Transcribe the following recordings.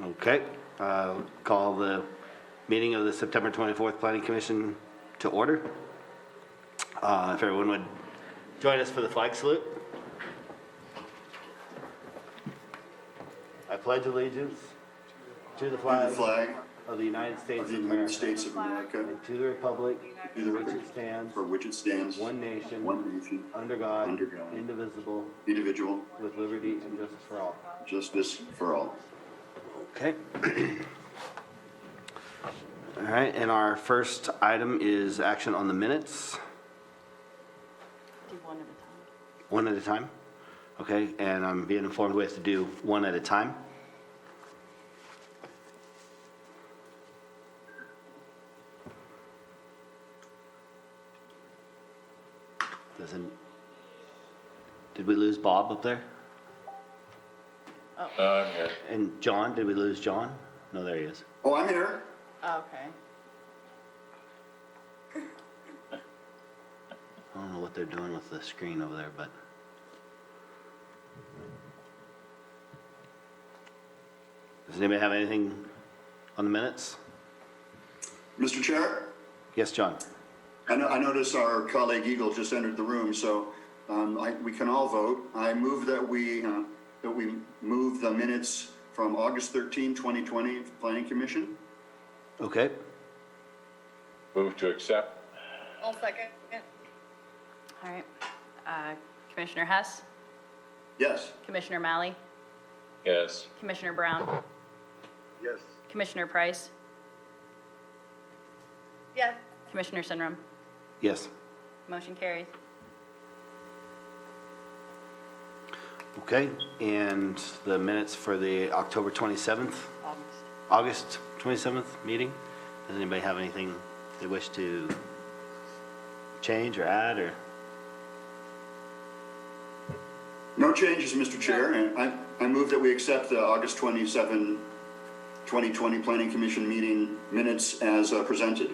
Okay, call the meeting of the September 24th Planning Commission to order. If everyone would join us for the flag salute. I pledge allegiance to the To the flag flag of the United of States the of United America States of America, and to the republic to for the which it stands, for which it stands, one nation, one under God, under God, indivisible, individual, with liberty and justice for all. justice for all. Okay. All right, and our first item is action on the minutes. Do one at a time. One at a time? Okay, and I'm being informed we have to do one at a time. Doesn't, did we lose Bob up there? Oh, I'm here. And John, did we lose John? No, there he is. Oh, I'm here. okay. I don't know what they're doing with the screen over there, but. Does anybody have anything on the minutes? Mr. Chair, Yes, John? I notice our colleague Eagle just entered the room, so we can all vote. I move that we move the minutes from August 13, 2020 Planning Commission. Okay, Move to accept. I'll second. All right. Commissioner Hess, Yes. Commissioner Malley, Yes. Commissioner Brown, Yes. Commissioner Price, Yes. Commissioner Sinrum. yes. Motion carries. Okay, and the minutes for the October 27th, August 27th meeting? Does anybody have anything they wish to change or add, or? No changes, Mr. Chair, and I move that we accept the August 27, 2020 Planning Commission meeting minutes as presented.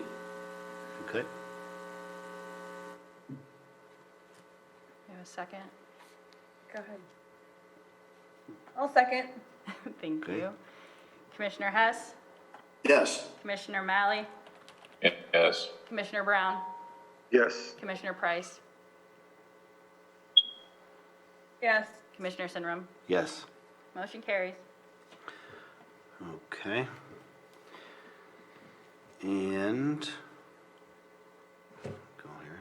Okay, You have a second? Go ahead. I'll second. Thank Okay. you. Commissioner Hess, Yes. Commissioner Malley, Yes. Commissioner Brown, Yes. Commissioner Price, Yes. Commissioner Sinrum. yes. Motion carries. Okay. And, go here.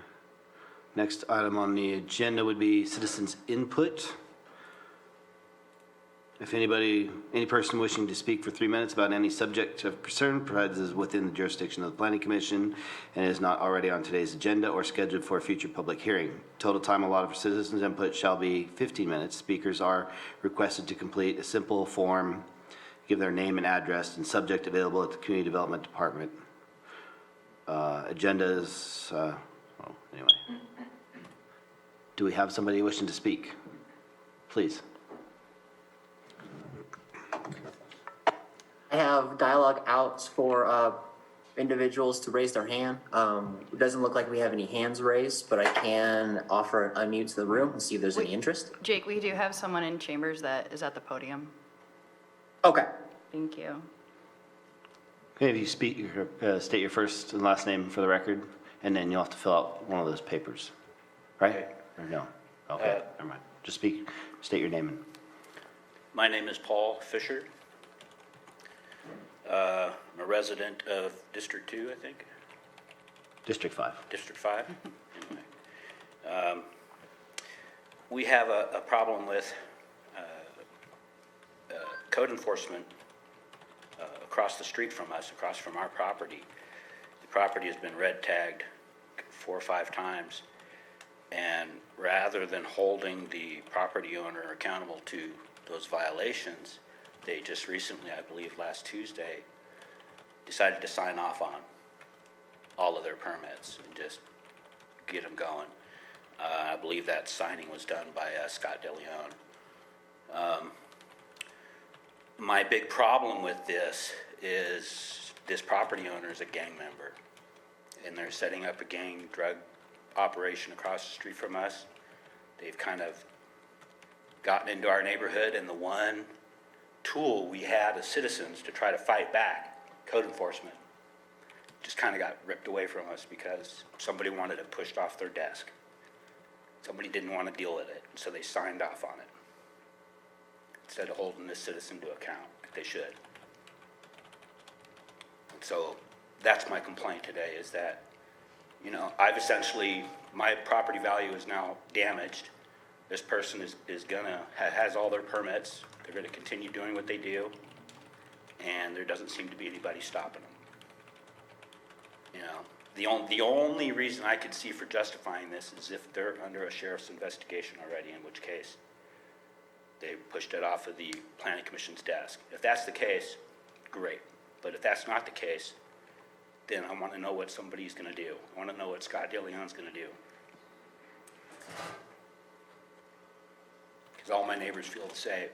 Next item on the agenda would be citizens' input. If any person wishing to speak for 3 minutes about any subject of concern, provided is within the jurisdiction of the Planning Commission and is not already on today's agenda or scheduled for a future public hearing. Total time allotted for citizens' input shall be 15 minutes. Speakers are requested to complete a simple form, give their name and address, and subject available at the Community Development Department. Agendas, anyway. Do we have somebody wishing to speak? Please. I have dialogue outs for individuals to raise their hand. It doesn't look like we have any hands raised, but I can offer an unmute to the room and see if there's any interest. Jake, we do have someone in chambers that is at the podium. Okay. Thank you. Okay, if you speak, state your first and last name for the record, and then you'll have to fill out one of those papers, right? Or no? Okay, never mind. Just state your name. My name is Paul Fisher. I'm a resident of District 2, I think, District 5. District 5. Anyway. We have a problem with code enforcement across the street from us, across from our property. The property has been red tagged 4 or 5 times, and rather than holding the property owner accountable to those violations, they just recently, I believe last Tuesday, decided to sign off on all of their permits and just get them going. I believe that signing was done by Scott DeLeon. My big problem with this is this property owner is a gang member, and they're setting up a gang drug operation across the street from us. They've kind of gotten into our neighborhood, and the one tool we had as citizens to try to fight back, code enforcement, just kind of got ripped away from us because somebody wanted it pushed off their desk. Somebody didn't want to deal with it, so they signed off on it instead of holding this citizen to account like they should. And so that's my complaint today, is that, you know, I've essentially, my property value is now damaged. This person is gonna, has all their permits, they're gonna continue doing what they do, and there doesn't seem to be anybody stopping them. You know, the only reason I could see for justifying this is if they're under a sheriff's investigation already, in which case they pushed it off of the planning commission's desk. If that's the case, great. But if that's not the case, then I want to know what somebody's going to do. I want to know what Scott DeLeon's going to do. Because all my neighbors feel the same.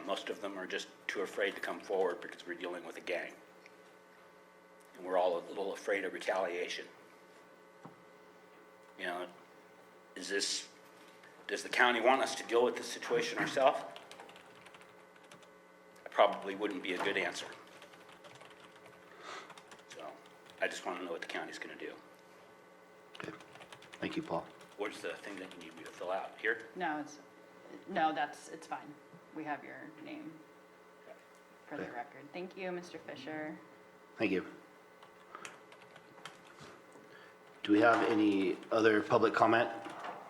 Most of them are just too afraid to come forward because we're dealing with a gang. And we're all a little afraid of retaliation. You know, does the county want us to deal with this situation ourselves? That probably wouldn't be a good answer. So I just want to know what the county's going to do. Okay. Thank you, Paul. Where's the thing that you need me to fill out? Here? No, it's fine. We have your name for the Okay. record. Thank you, Mr. Fisher. Thank you. Do we have any other public comment?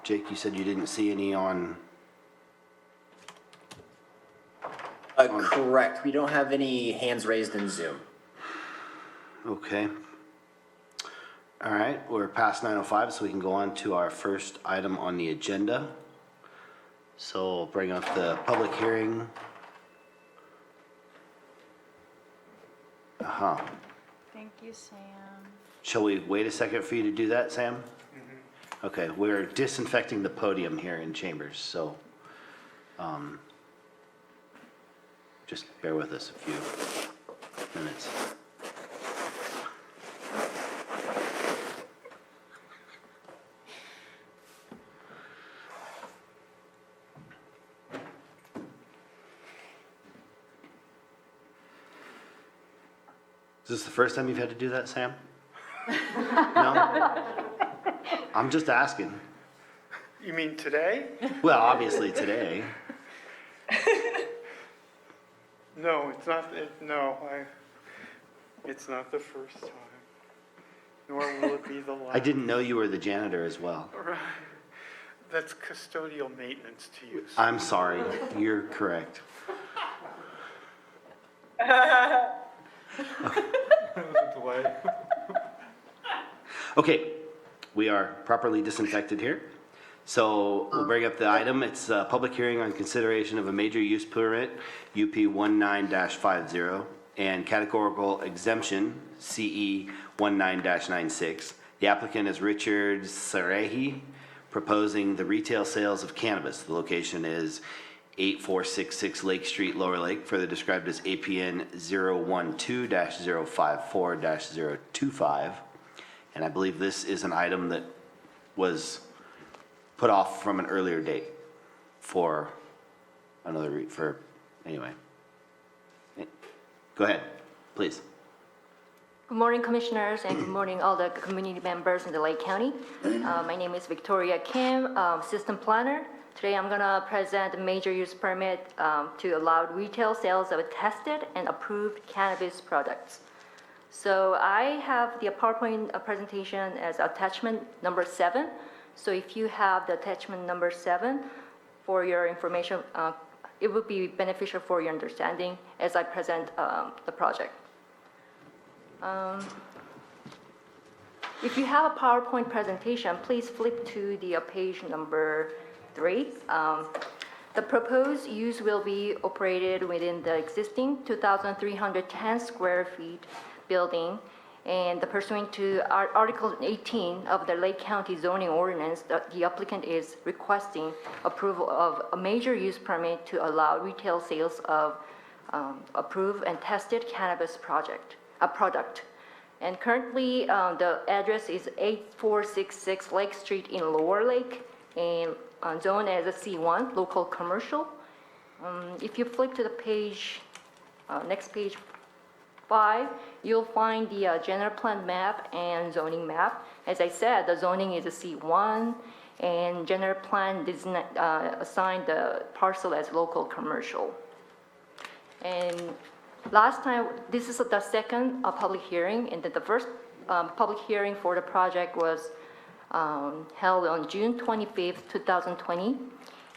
Jake, you said you didn't see any on, Correct. We don't have any hands raised in Zoom. okay. All right, we're past 9:05, so we can go on to our first item on the agenda. So we'll bring up the public hearing. Thank you, Sam. Shall we wait a second for you to do that, Sam? Okay, we're disinfecting the podium here in Chambers, so just bear with us a few minutes. Is this the first time you've had to do that, Sam? No? I'm just asking. You mean today? Well, obviously today. No, it's not, it's not the first time. Nor will it be the last. I didn't know you were the janitor as well. Right. That's custodial maintenance to you. I'm sorry, you're correct. Okay, we are properly disinfected here. So we'll bring up the item. It's a public hearing on consideration of a major use permit, UP 19-50, and categorical exemption, CE 19-96. The applicant is Richard Sarahi, proposing the retail sales of cannabis. The location is 8466 Lake Street, Lower Lake, further described as APN 012-054-025. And I believe this is an item that was put off from an earlier date for another, anyway. Go ahead, please. Good morning, Commissioners, and good morning, all the community members in the Lake County. My name is Victoria Kim, System Planner. Today, I'm gonna present a major use permit to allow retail sales of tested and approved cannabis products. So I have the PowerPoint presentation as attachment number 7. So if you have the attachment number 7 for your information, it would be beneficial for your understanding as I present the project. If you have a PowerPoint presentation, please flip to the page number 3. The proposed use will be operated within the existing 2,310 square feet building, and pursuant to Article 18 of the Lake County zoning ordinance, the applicant is requesting approval of a major use permit to allow retail sales of approved and tested cannabis product. And currently, the address is 8466 Lake Street in Lower Lake, and zoned as a C1, local commercial. If you flip to the page, next page 5, you'll find the general plan map and zoning map. As I said, the zoning is a C1, and general plan does not assign the parcel as local commercial. And last time, this is the second public hearing, and then the first public hearing for the project was held on June 25th, 2020.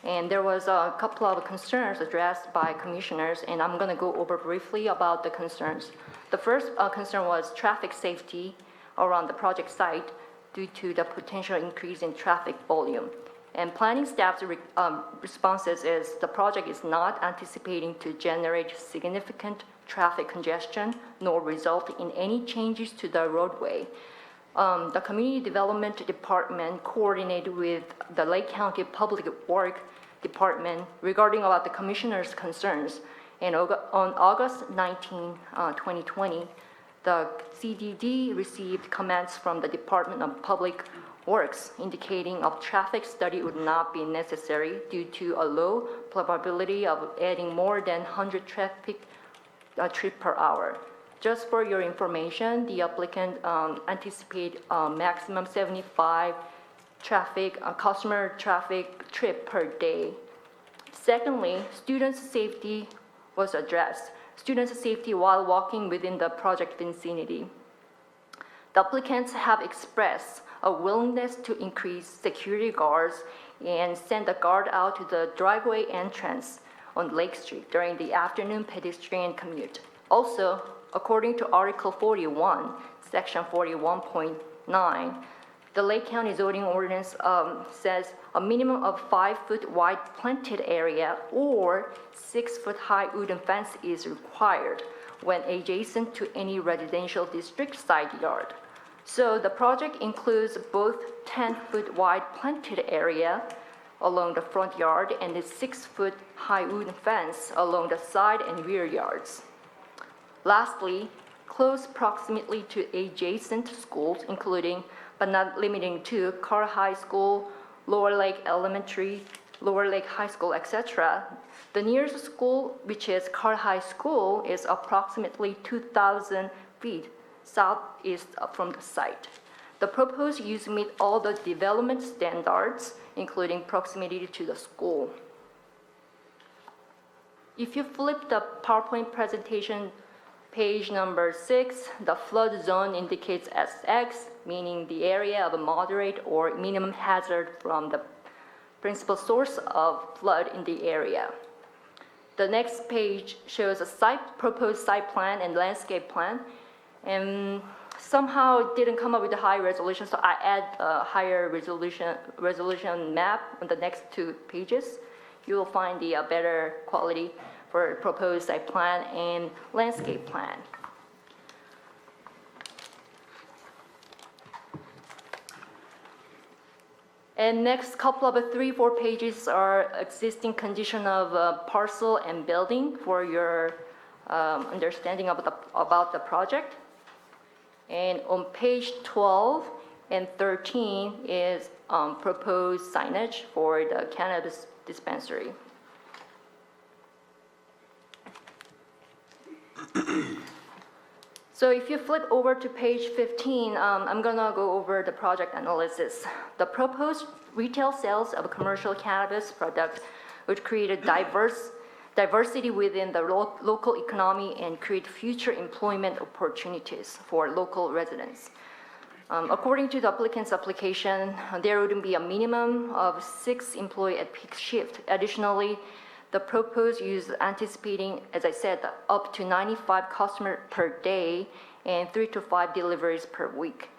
And there was a couple of concerns addressed by commissioners, and I'm going to go over briefly about the concerns. The first concern was traffic safety around the project site due to the potential increase in traffic volume. And planning staff's responses is the project is not anticipating to generate significant traffic congestion nor result in any changes to the roadway. The Community Development Department coordinated with the Lake County Public Works Department regarding about the commissioner's concerns. And on August 19, 2020, the CDD received comments from the Department of Public Works indicating a traffic study would not be necessary due to a low probability of adding more than 100 traffic trips per hour. Just for your information, the applicant anticipate maximum 75 customer traffic trip per day. Secondly, students' safety was addressed. Students' safety while walking within the project vicinity. The applicants have expressed a willingness to increase security guards and send a guard out to the driveway entrance on Lake Street during the afternoon pedestrian commute. Also, according to Article 41, Section 41.9, the Lake County zoning ordinance says a minimum of 5-foot wide planted area or 6-foot high wooden fence is required when adjacent to any residential district side yard. So the project includes both 10-foot wide planted area along the front yard and a 6-foot high wooden fence along the side and rear yards. Lastly, close proximity to adjacent schools, including but not limiting to Carr High School, Lower Lake Elementary, Lower Lake High School, etc. The nearest school, which is Carr High School, is approximately 2,000 feet southeast from the site. The proposed use meet all the development standards, including proximity to the school. If you flip the PowerPoint presentation, page number 6, the flood zone indicates as X, meaning the area of a moderate or minimum hazard from the principal source of flood in the area. The next page shows a proposed site plan and landscape plan, and somehow it didn't come up with a high resolution, so I add a higher resolution map on the next 2 pages. You will find the better quality for proposed site plan and landscape plan. And next couple of 3-4 pages are existing condition of parcel and building for your understanding about the project. And on page 12 and 13 is proposed signage for the cannabis dispensary. So if you flip over to page 15, I'm gonna go over the project analysis. The proposed retail sales of commercial cannabis products would create a diversity within the local economy and create future employment opportunities for local residents. According to the applicant's application, there wouldn't be a minimum of 6 employees at peak shift. Additionally, the proposed use anticipating, as I said, up to 95 customers per day and 3 to 5 deliveries per week.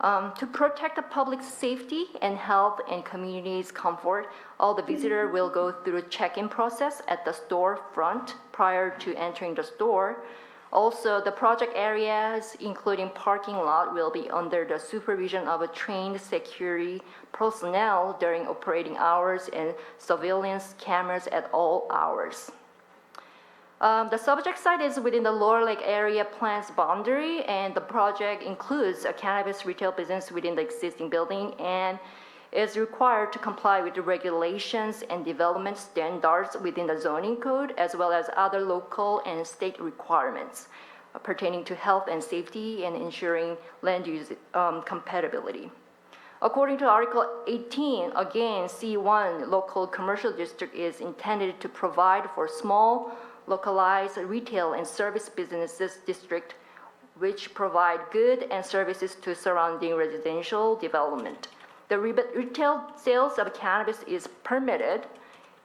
To protect the public's safety and health and community's comfort, all the visitors will go through a check-in process at the store front prior to entering the store. Also, the project areas, including parking lot, will be under the supervision of a trained security personnel during operating hours and surveillance cameras at all hours. The subject site is within the Lower Lake area plan's boundary, and the project includes a cannabis retail business within the existing building, and is required to comply with the regulations and development standards within the zoning code, as well as other local and state requirements pertaining to health and safety and ensuring land use compatibility. According to Article 18, again, C1, local commercial district is intended to provide for small, localized retail and service businesses district which provide goods and services to surrounding residential development. The retail sales of cannabis is permitted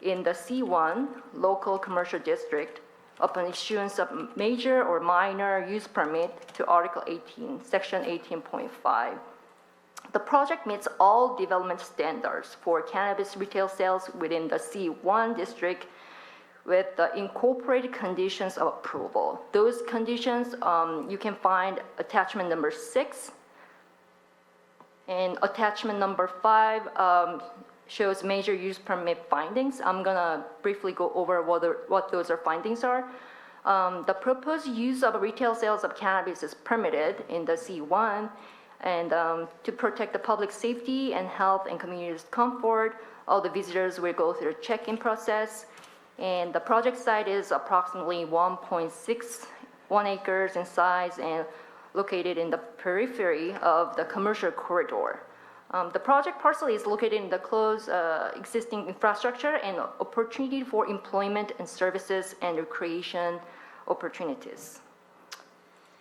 in the C1 local commercial district upon issuance of major or minor use permit to Article 18, Section 18.5. The project meets all development standards for cannabis retail sales within the C1 district with the incorporated conditions of approval. Those conditions, you can find attachment number 6. And attachment number 5 shows major use permit findings. I'm gonna briefly go over what those findings are. The proposed use of retail sales of cannabis is permitted in the C1, and to protect the public safety and health and community's comfort, all the visitors will go through a check-in process. And the project site is approximately 1.61 acres in size and located in the periphery of the commercial corridor. The project parcel is located in the close existing infrastructure and opportunity for employment and services and recreation opportunities.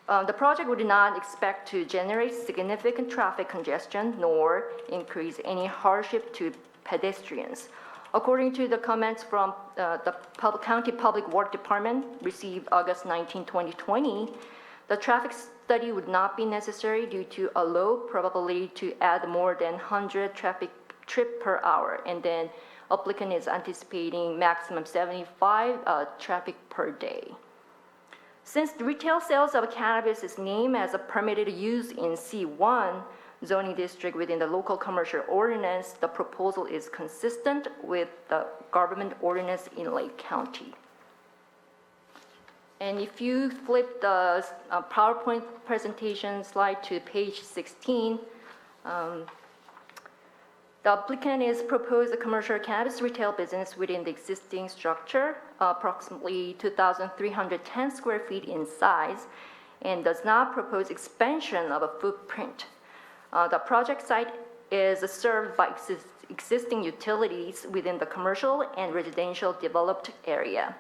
The project would not expect to generate significant traffic congestion nor increase any hardship to pedestrians. According to the comments from the County Public Works Department received August 19, 2020, the traffic study would not be necessary due to a low probability to add more than 100 traffic trip per hour. And then applicant is anticipating maximum 75 traffic per day. Since the retail sales of cannabis is named as a permitted use in C1 zoning district within the local commercial ordinance, the proposal is consistent with the government ordinance in Lake County. And if you flip the PowerPoint presentation slide to page 16, the applicant is proposed a commercial cannabis retail business within the existing structure, approximately 2,310 square feet in size, and does not propose expansion of a footprint. The project site is served by existing utilities within the commercial and residential developed area.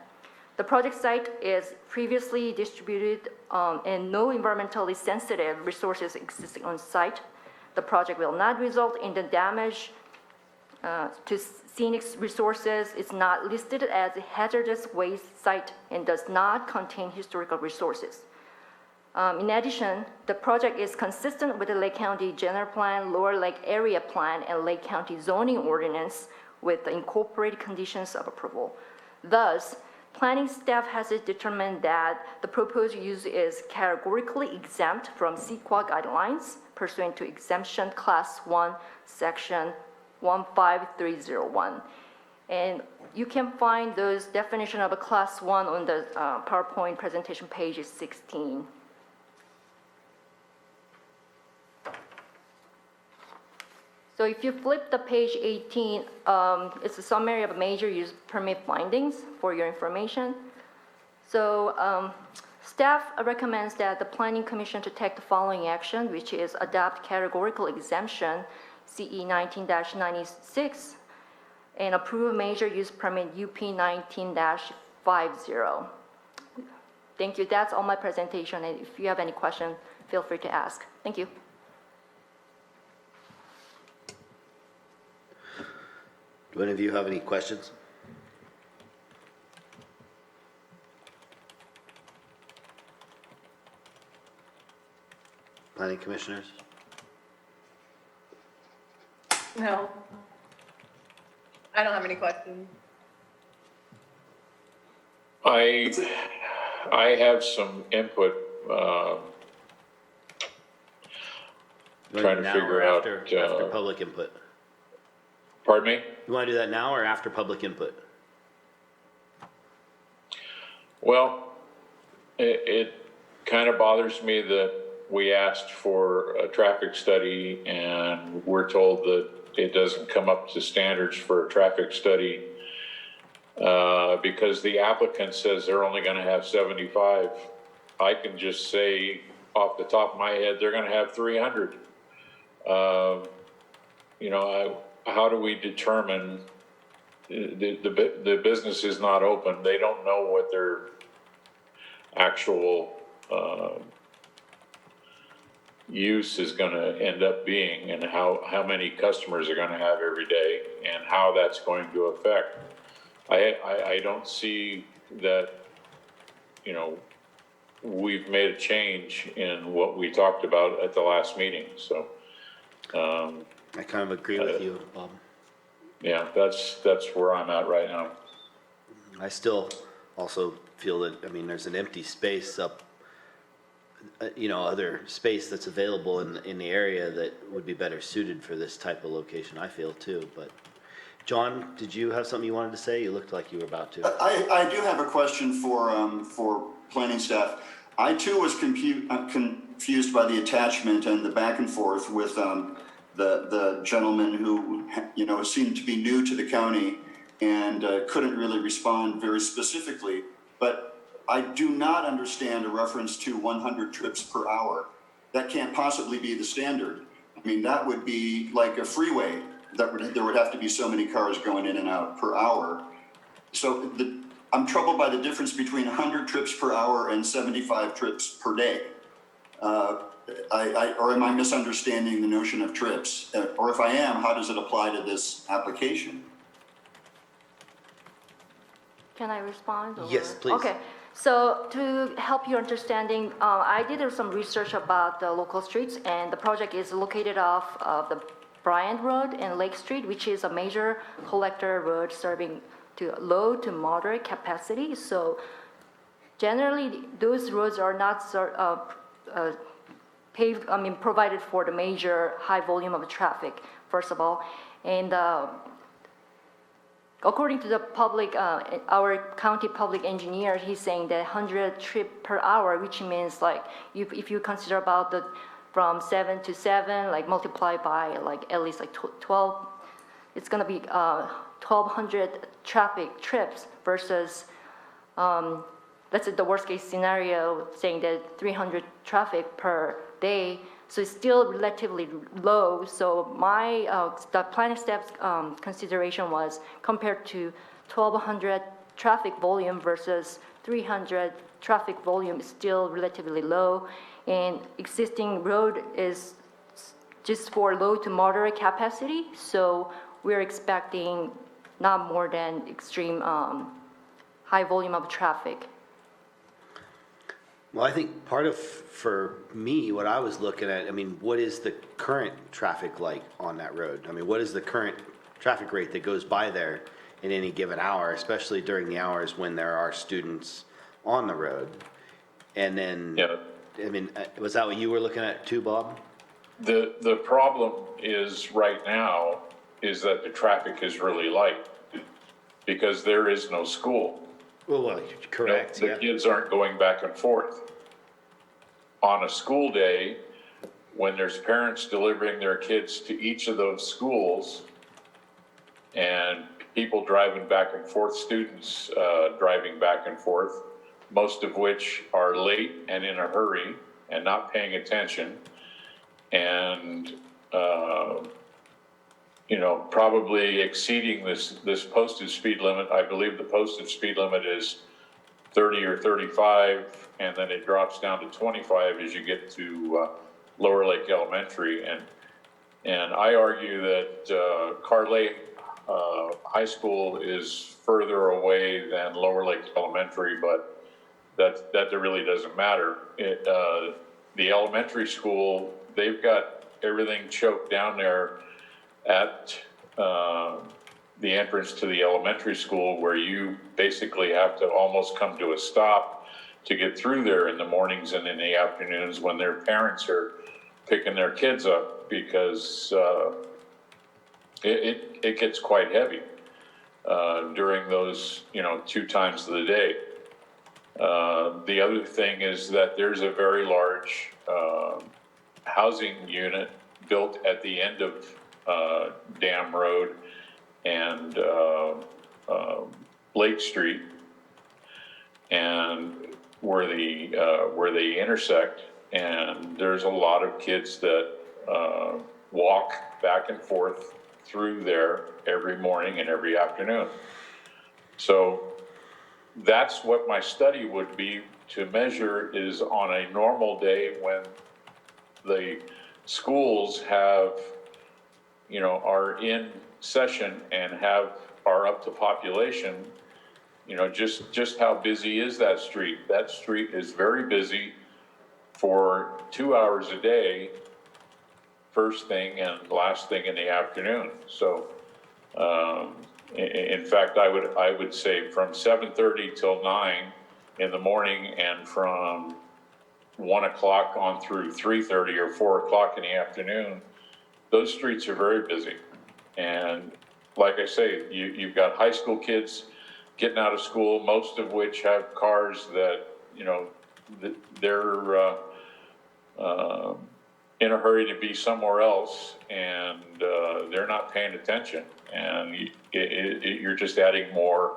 The project site is previously distributed and no environmentally sensitive resources existing on site. The project will not result in the damage to scenic resources. It's not listed as a hazardous waste site and does not contain historical resources. In addition, the project is consistent with the Lake County General Plan, Lower Lake Area Plan, and Lake County Zoning Ordinance with the incorporated conditions of approval. Thus, planning staff has determined that the proposed use is categorically exempt from CEQA guidelines pursuant to exemption class 1, section 15301. And you can find those definition of a class 1 on the PowerPoint presentation page 16. So if you flip the page 18, it's a summary of major use permit findings for your information. So staff recommends that the Planning Commission to take the following action, which is adopt categorical exemption CE 19-96 and approve major use permit UP 19-50. Thank you. That's all my presentation. And if you have any questions, feel free to ask. Thank you. Do any of you have any questions? Planning commissioners? No. I don't have any questions. I have some input, You wanna Trying do to now figure or out, after public input? pardon me? You want to do that now or after public input? Well, it kind of bothers me that we asked for a traffic study and we're told that it doesn't come up to standards for a traffic study, because the applicant says they're only gonna have 75. I can just say off the top of my head, they're gonna have 300. You know, how do we determine, the business is not open, they don't know what their actual, use is gonna end up being, and how many customers are gonna have every day, and how that's going to affect. I don't see that, you know, we've made a change in what we talked about at the last meeting, so, I kind of agree with you, Bob. yeah, that's where I'm at right now. I still also feel that, I mean, there's an empty space up, you know, other space that's available in the area that would be better suited for this type of location, I feel too, but. John, did you have something you wanted to say? You looked like you were about to. I do have a question for planning staff. I too was confused by the attachment and the back and forth with the gentleman who, you know, seemed to be new to the county and couldn't really respond very specifically. But I do not understand a reference to 100 trips per hour. That can't possibly be the standard. I mean, that would be like a freeway. There would have to be so many cars going in and out per hour. So I'm troubled by the difference between 100 trips per hour and 75 trips per day. Or am I misunderstanding the notion of trips? Or if I am, how does it apply to this application? Can I respond? Or- Yes, please. Okay, so to help your understanding, I did some research about the local streets, and the project is located off of the Bryant Road and Lake Street, which is a major collector road serving to low to moderate capacity. So generally, those roads are not paved, I mean, provided for the major high volume of traffic, first of all. And according to the public, our county public engineer, he's saying that 100 trip per hour, which means like, if you consider about the from 7 to 7, like multiply by like at least like 12, it's gonna be 1,200 traffic trips versus, let's say the worst case scenario, saying that 300 traffic per day. So it's still relatively low. So my, the planning staff's consideration was compared to 1,200 traffic volume versus 300 traffic volume is still relatively low. And existing road is just for low to moderate capacity. So we're expecting not more than extreme high volume of traffic. Well, I think part of, for me, what I was looking at, I mean, what is the current traffic like on that road? I mean, what is the current traffic rate that goes by there in any given hour, especially during the hours when there are students on the road? And then, Yeah. I mean, was that what you were looking at too, Bob? The problem is right now is that the traffic is really light because there is no school. Well, correct, The yeah. kids aren't going back and forth. On a school day, when there's parents delivering their kids to each of those schools and people driving back and forth, students driving back and forth, most of which are late and in a hurry and not paying attention, and you know, probably exceeding this posted speed limit. I believe the posted speed limit is 30 or 35, and then it drops down to 25 as you get to Lower Lake Elementary. And I argue that Carlay High School is further away than Lower Lake Elementary, but that really doesn't matter. The elementary school, they've got everything choked down there at the entrance to the elementary school, where you basically have to almost come to a stop to get through there in the mornings and in the afternoons when their parents are picking their kids up, because it gets quite heavy during those, you know, 2 times of the day. The other thing is that there's a very large housing unit built at the end of Dam Road and Lake Street, and where they intersect, and there's a lot of kids that walk back and forth through there every morning and every afternoon. So that's what my study would be to measure, is on a normal day when the schools have, are in session and are up to population, just how busy is that street? That street is very busy for 2 hours a day, first thing and last thing in the afternoon. So, in fact, I would say from 7:30 till 9 in the morning, and from 1 o'clock on through 3:30 or 4 o'clock in the afternoon, those streets are very busy. And like I say, you've got high school kids getting out of school, most of which have cars that, they're in a hurry to be somewhere else, and they're not paying attention. And you're just adding more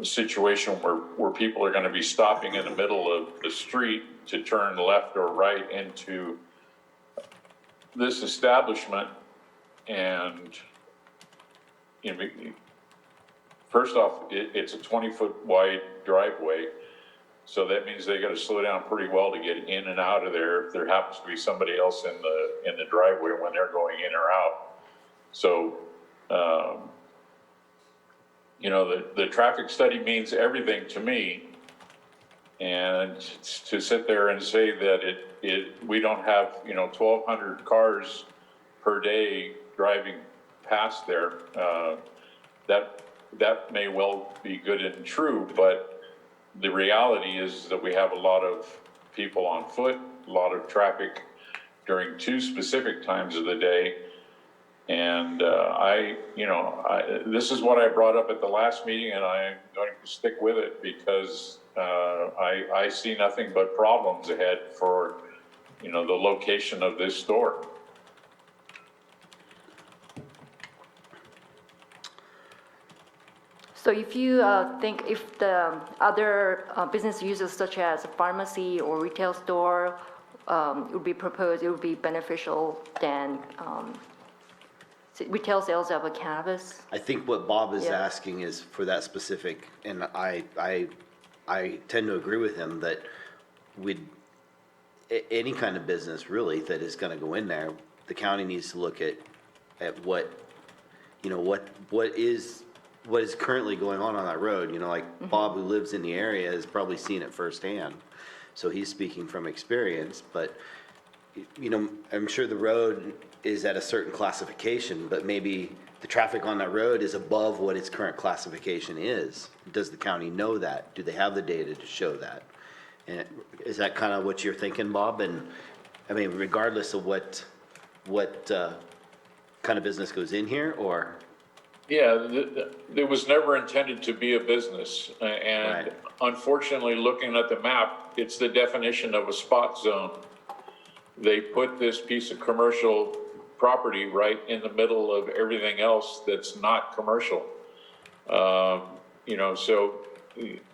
situation where people are going to be stopping in the middle of the street to turn left or right into this establishment. And first off, it's a 20-foot wide driveway, so that means they got to slow down pretty well to get in and out of there if there happens to be somebody else in the driveway when they're going in or out. So, the traffic study means everything to me. And to sit there and say that we don't have, 1,200 cars per day driving past there, that may well be good and true, but the reality is that we have a lot of people on foot, a lot of traffic during 2 specific times of the day. And this is what I brought up at the last meeting, and I'm going to stick with it because I see nothing but problems ahead for, the location of this store. So if you think if the other business uses such as a pharmacy or retail store would be proposed, it would be beneficial than retail sales of a cannabis? I think what Bob is Yeah. asking is for that specific, and I tend to agree with him that any kind of business really that is gonna go in there, the county needs to look at what is currently going on that road. Like Bob, who lives in the area, has probably seen it firsthand. So he's speaking from experience, but I'm sure the road is at a certain classification, but maybe the traffic on that road is above what its current classification is. Does the county know that? Do they have the data to show that? And is that kind of what you're thinking, Bob? And I mean, regardless of what kind of business goes in here, or? Yeah, it was never intended to be a business. And Right. Unfortunately, looking at the map, it's the definition of a spot zone. They put this piece of commercial property right in the middle of everything else that's not commercial. So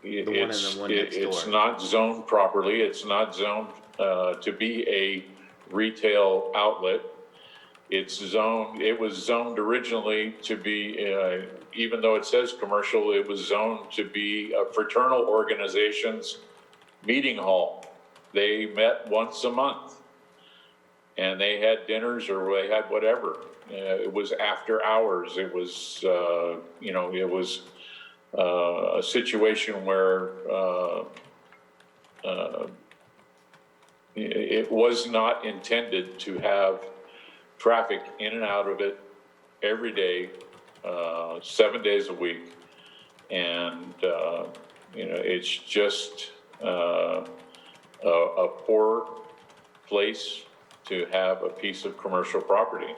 it's not zoned properly. It's not zoned to be a retail outlet. It was zoned originally to be, even though it says commercial, it was zoned to be a fraternal organization's meeting hall. They met once a month, and they had dinners or they had whatever. It was after hours. It was, it was a situation where it was not intended to have traffic in and out of it every day, 7 days a week. And, it's just a poor place to have a piece of commercial property,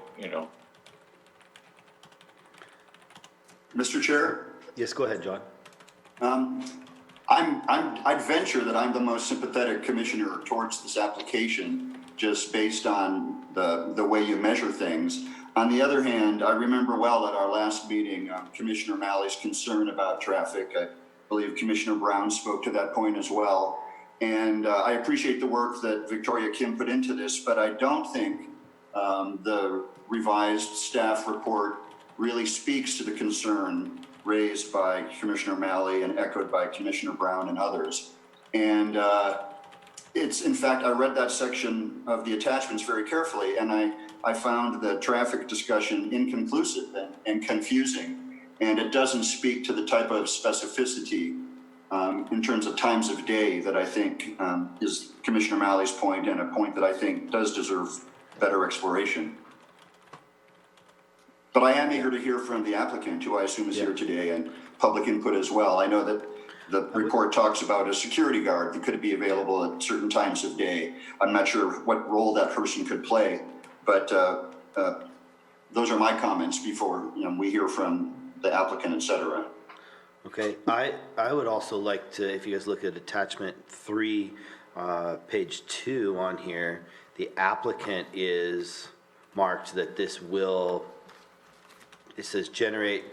Mr. Chair? Yes, go ahead, John. I'd venture that I'm the most sympathetic commissioner towards this application, just based on the way you measure things. On the other hand, I remember well at our last meeting, Commissioner Malley's concern about traffic. I believe Commissioner Brown spoke to that point as well. And I appreciate the work that Victoria Kim put into this, but I don't think the revised staff report really speaks to the concern raised by Commissioner Malley and echoed by Commissioner Brown and others. And it's, in fact, I read that section of the attachments very carefully, and I found the traffic discussion inconclusive and confusing. And it doesn't speak to the type of specificity in terms of times of day that I think is Commissioner Malley's point, and a point that I think does deserve better exploration. But I am eager to hear from the applicant, who I assume is here today, and public input as well. I know that the report talks about a security guard that could be available at certain times of day. I'm not sure what role that person could play, but those are my comments before we hear from the applicant, et cetera. Okay, I would also like to, if you guys look at attachment 3, page 2 on here, the applicant is marked that this will, it says generate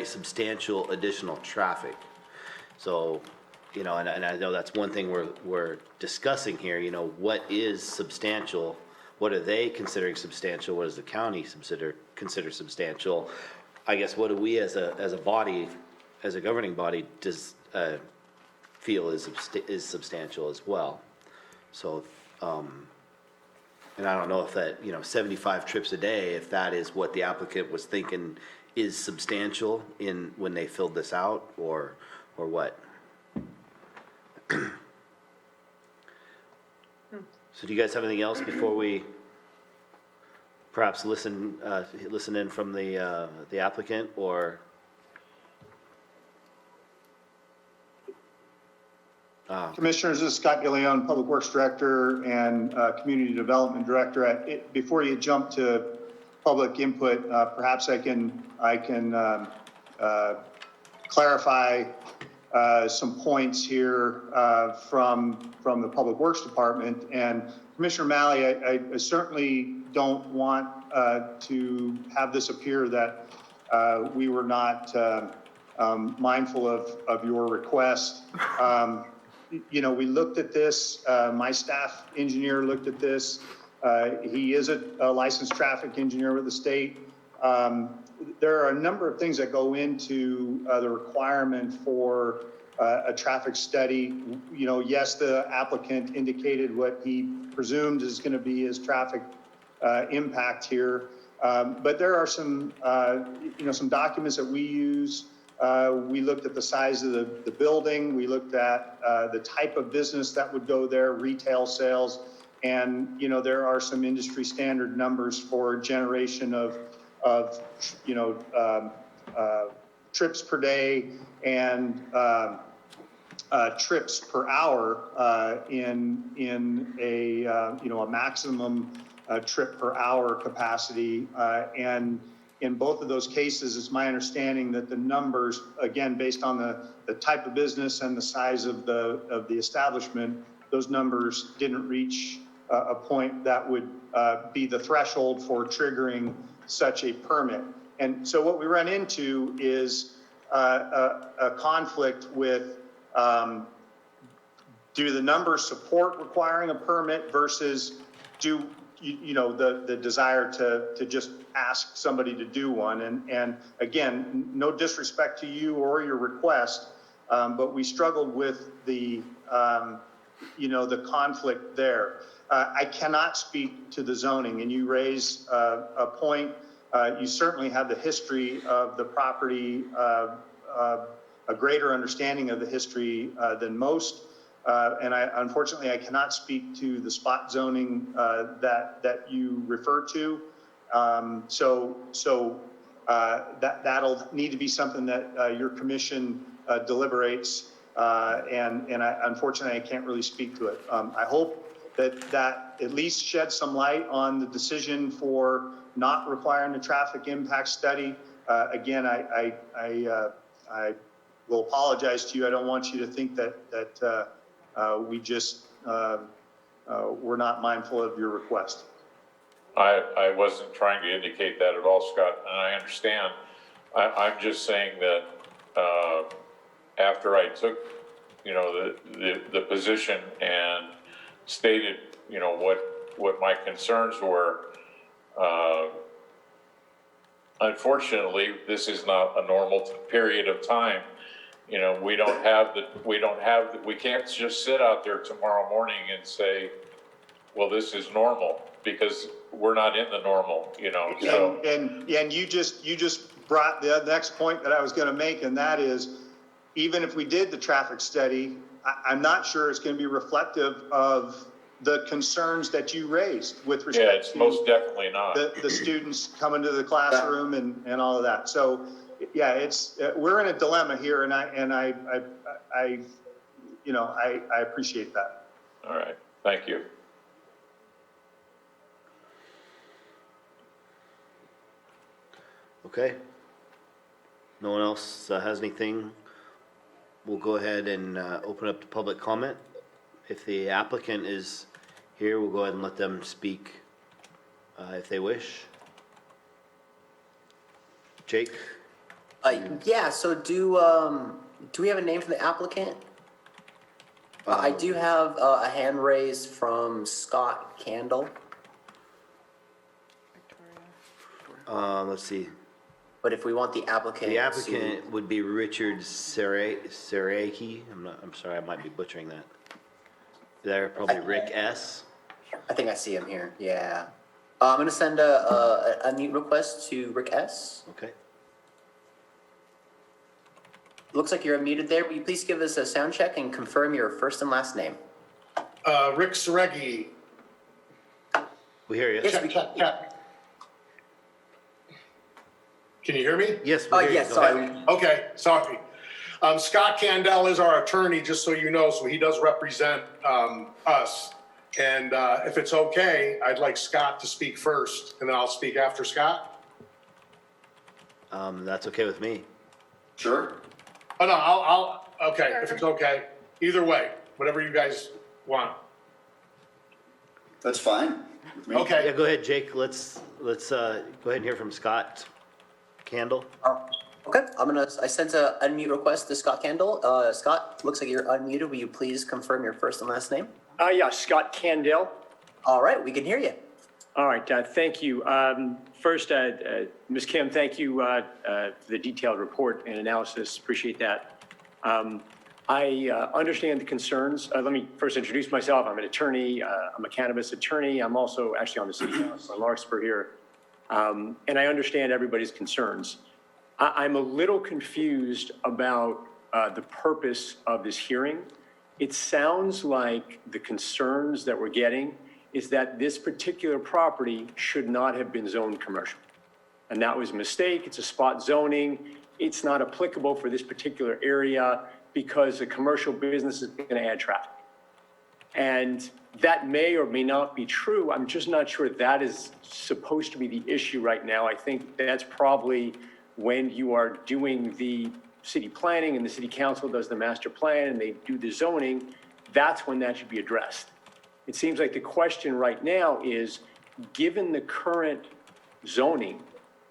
substantial additional traffic. So, and I know that's one thing we're discussing here, what is substantial? What are they considering substantial? What does the county consider substantial? I guess what do we as a body, as a governing body, feel is substantial as well? So, and I don't know if that 75 trips a day, if that is what the applicant was thinking is substantial when they filled this out, or what? So do you guys have anything else before we perhaps listen in from the applicant, or? Commissioners, this is Scott DeLeon, Public Works Director and Community Development Director. Before you jump to public input, perhaps I can clarify some points here from the Public Works Department. And Commissioner Malley, I certainly don't want to have this appear that we were not mindful of your request. We looked at this, my staff engineer looked at this. He is a licensed traffic engineer with the state. There are a number of things that go into the requirement for a traffic study. Yes, the applicant indicated what he presumed is going to be his traffic impact here. But there are some documents that we use. We looked at the size of the building. We looked at the type of business that would go there, retail sales. And, there are some industry standard numbers for generation of trips per day and trips per hour in a maximum trip per hour capacity. And in both of those cases, it's my understanding that the numbers, again, based on the type of business and the size of the establishment, those numbers didn't reach a point that would be the threshold for triggering such a permit. And so what we run into is a conflict with do the numbers support requiring a permit versus do the desire to just ask somebody to do one. And again, no disrespect to you or your request, but we struggled with the conflict there. I cannot speak to the zoning, and you raise a point. You certainly have the history of the property, a greater understanding of the history than most. And unfortunately, I cannot speak to the spot zoning that you refer to. That'll need to be something that your commission deliberates. Unfortunately, I can't really speak to it. I hope that at least sheds some light on the decision for not requiring a traffic impact study. Again, I will apologize to you. I don't want you to think that we just we're not mindful of your request. I wasn't trying to indicate that at all, Scott, and I understand. I'm just saying that, after I took, the position and stated, what my concerns were, unfortunately, this is not a normal period of time. We can't just sit out there tomorrow morning and say, well, this is normal, because we're not in the normal, so. And you just brought the next point that I was going to make, and that is, even if we did the traffic study, I'm not sure it's going to be reflective of the concerns that you raised with Yeah, respect it's to most definitely not. the students coming to the classroom and all of that. So, yeah, we're in a dilemma here, and I appreciate that. All right, thank you. Okay. No one else has anything? We'll go ahead and open up to public comment. If the applicant is here, we'll go ahead and let them speak if they wish. Jake? Yeah, so do we have a name for the applicant? I do have a hand raised from Scott Candle, Let's see. but if we want the applicant The to- applicant would be Richard Saraki. I'm sorry, I might be butchering that. They're probably Rick S. I think I see him here, yeah. I'm gonna send a mute request to Rick S. Okay. Looks like you're unmuted there. Will you please give us a sound check and confirm your first and last name? Rick Saregi. We hear you. Yes, we can. Can you hear me? Yes, we hear you. Yes, Go sorry. ahead. Okay, sorry. Scott Candell is our attorney, just so you know, so he does represent us. And if it's okay, I'd like Scott to speak first, and then I'll speak after Scott. That's okay with me. Sure. Oh, no, okay, if it's okay. Either way, whatever you guys want. That's fine with me. Yeah, Okay, go ahead, Jake. Let's go ahead and hear from Scott Candle. Okay, I sent a unmute request to Scott Candle. Scott, looks like you're unmuted. Will you please confirm your first and last name? Yeah, Scott Candell. All right, we can hear you. All right, thank you. First, Ms. Kim, thank you for the detailed report and analysis. Appreciate that. I understand the concerns. Let me first introduce myself. I'm an attorney. I'm a cannabis attorney. I'm also actually on the city council in Larkspur here. And I understand everybody's concerns. I'm a little confused about the purpose of this hearing. It sounds like the concerns that we're getting is that this particular property should not have been zoned commercial. And that was a mistake. It's a spot zoning. It's not applicable for this particular area because a commercial business is going to add traffic. And that may or may not be true. I'm just not sure that is supposed to be the issue right now. I think that's probably when you are doing the city planning and the city council does the master plan and they do the zoning, that's when that should be addressed. It seems like the question right now is, given the current zoning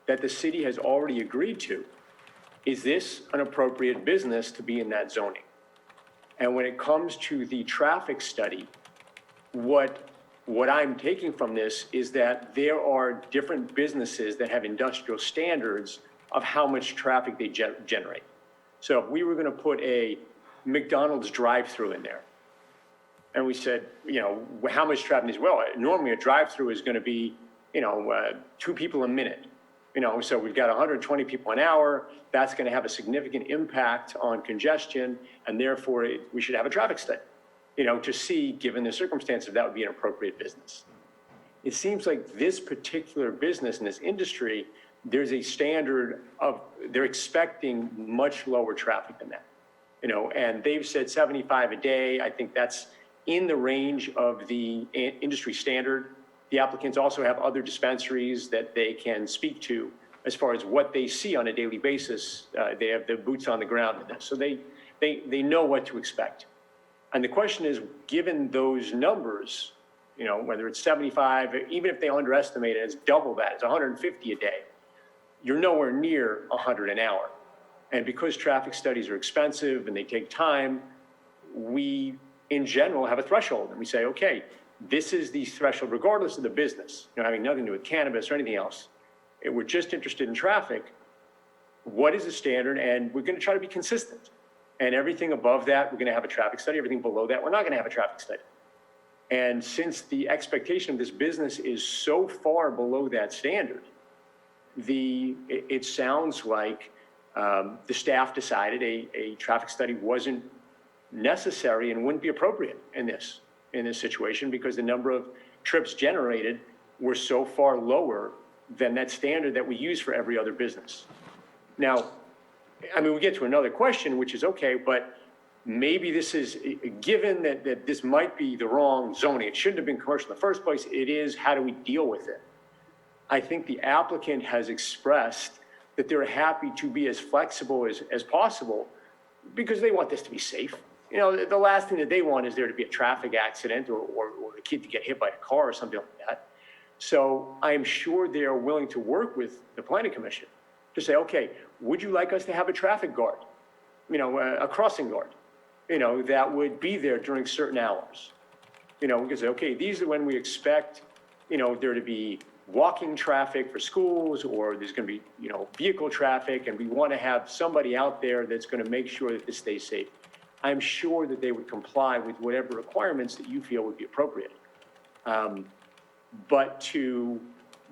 that the city has already agreed to, is this an appropriate business to be in that zoning? And when it comes to the traffic study, what I'm taking from this is that there are different businesses that have industrial standards of how much traffic they generate. So if we were going to put a McDonald's drive-through in there, and we said, how much traffic is, well, normally a drive-through is going to be, 2 people a minute. So we've got 120 people an hour. That's going to have a significant impact on congestion, and therefore we should have a traffic study, to see, given the circumstances, if that would be an appropriate business. It seems like this particular business in this industry, there's a standard of, they're expecting much lower traffic than that, and they've said 75 a day. I think that's in the range of the industry standard. The applicants also have other dispensaries that they can speak to as far as what they see on a daily basis. They have their boots on the ground in this, so they know what to expect. And the question is, given those numbers, you know, whether it's 75, even if they underestimate it, it's double that, it's 150 a day. You're nowhere near 100 an hour. And because traffic studies are expensive and they take time, we, in general, have a threshold. And we say, okay, this is the threshold regardless of the business, you know, having nothing to do with cannabis or anything else. If we're just interested in traffic, what is the standard? And we're going to try to be consistent. And everything above that, we're going to have a traffic study. Everything below that, we're not going to have a traffic study. And since the expectation of this business is so far below that standard, it sounds like the staff decided a traffic study wasn't necessary and wouldn't be appropriate in this situation because the number of trips generated were so far lower than that standard that we use for every other business. Now, I mean, we get to another question, which is okay, but maybe this is, given that this might be the wrong zoning, it shouldn't have been commercial in the first place, it is, how do we deal with it? I think the applicant has expressed that they're happy to be as flexible as possible because they want this to be safe. You know, the last thing that they want is there to be a traffic accident or a kid to get hit by a car or something like that. So I'm sure they are willing to work with the planning commission to say, okay, would you like us to have a traffic guard, you know, a crossing guard, you know, that would be there during certain hours? You know, we can say, okay, these are when we expect, you know, there to be walking traffic for schools, or there's going to be, you know, vehicle traffic, and we want to have somebody out there that's going to make sure that this stays safe. I'm sure that they would comply with whatever requirements that you feel would be appropriate. But to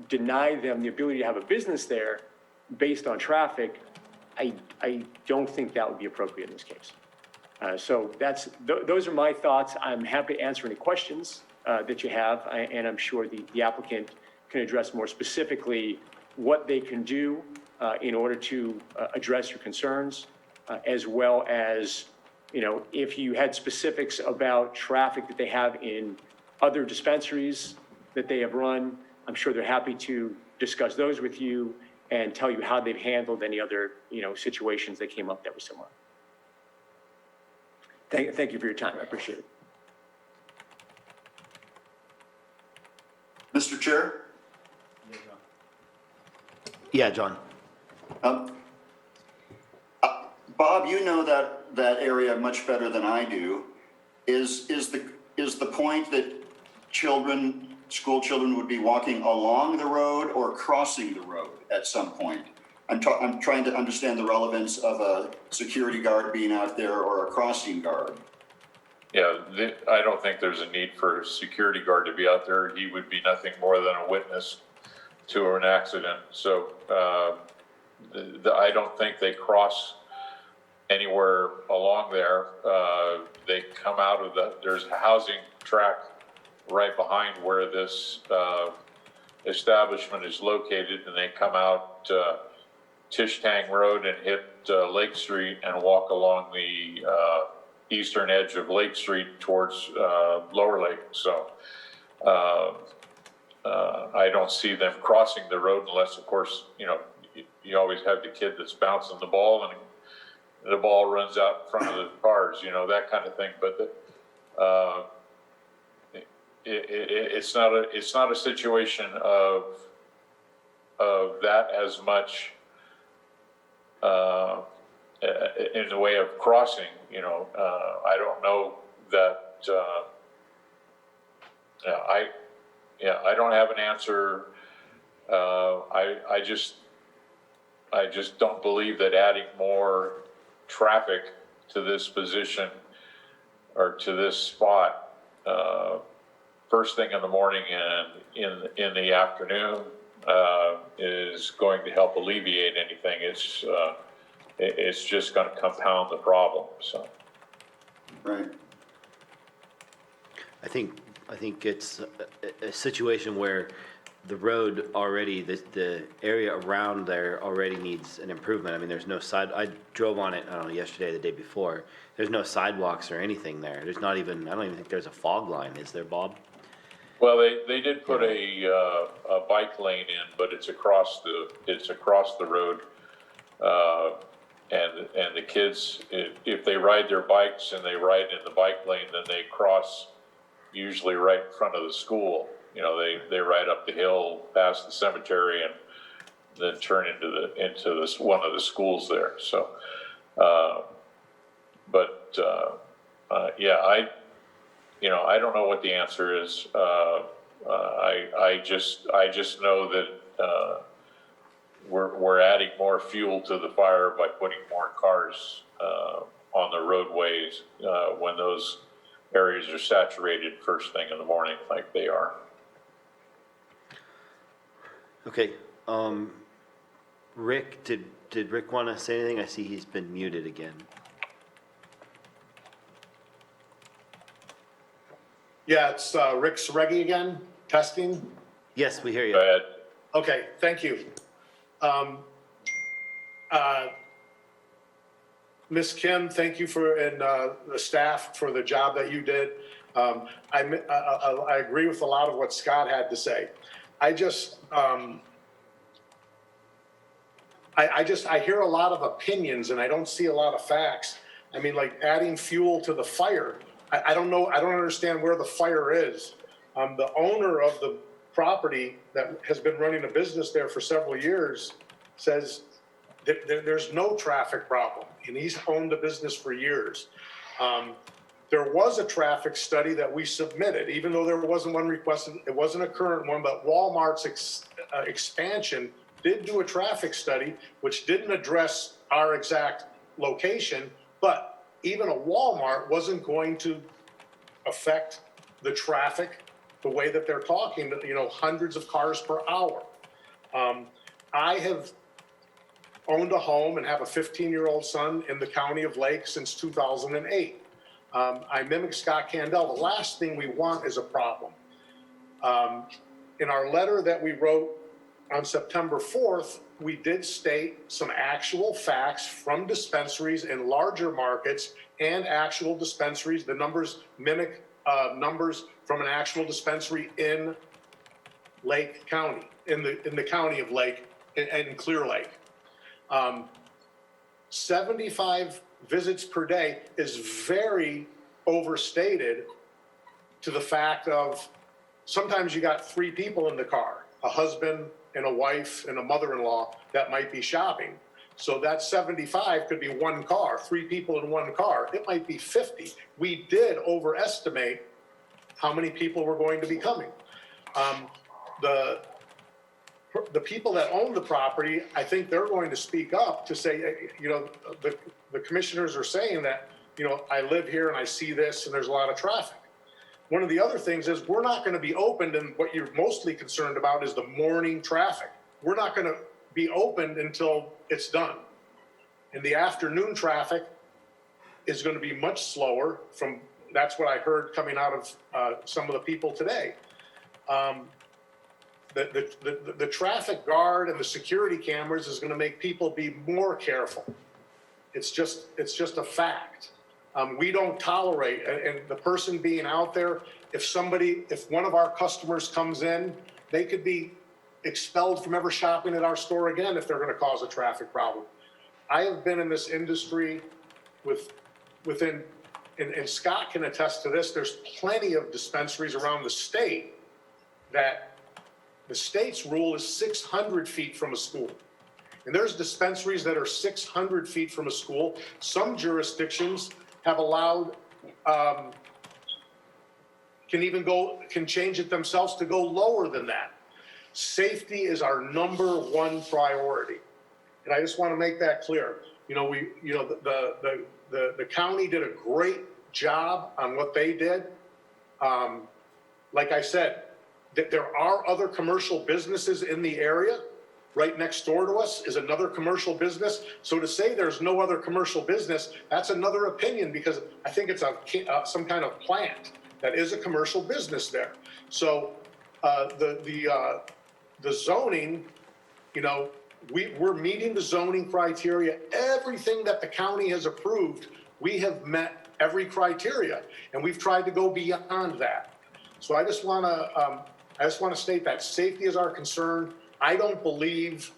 deny them the ability to have a business there based on traffic, I don't think that would be appropriate in this case. So those are my thoughts. I'm happy to answer any questions that you have, and I'm sure the applicant can address more specifically what they can do in order to address your concerns, as well as, you know, if you had specifics about traffic that they have in other dispensaries that they have run, I'm sure they're happy to discuss those with you and tell you how they've handled any other, you know, situations that came up that were similar. Thank you for your time. I appreciate it. Mr. Chair? Yeah, John. Bob, you know that area much better than I do. Is the point that school children would be walking along the road or crossing the road at some point? I'm trying to understand the relevance of a security guard being out there or a crossing guard. Yeah, I don't think there's a need for a security guard to be out there. He would be nothing more than a witness to an accident. So I don't think they cross anywhere along there. They come out of there's a housing track right behind where this establishment is located, and they come out Tish Tang Road and hit Lake Street and walk along the eastern edge of Lake Street towards Lower Lake. So I don't see them crossing the road unless, of course, you know, you always have the kid that's bouncing the ball and the ball runs out in front of the cars, you know, that kind of thing. But it's not a situation of that as much in the way of crossing, you know. I don't know that, I don't have an answer. I just don't believe that adding more traffic to this position or to this spot, first thing in the morning and in the afternoon, is going to help alleviate anything. It's just going to compound the problem. So, Right. I think it's a situation where the road already, the area around there already needs an improvement. I mean, there's no I drove on it, I don't know, yesterday or the day before. There's no sidewalks or anything there. There's not even, I don't even think there's a fog line, is there, Bob? well, they did put a bike lane in, but it's across the road. And the kids, if they ride their bikes and they ride in the bike lane, then they cross usually right in front of the school. You know, they ride up the hill past the cemetery and then turn into this one of the schools there. So, yeah, I don't know what the answer is. I just know that we're adding more fuel to the fire by putting more cars on the roadways when those areas are saturated first thing in the morning like they are. Okay, Rick, did Rick want to say anything? I see he's been muted again. Yeah, it's Rick Seregi again, testing. Yes, we hear you. Go ahead. Okay, thank you. Ms. Kim, thank you and the staff for the job that you did. I agree with a lot of what Scott had to say. I hear a lot of opinions and I don't see a lot of facts. I mean, like adding fuel to the fire. I don't know. I don't understand where the fire is. The owner of the property that has been running a business there for several years says that there's no traffic problem, and he's owned the business for years. There was a traffic study that we submitted, even though there wasn't one requested. It wasn't a current one, but Walmart's expansion did do a traffic study, which didn't address our exact location, but even a Walmart wasn't going to affect the traffic the way that they're talking, you know, hundreds of cars per hour. I have owned a home and have a 15-year-old son in the county of Lake since 2008. I mimic Scott Candell. The last thing we want is a problem. In our letter that we wrote on September 4th, we did state some actual facts from dispensaries in larger markets and actual dispensaries. The numbers mimic numbers from an actual dispensary in Lake County, in the county of Lake, in Clear Lake. 75 visits per day is very overstated to the fact of sometimes you got 3 people in the car, a husband and a wife and a mother-in-law that might be shopping. So that 75 could be 1 car, 3 people in 1 car. It might be 50. We did overestimate how many people were going to be coming. The people that own the property, I think they're going to speak up to say, you know, the commissioners are saying that, you know, I live here and I see this and there's a lot of traffic. One of the other things is we're not going to be opened, and what you're mostly concerned about is the morning traffic. We're not going to be opened until it's done. And the afternoon traffic is going to be much slower that's what I heard coming out of some of the people today. The traffic guard and the security cameras is going to make people be more careful. It's just a fact. We don't tolerate, and the person being out there, if one of our customers comes in, they could be expelled from ever shopping at our store again if they're going to cause a traffic problem. I have been in this industry and Scott can attest to this, there's plenty of dispensaries around the state that the state's rule is 600 feet from a school. And there's dispensaries that are 600 feet from a school. Some jurisdictions have allowed, can change it themselves to go lower than that. Safety is our #1 priority. And I just want to make that clear. You know, the county did a great job on what they did. Like I said, that there are other commercial businesses in the area. Right next door to us is another commercial business. So to say there's no other commercial business, that's another opinion, because I think it's some kind of plant that is a commercial business there. So the zoning, you know, we're meeting the zoning criteria. Everything that the county has approved, we have met every criteria, and we've tried to go beyond that. So I just want to state that safety is our concern. I don't believe,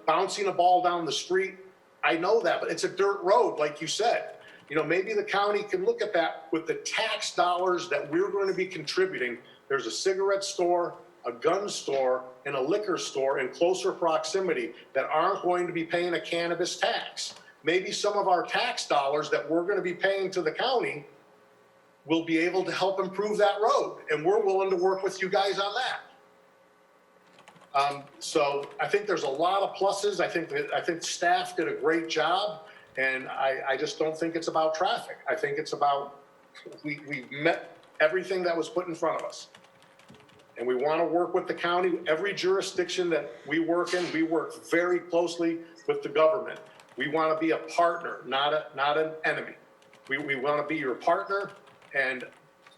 bouncing a ball down the street, I know that, but it's a dirt road, like you said. You know, maybe the county can look at that with the tax dollars that we're going to be contributing. There's a cigarette store, a gun store, and a liquor store in closer proximity that aren't going to be paying a cannabis tax. Maybe some of our tax dollars that we're going to be paying to the county will be able to help improve that road, and we're willing to work with you guys on that. So I think there's a lot of pluses. I think staff did a great job, and I just don't think it's about traffic. I think it's about, we met everything that was put in front of us. And we want to work with the county. Every jurisdiction that we work in, we work very closely with the government. We want to be a partner, not an enemy. We want to be your partner, and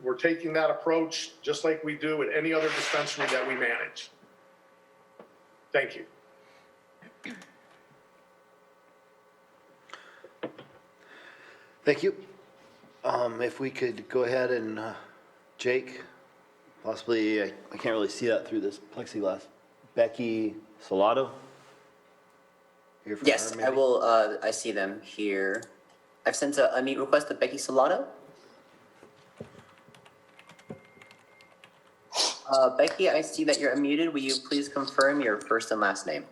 we're taking that approach just like we do at any other dispensary that we manage. Thank you. Thank you. If we could go ahead and, Jake, possibly, I can't really see that through this plexiglass. Becky Salato? Hear from Yes, her, I maybe? will, I see them here. I've sent a meet request to Becky Salato. Becky, I see that you're unmuted. Will you please confirm your first and last name?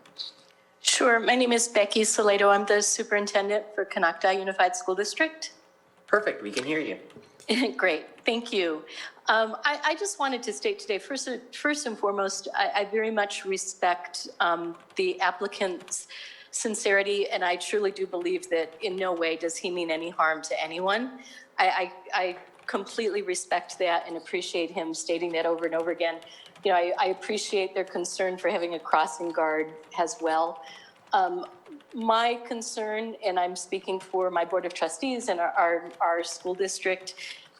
Sure. My name is Becky Salato. I'm the superintendent for Canocti Unified School District. Perfect, we can hear you. Great. Thank you. I just wanted to state today, first and foremost, I very much respect the applicant's sincerity, and I truly do believe that in no way does he mean any harm to anyone. I completely respect that and appreciate him stating that over and over again. You know, I appreciate their concern for having a crossing guard as well. My concern, and I'm speaking for my Board of Trustees and our school district,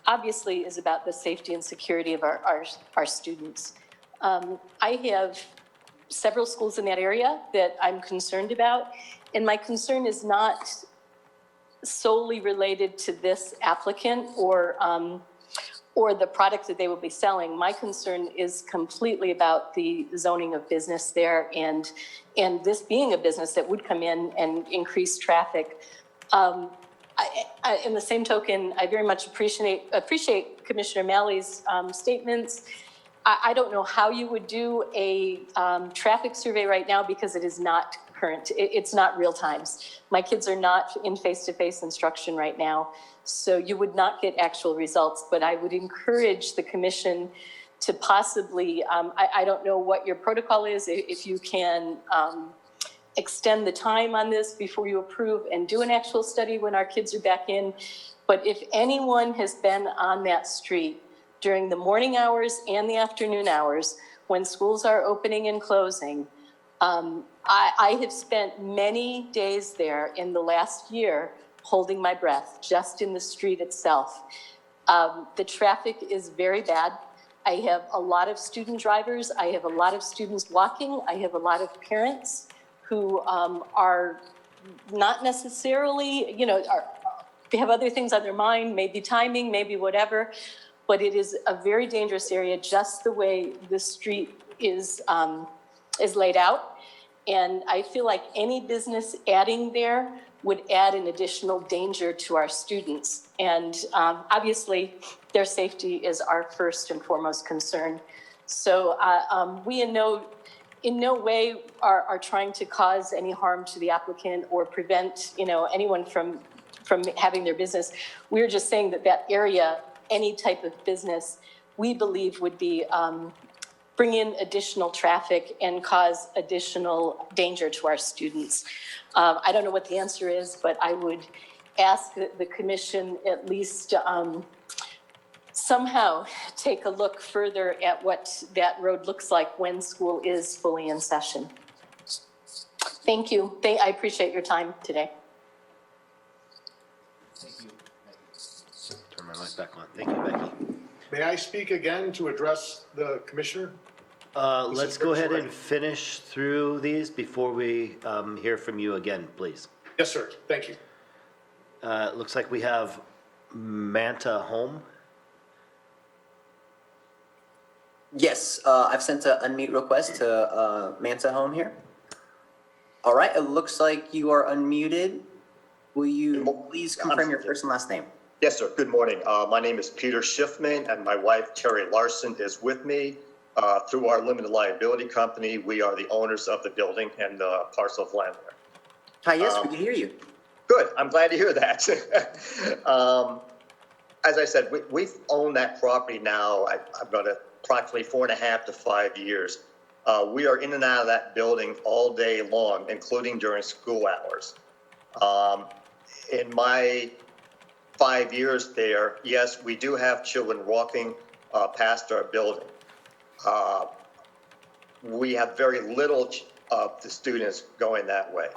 obviously is about the safety and security of our students. I have several schools in that area that I'm concerned about, and my concern is not solely related to this applicant or the product that they will be selling. My concern is completely about the zoning of business there, and this being a business that would come in and increase traffic. In the same token, I very much appreciate Commissioner Malley's statements. I don't know how you would do a traffic survey right now because it is not current. It's not real times. My kids are not in face-to-face instruction right now, so you would not get actual results. But I would encourage the commission to possibly, I don't know what your protocol is, if you can extend the time on this before you approve and do an actual study when our kids are back in. But if anyone has been on that street during the morning hours and the afternoon hours, when schools are opening and closing, I have spent many days there in the last year holding my breath, just in the street itself. The traffic is very bad. I have a lot of student drivers. I have a lot of students walking. I have a lot of parents who are not necessarily, they have other things on their mind, maybe timing, maybe whatever, but it is a very dangerous area, just the way the street is laid out. And I feel like any business adding there would add an additional danger to our students. And obviously, their safety is our first and foremost concern. So we in no way are trying to cause any harm to the applicant or prevent anyone from having their business. We're just saying that area, any type of business, we believe would be bring in additional traffic and cause additional danger to our students. I don't know what the answer is, but I would ask that the commission at least somehow take a look further at what that road looks like when school is fully in session. Thank you. I appreciate your time today. Turn my mic back on. Thank you, Becky. May I speak again to address the commissioner? Let's go ahead and finish through these before we hear from you again, please. Yes, sir. Thank you. Looks like we have Manta Home. Yes, I've sent an unmute request to Manta Home here. All right, it looks like you are unmuted. Will you please confirm your first and last name? Yes, sir. Good morning. My name is Peter Schiffman, and my wife, Terry Larson, is with me. Through our limited liability company, we are the owners of the building and the parcel of land there. Hi, yes, we can hear you. Good. I'm glad to hear that. As I said, we've owned that property now, I've got approximately 4.5 to 5 years. We are in and out of that building all day long, including during school hours. In my 5 years there, yes, we do have children walking past our building. We have very little of the students going that way.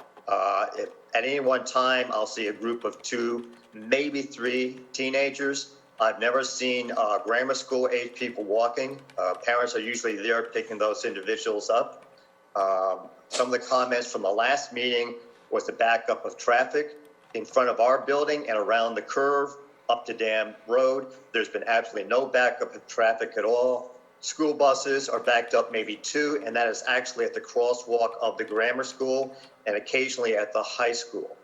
If at any one time, I'll see a group of 2, maybe 3 teenagers. I've never seen grammar school age people walking. Parents are usually there picking those individuals up. Some of the comments from the last meeting was the backup of traffic in front of our building and around the curve up to Dam Road. There's been absolutely no backup of traffic at all. School buses are backed up maybe 2, and that is actually at the crosswalk of the grammar school and occasionally at the high school.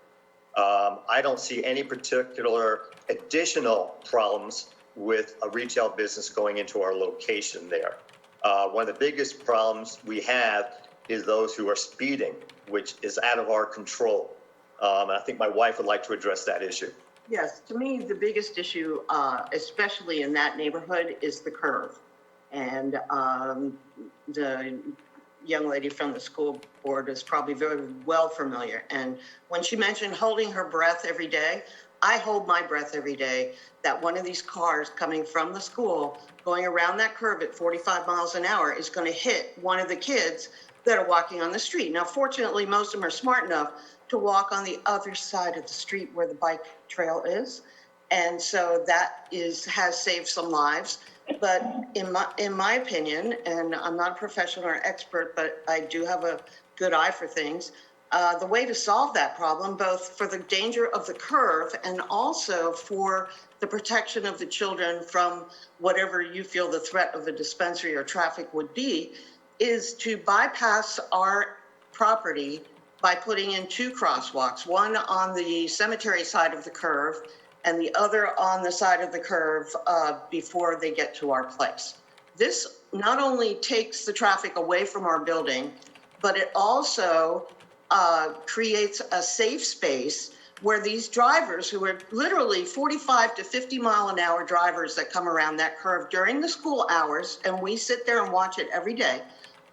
I don't see any particular additional problems with a retail business going into our location there. One of the biggest problems we have is those who are speeding, which is out of our control. And I think my wife would like to address that issue. Yes, to me, the biggest issue, especially in that neighborhood, is the curve. And the young lady from the school board is probably very well familiar. And when she mentioned holding her breath every day, I hold my breath every day that one of these cars coming from the school going around that curve at 45 miles an hour is going to hit one of the kids that are walking on the street. Now, fortunately, most of them are smart enough to walk on the other side of the street where the bike trail is. And so that has saved some lives. But in my opinion, and I'm not a professional or expert, but I do have a good eye for things, the way to solve that problem, both for the danger of the curve and also for the protection of the children from whatever you feel the threat of the dispensary or traffic would be, is to bypass our property by putting in 2 crosswalks, one on the cemetery side of the curve and the other on the side of the curve before they get to our place. This not only takes the traffic away from our building, but it also creates a safe space where these drivers, who are literally 45 to 50 mile an hour drivers that come around that curve during the school hours, and we sit there and watch it every day,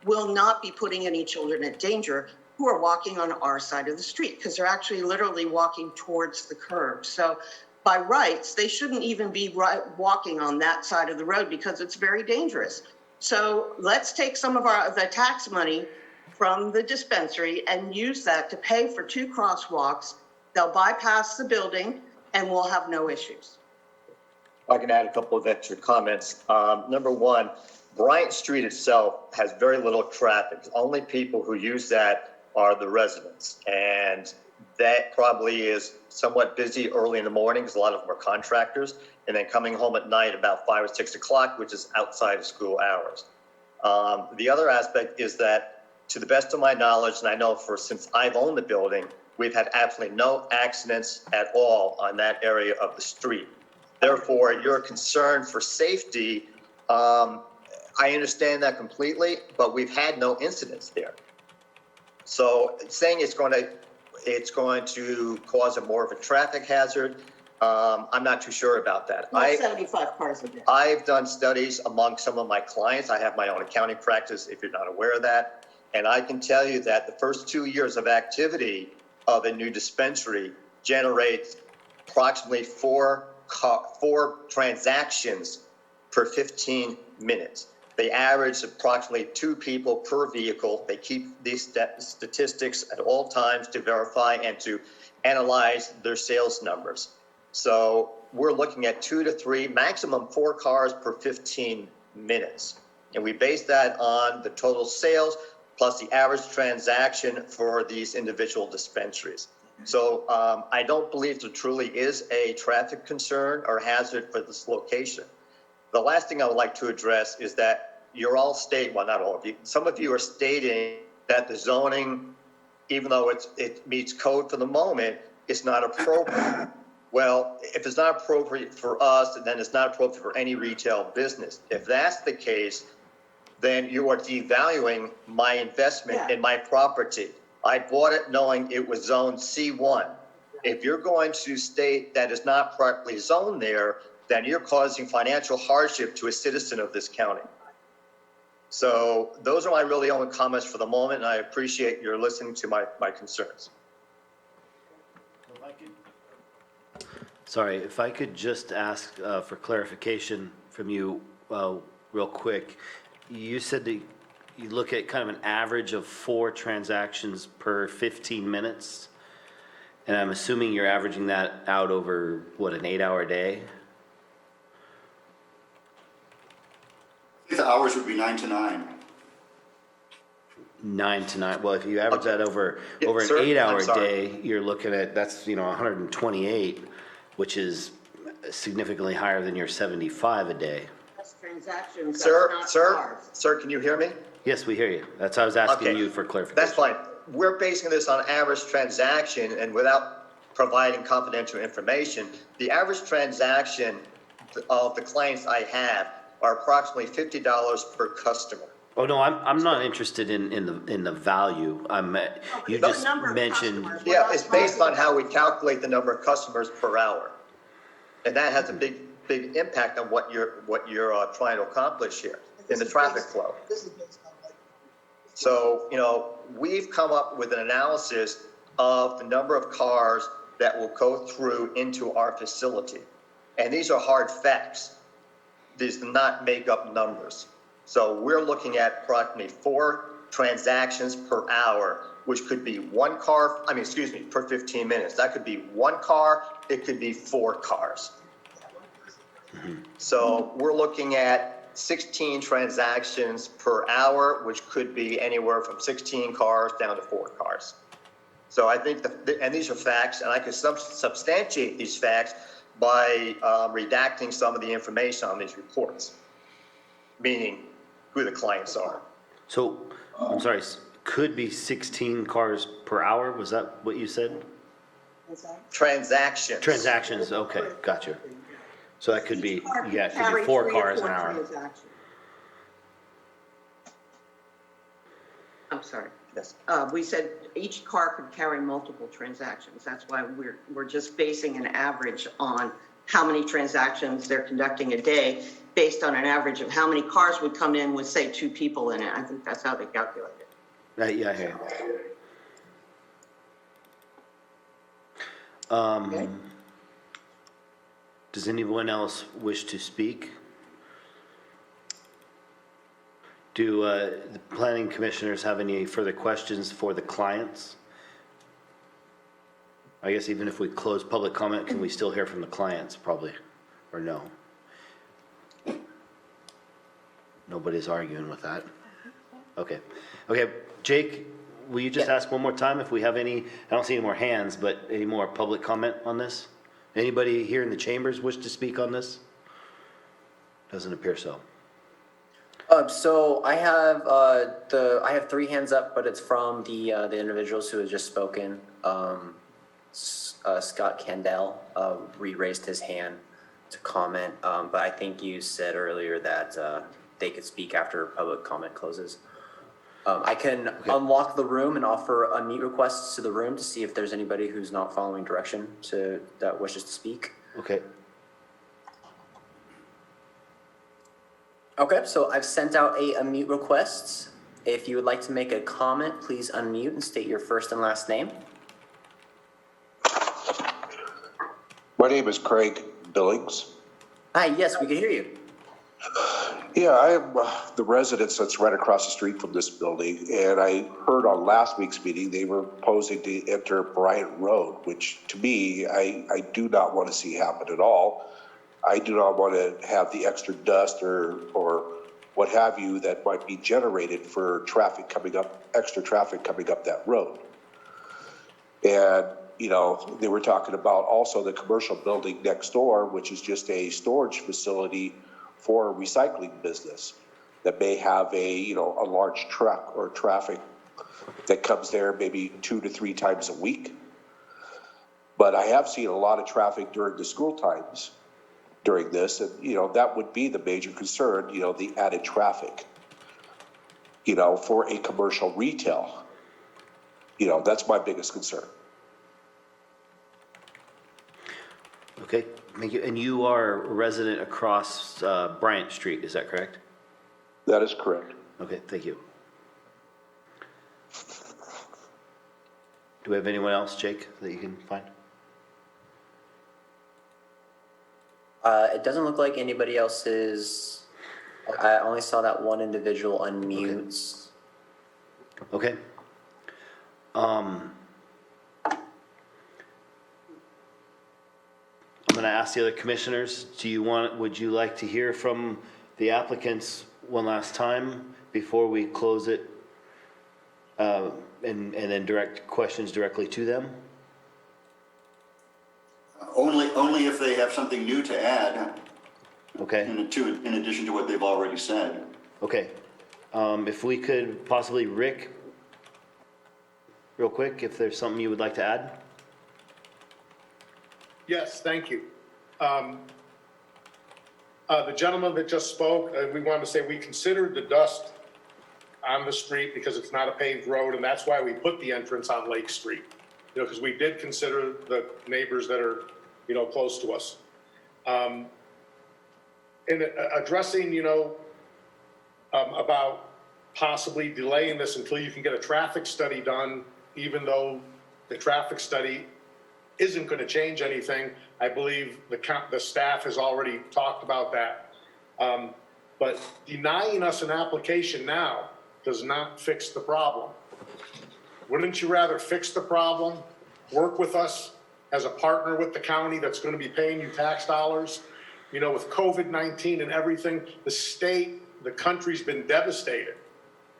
will not be putting any children in danger who are walking on our side of the street, because they're actually literally walking towards the curve. So by rights, they shouldn't even be walking on that side of the road because it's very dangerous. So let's take some of the tax money from the dispensary and use that to pay for 2 crosswalks. They'll bypass the building and we'll have no issues. I can add a couple of extra comments. Number one, Bryant Street itself has very little traffic. The only people who use that are the residents. And that probably is somewhat busy early in the morning because a lot of them are contractors, and then coming home at night about 5 or 6 o'clock, which is outside of school hours. The other aspect is that, to the best of my knowledge, and I know since I've owned the building, we've had absolutely no accidents at all on that area of the street. Therefore, your concern for safety, I understand that completely, but we've had no incidents there. So saying it's going to cause more of a traffic hazard, I'm not too sure about that. Not 75 cars a day. I've done studies among some of my clients. I have my own accounting practice, if you're not aware of that. And I can tell you that the first 2 years of activity of a new dispensary generates approximately 4 transactions per 15 minutes. They average approximately 2 people per vehicle. They keep these statistics at all times to verify and to analyze their sales numbers. So we're looking at 2 to 3, maximum 4 cars per 15 minutes. And we base that on the total sales plus the average transaction for these individual dispensaries. So I don't believe there truly is a traffic concern or hazard for this location. The last thing I would like to address is that you're all stating, well, not all of you, some of you are stating that the zoning, even though it meets code for the moment, it's not appropriate. Well, if it's not appropriate for us, then it's not appropriate for any retail business. If that's the case, then you are devaluing my investment in my property. I bought it knowing it was zoned C1. If you're going to state that it's not properly zoned there, then you're causing financial hardship to a citizen of this county. So those are my really only comments for the moment, and I appreciate your listening to my concerns. Sorry, if I could just ask for clarification from you real quick. You said that you look at kind of an average of 4 transactions per 15 minutes. And I'm assuming you're averaging that out over, what, an 8-hour day? The hours would be 9 to 9. 9 to 9, well, if you average that over Yeah, an sir, I'm 8-hour sorry. day, you're looking at, that's, 128, which is significantly higher than your 75 a day. That's transactions, that's Sir, not sir, cars. sir, can you hear me? Yes, we hear you. That's why I was asking Okay, you for clarification. That's fine. We're basing this on average transaction, and without providing confidential information, the average transaction of the clients I have are approximately $50 per customer. Oh, no, I'm not interested in the value. You The just number of mentioned, customers. Yeah, it's based on how we calculate the number of customers per hour. And that has a big impact on what you're trying to accomplish here in the traffic flow. So, we've come up with an analysis of the number of cars that will go through into our facility. And these are hard facts. These do not make up numbers. So we're looking at approximately 4 transactions per hour, which could be per 15 minutes. That could be 1 car, it could be 4 cars. So we're looking at 16 transactions per hour, which could be anywhere from 16 cars down to 4 cars. So I think, and these are facts, and I can substantiate these facts by redacting some of the information on these reports, meaning who the clients are. so, I'm sorry, could be 16 cars per hour? Was that what you said? Transactions. Transactions, okay, gotcha. So that could be, yeah, it could Carry be 4 3 or cars an 4 hour. transactions. I'm sorry. Yes. We said each car could carry multiple transactions. That's why we're just basing an average on how many transactions they're conducting a day based on an average of how many cars would come in with, say, 2 people in it. I think that's how they calculate it. Yeah, I hear you. Does anyone else wish to speak? Do the planning commissioners have any further questions for the clients? I guess even if we close public comment, can we still hear from the clients, probably, or no? Nobody's arguing with that. Okay, Jake, will you just ask one more time if we have any, I don't see any more hands, but any more public comment on this? Anybody here in the chambers wish to speak on this? Doesn't appear so. So I have 3 hands up, but it's from the individuals who have just spoken. Scott Candell re-raised his hand to comment, but I think you said earlier that they could speak after public comment closes. I can unlock the room and offer unmute requests to the room to see if there's anybody who's not following direction that wishes to speak. Okay. Okay, so I've sent out a unmute request. If you would like to make a comment, please unmute and state your first and last name. My name is Craig Billings. Hi, yes, we can hear you. Yeah, I am the residence that's right across the street from this building, and I heard on last week's meeting they were proposing to enter Bryant Road, which to me, I do not want to see happen at all. I do not want to have the extra dust or what have you that might be generated for traffic coming up, extra traffic coming up that road. And, they were talking about also the commercial building next door, which is just a storage facility for a recycling business that may have a large truck or traffic that comes there maybe 2 to 3 times a week. But I have seen a lot of traffic during the school times during this, and, that would be the major concern, the added traffic, for a commercial retail. That's my biggest concern. Okay, thank you. And you are a resident across Bryant Street, is that correct? That is correct. Okay, thank you. Do we have anyone else, Jake, that you can find? It doesn't look like anybody else is, I only saw that one individual unmute. Okay. I'm going to ask the other commissioners, would you like to hear from the applicants one last time before we close it? And then direct questions directly to them? Only if they have something new to add. Okay. In addition to what they've already said. Okay. If we could possibly, Rick, real quick, if there's something you would like to add? Yes, thank you. The gentleman that just spoke, we wanted to say we considered the dust on the street because it's not a paved road, and that's why we put the entrance on Lake Street. Because we did consider the neighbors that are, close to us. In addressing, about possibly delaying this until you can get a traffic study done, even though the traffic study isn't going to change anything. I believe the staff has already talked about that. But denying us an application now does not fix the problem. Wouldn't you rather fix the problem, work with us as a partner with the county that's going to be paying you tax dollars? With COVID-19 and everything, the country's been devastated.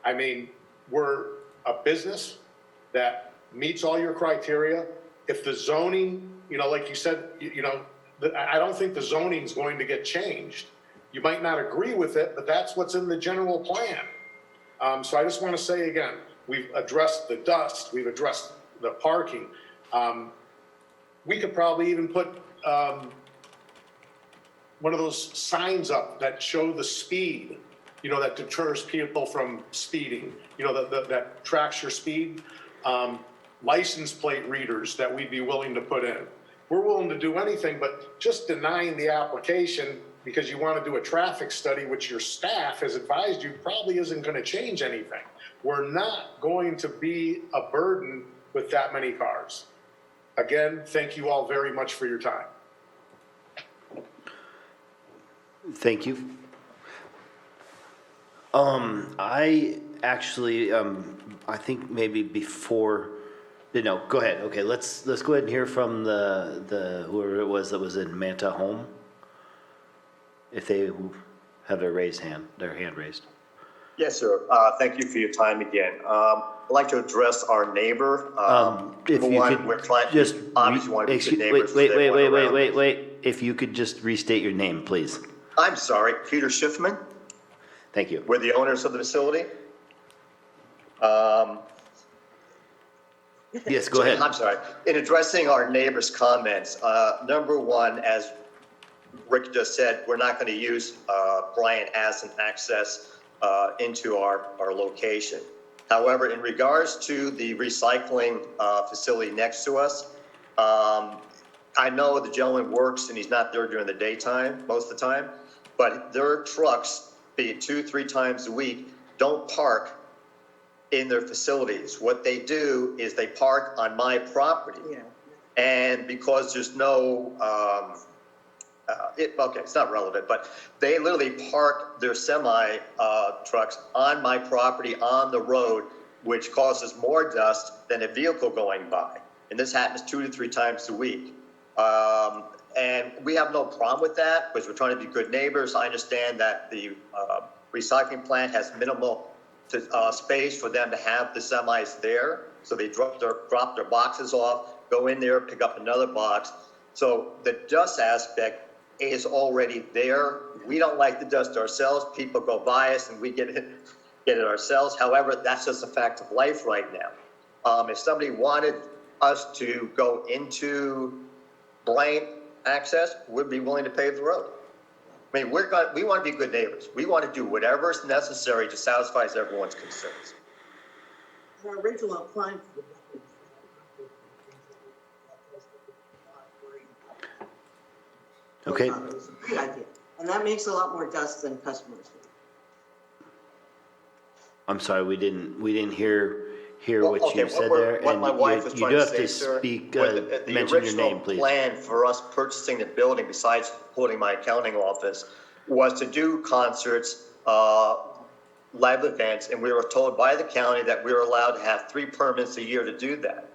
I mean, we're a business that meets all your criteria. If the zoning, like you said, I don't think the zoning is going to get changed. You might not agree with it, but that's what's in the general plan. So I just want to say again, we've addressed the dust, we've addressed the parking. We could probably even put one of those signs up that show the speed, that deters people from speeding, that tracks your speed. License plate readers that we'd be willing to put in. We're willing to do anything, but just denying the application because you want to do a traffic study, which your staff has advised you probably isn't going to change anything. We're not going to be a burden with that many cars. Again, thank you all very much for your time. Thank you. I actually, I think maybe before, no, go ahead. Okay, let's go ahead and hear from the whoever it was that was in Manta Home. If they have their hand raised. Yes, sir. Thank you for your time again. I'd like to address our neighbor. If you we're could trying just, to obviously want to be good neighbors. wait. If you could just restate your name, please. I'm sorry, Peter Schiffman. Thank you. We're the owners of the facility. Yes, go ahead. I'm sorry. In addressing our neighbor's comments, number one, as Rick just said, we're not going to use Bryant as an access into our location. However, in regards to the recycling facility next to us, I know the gentleman works and he's not there during the daytime most of the time, but their trucks, be it 2-3 times a week, don't park in their facilities. What they do is they park on my property. Yeah. And because there's no, it's not relevant, but they literally park their semi trucks on my property on the road, which causes more dust than a vehicle going by. And this happens 2 to 3 times a week. And we have no problem with that because we're trying to be good neighbors. I understand that the recycling plant has minimal space for them to have the semis there. So they drop their boxes off, go in there, pick up another box. So the dust aspect is already there. We don't like the dust ourselves. People go by us and we get it ourselves. However, that's just a fact of life right now. If somebody wanted us to go into Blaine access, we'd be willing to pave the road. I mean, we want to be good neighbors. We want to do whatever is necessary to satisfy everyone's concerns. Our original plan for the Okay. It was a great idea. And that makes a lot more dust than customers do. I'm sorry, we didn't hear Well, what okay, you said we're- there. what And my wife was you trying do to have say, to sir, speak, was the mention your name, original please. plan for us purchasing the building, besides holding my accounting office, was to do concerts, live events, and we were told by the county that we were allowed to have 3 permits a year to do that.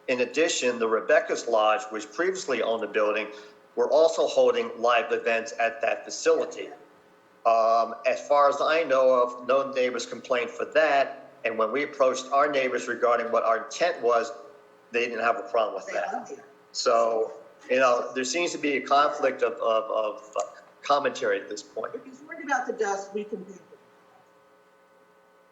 In addition, the Rebecca's Lodge, which previously owned the building, were also holding live events at that facility. As far as I know of, no neighbors complained for that. And when we approached our neighbors regarding what our intent was, they didn't have a problem with that. So, there seems to be a conflict of commentary at this point. If he's worried about the dust, we can pay for it.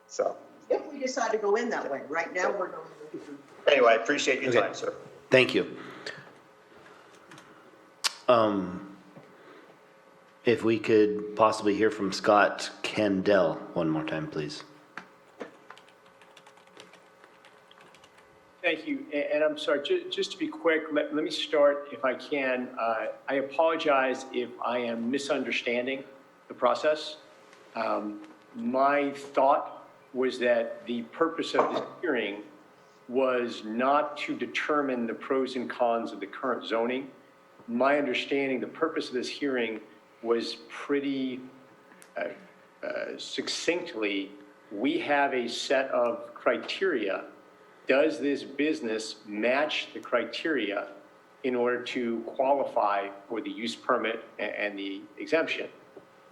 So, If we decide to go in that way. Right now, we're going to. anyway, I appreciate your Okay. time, sir. Thank you. If we could possibly hear from Scott Candell one more time, please. Thank you, and I'm sorry, just to be quick, let me start, if I can. I apologize if I am misunderstanding the process. My thought was that the purpose of this hearing was not to determine the pros and cons of the current zoning. My understanding, the purpose of this hearing was pretty succinctly, we have a set of criteria. Does this business match the criteria in order to qualify for the use permit and the exemption?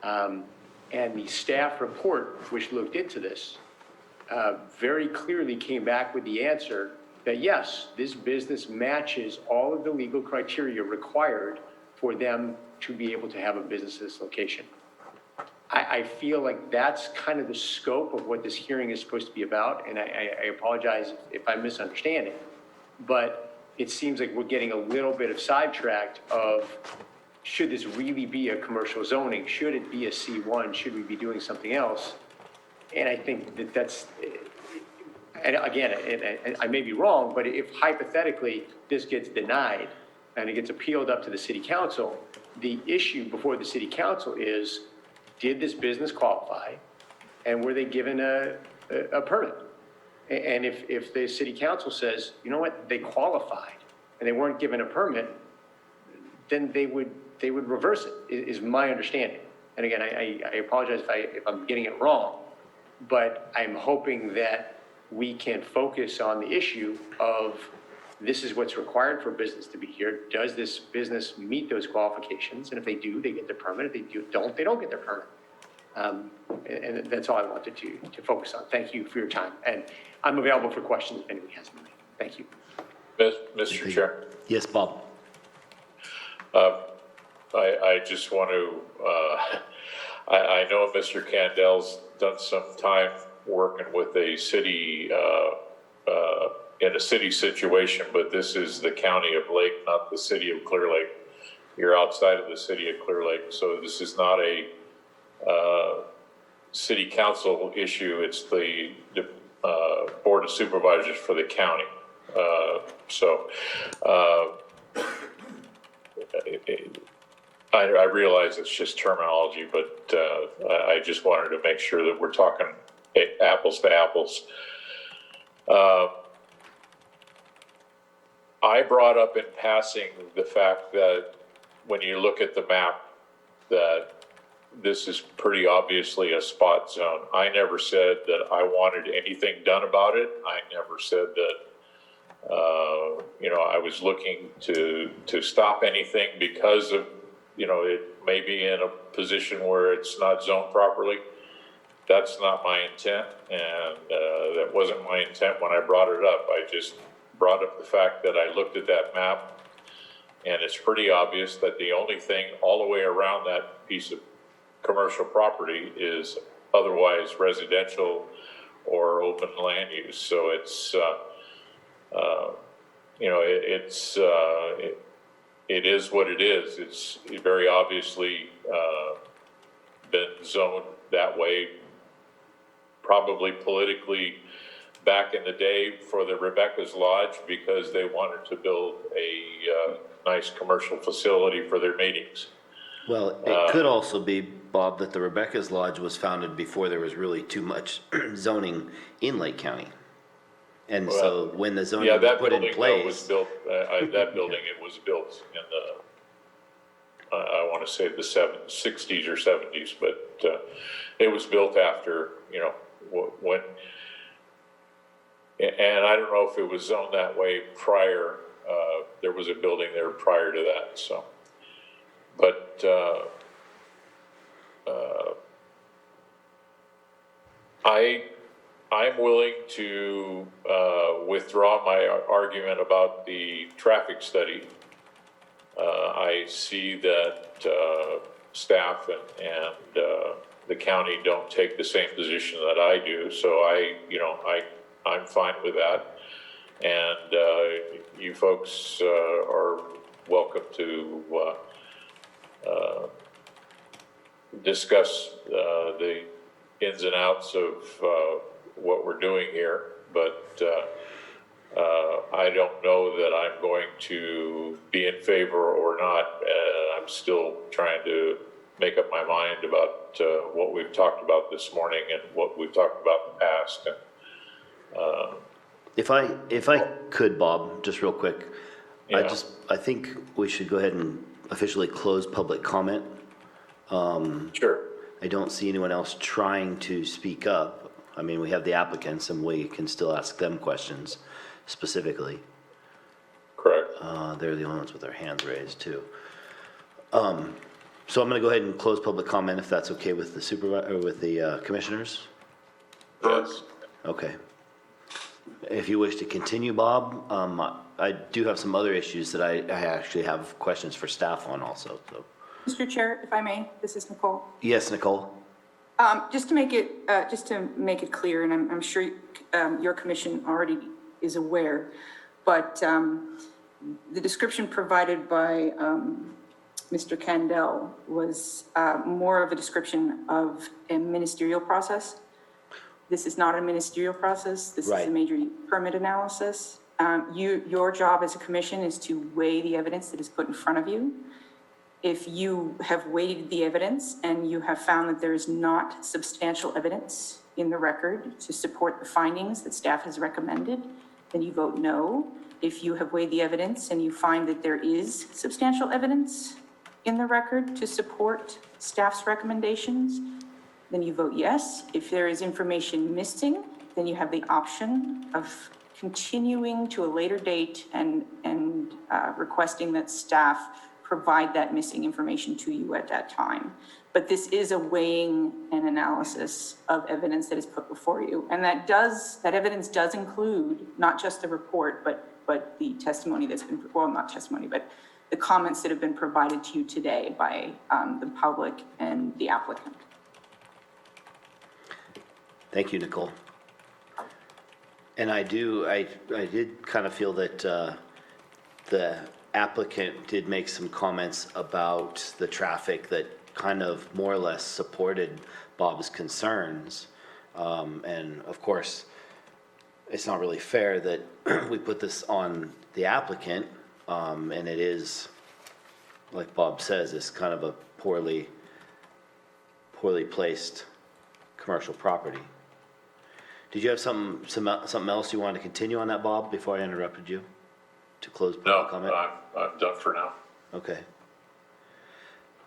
And the staff report, which looked into this, very clearly came back with the answer that yes, this business matches all of the legal criteria required for them to be able to have a business at this location. I feel like that's kind of the scope of what this hearing is supposed to be about, and I apologize if I'm misunderstanding, but it seems like we're getting a little bit of sidetracked of, should this really be a commercial zoning? Should it be a C1? Should we be doing something else? And I think that that's, and again, and I may be wrong, but if hypothetically this gets denied and it gets appealed up to the city council, the issue before the city council is, did this business qualify, and were they given a permit? And if the city council says, you know what, they qualified and they weren't given a permit, then they would reverse it, is my understanding. And again, I apologize if I'm getting it wrong, but I'm hoping that we can focus on the issue of, this is what's required for business to be here. Does this business meet those qualifications? And if they do, they get their permit. If they don't, they don't get their permit. And that's all I wanted to focus on. Thank you for your time. And I'm available for questions if anyone has any. Thank you. Mr. Chair, Yes, Bob. I just want to, I know Mr. Candel's done some time working with a city, in a city situation, but this is the county of Lake, not the city of Clear Lake. You're outside of the city of Clear Lake, so this is not a city council issue. It's the board of supervisors for the county. I realize it's just terminology, but I just wanted to make sure that we're talking apples to apples. I brought up in passing the fact that when you look at the map, that this is pretty obviously a spot zone. I never said that I wanted anything done about it. I never said that, I was looking to stop anything because of, it may be in a position where it's not zoned properly. That's not my intent, and that wasn't my intent when I brought it up. I just brought up the fact that I looked at that map, and it's pretty obvious that the only thing all the way around that piece of commercial property is otherwise residential or open land use. So it's, you know, it is what it is. It's very obviously been zoned that way, probably politically back in the day for the Rebecca's Lodge because they wanted to build a nice commercial facility for their meetings. Well, it could also be, Bob, that the Rebecca's Lodge was founded before there was really too much zoning in Lake County. And so when the zoning Yeah, was that put in building though was place, built, that building, it was built in the, I want to say the 60s or 70s, but it was built after, you know, when, and I don't know if it was zoned that way prior, there was a building there prior to that, so. But I'm willing to withdraw my argument about the traffic study. I see that staff and the county don't take the same position that I do, so I'm fine with that. And you folks are welcome to discuss the ins and outs of what we're doing here, but I don't know that I'm going to be in favor or not. I'm still trying to make up my mind about what we've talked about this morning and what we've talked about in the past. And, if I could, Bob, just real quick, Yeah. I think we should go ahead and officially close public comment. Sure. I don't see anyone else trying to speak up. I mean, we have the applicants and we can still ask them questions specifically. Correct. They're the only ones with their hands raised too. So I'm gonna go ahead and close public comment if that's okay with the supervisor, or with the commissioners? Yes. Okay. If you wish to continue, Bob, I do have some other issues that I actually have questions for staff on also, so. Mr. Chair, if I may, this is Nicole. Yes, Nicole? Just to make it clear, and I'm sure your commission already is aware, but the description provided by Mr. Kandel was more of a description of a ministerial process. This is not a ministerial process. This is a major permit analysis. Your job as a commission is to weigh the evidence that is put in front of you. If you have weighed the evidence and you have found that there is not substantial evidence in the record to support the findings that staff has recommended, then you vote no. If you have weighed the evidence and you find that there is substantial evidence in the record to support staff's recommendations, then you vote yes. If there is information missing, then you have the option of continuing to a later date and requesting that staff provide that missing information to you at that time. But this is a weighing and analysis of evidence that is put before you. And that evidence does include not just the report, but the testimony that's been, well, not testimony, but the comments that have been provided to you today by the public and the applicant. Thank you, Nicole. And I did kind of feel that the applicant did make some comments about the traffic that kind of more or less supported Bob's concerns. And of course, it's not really fair that we put this on the applicant. And it is, like Bob says, it's kind of a poorly placed commercial property. Did you have something else you wanted to continue on that, Bob, before I interrupted you to close public comment? No, I'm done for now. Okay.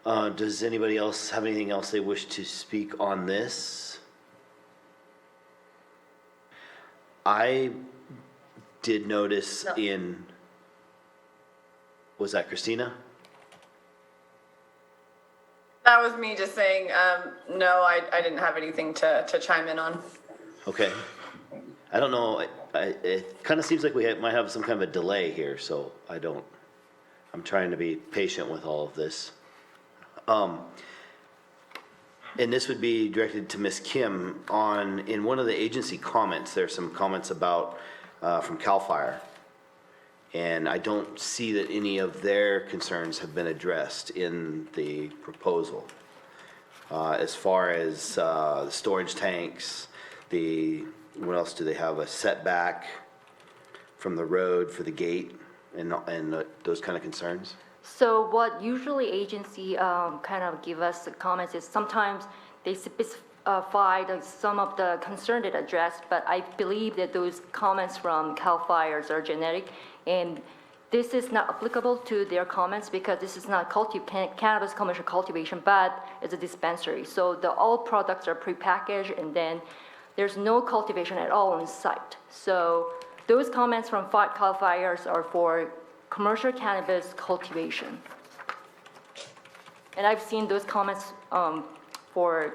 Does anybody else have anything else they wish to speak on this? I did notice was that Christina? That was me just saying, no, I didn't have anything to chime in on. Okay. I don't know, it kind of seems like we might have some kind of a delay here, so I'm trying to be patient with all of this. And this would be directed to Ms. Kim in one of the agency comments, there's some comments about, from CAL FIRE. And I don't see that any of their concerns have been addressed in the proposal. As far as the storage tanks, what else do they have? A setback from the road for the gate and those kind of concerns? So what usually agency kind of give us comments is sometimes they specify some of the concern it addressed, but I believe that those comments from CAL FIRES are generic, and this is not applicable to their comments because this is not cannabis commercial cultivation, but it's a dispensary. So all products are prepackaged, and then there's no cultivation at all on site. So those comments from CAL FIRES are for commercial cannabis cultivation. And I've seen those comments for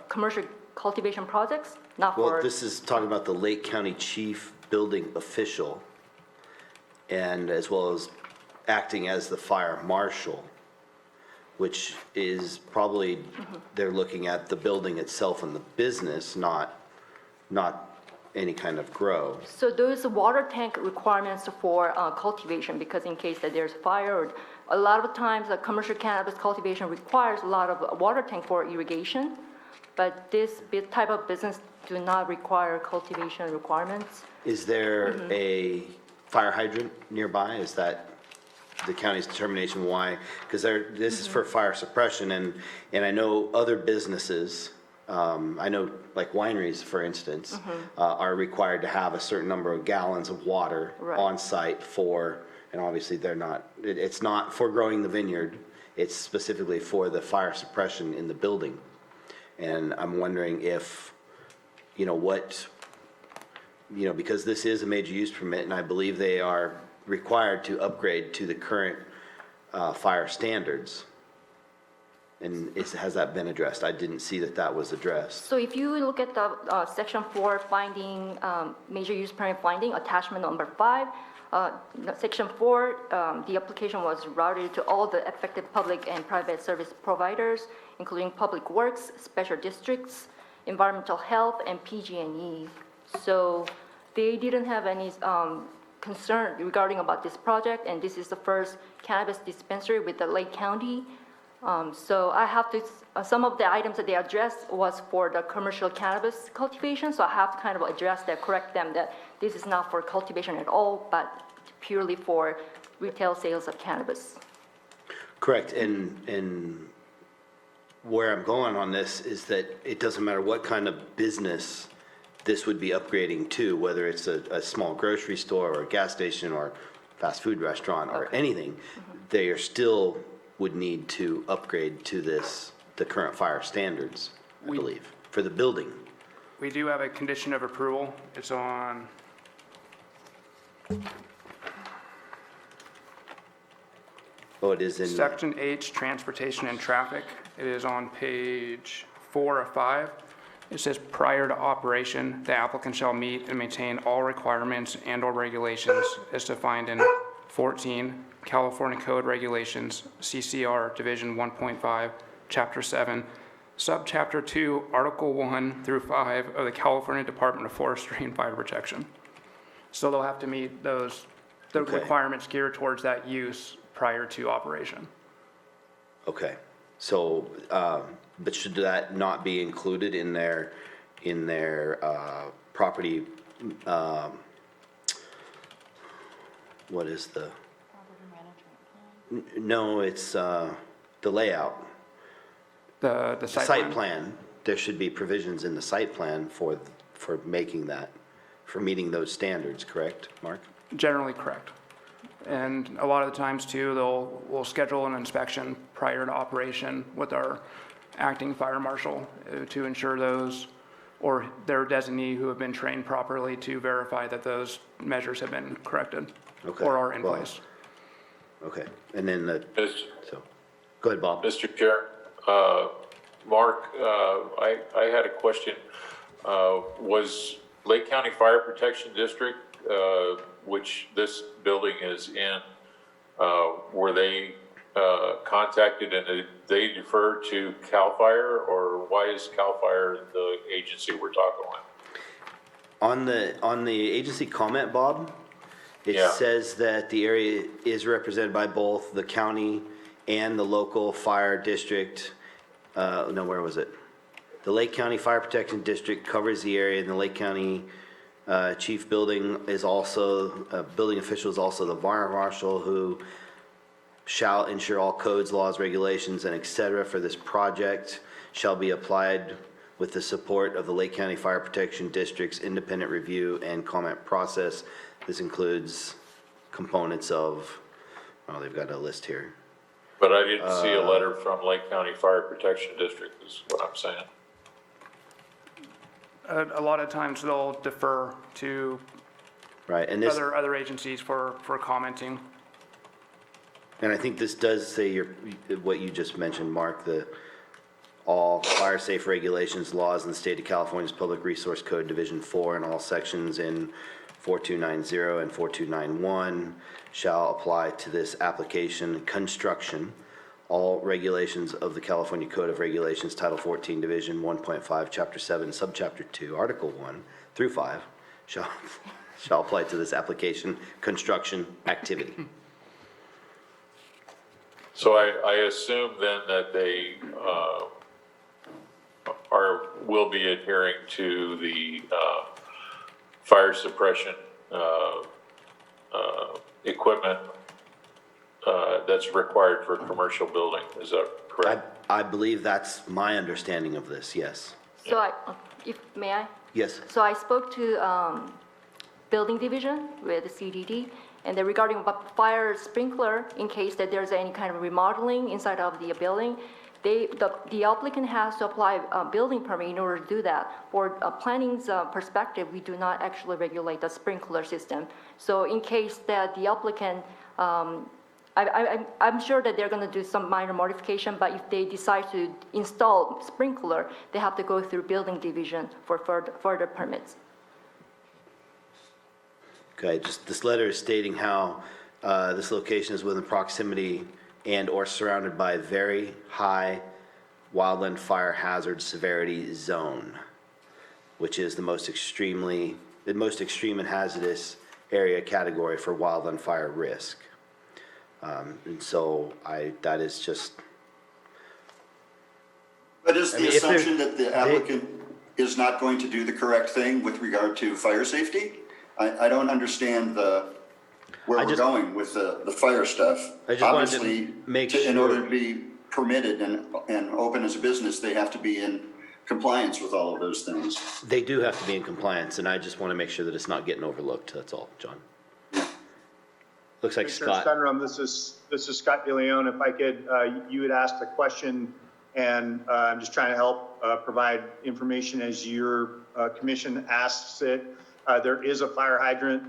commercial cultivation projects, not for. Well, this is talking about the Lake County Chief Building Official, and as well as acting as the fire marshal, which is probably, they're looking at the building itself and the business, not any kind of grow. So those water tank requirements for cultivation, because in case that there's fire, or a lot of times commercial cannabis cultivation requires a lot of water tank for irrigation, but this type of business do not require cultivation requirements. Is there a fire hydrant nearby? Is that the county's determination why? Because this is for fire suppression, and I know other businesses, I know like wineries, for instance, are required to have a certain number of gallons of water Right. on site for, and obviously it's not for growing the vineyard, it's specifically for the fire suppression in the building. And I'm wondering if, because this is a major use permit, and I believe they are required to upgrade to the current fire standards. And has that been addressed? I didn't see that was addressed. So if you look at the section 4 finding, major use permit finding, attachment number 5, section 4, the application was routed to all the affected public and private service providers, including public works, special districts, environmental health, and PG&E. So they didn't have any concern regarding about this project, and this is the first cannabis dispensary with the Lake County. So I have to, some of the items that they addressed was for the commercial cannabis cultivation, so I have to kind of address that, correct them that this is not for cultivation at all, but purely for retail sales of cannabis. Correct, and where I'm going on this is that it doesn't matter what kind of business this would be upgrading to, whether it's a small grocery store or a gas station or fast food restaurant or anything, they are still would need to upgrade to the current fire standards, I believe, for the building. We do have a condition of approval. It's on, Oh, it is in, Section H, Transportation and Traffic. It is on page 4 of 5. It says, prior to operation, the applicant shall meet and maintain all requirements and/or regulations as defined in 14 California Code Regulations, CCR Division 1.5, Chapter 7, Subchapter 2, Article 1 through 5 of the California Department of Forestry and Fire Protection. So they'll have to meet the Okay. requirements geared towards that use prior to operation. okay, so, but should that not be included in their property, what is the? No, it's the layout. The The site site plan. plan, there should be provisions in the site plan for making that, for meeting those standards, correct, Mark? Generally correct. And a lot of the times too, we'll schedule an inspection prior to operation with our acting fire marshal to ensure those, or their designee who have been trained properly to verify that those measures have been corrected Okay, or are in well, place. Okay, and then Mis- go ahead, Bob. Mr. Chair, Mark, I had a question. Was Lake County Fire Protection District, which this building is in, were they contacted and they deferred to CAL FIRE, or why is CAL FIRE the agency we're talking about? On the agency comment, Bob, It Yeah. says that the area is represented by both the county and the local fire district. No, where was it? The Lake County Fire Protection District covers the area, and the Lake County chief building is also, building official is also the fire marshal, who shall ensure all codes, laws, regulations, and et cetera for this project shall be applied with the support of the Lake County Fire Protection District's independent review and comment process. This includes components of, oh, they've got a list here. But I didn't see a letter from Lake County Fire Protection District, is what I'm saying. A lot of times they'll defer to Right, and this, other agencies for commenting. and I think this does say what you just mentioned, Mark, all fire safe regulations, laws in the state of California's Public Resource Code Division 4 and all sections in 4290 and 4291 shall apply to this application construction. All regulations of the California Code of Regulations, Title 14, Division 1.5, Chapter 7, Subchapter 2, Article 1 through 5 shall apply to this application construction activity. So I assume then that they will be adhering to the fire suppression equipment that's required for a commercial building. Is that correct? I believe that's my understanding of this, yes. So may I? Yes. So I spoke to building division with the CDD, and then regarding about fire sprinkler, in case that there's any kind of remodeling inside of the building, the applicant has to apply a building permit in order to do that. For planning's perspective, we do not actually regulate the sprinkler system. So in case that the applicant, I'm sure that they're going to do some minor modification, but if they decide to install sprinkler, they have to go through building division for further permits. Okay, just this letter is stating how this location is within proximity and or surrounded by a very high wildland fire hazard severity zone, which is the most extreme and hazardous area category for wildland fire risk. And so that is just. But is I the mean, if they're- assumption that the applicant is not going to do the correct thing with regard to fire safety? I don't understand where we're going with the fire stuff. I just wanted to Obviously, make in order sure- to be permitted and open as a business, they have to be in compliance with all of those things. They do have to be in compliance, and I just want to make sure that it's not getting overlooked, that's all, John. Looks like Commissioner Scott. Sunrum, this is Scott DeLeon. If I could, you had asked a question, and I'm just trying to help provide information as your commission asks it. There is a fire hydrant.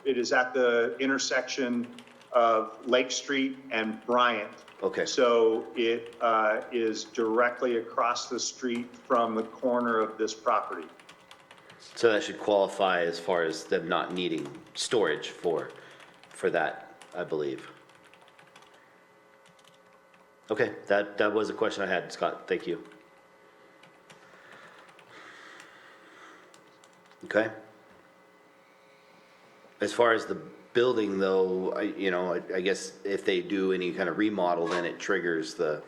It is at the intersection of Lake Street and Bryant. Okay. So it is directly across the street from the corner of this property. So that should qualify as far as them not needing storage for that, I believe. Okay, that was a question I had, Scott, thank you. Okay. As far as the building though, I guess if they do any kind of remodel, then it triggers the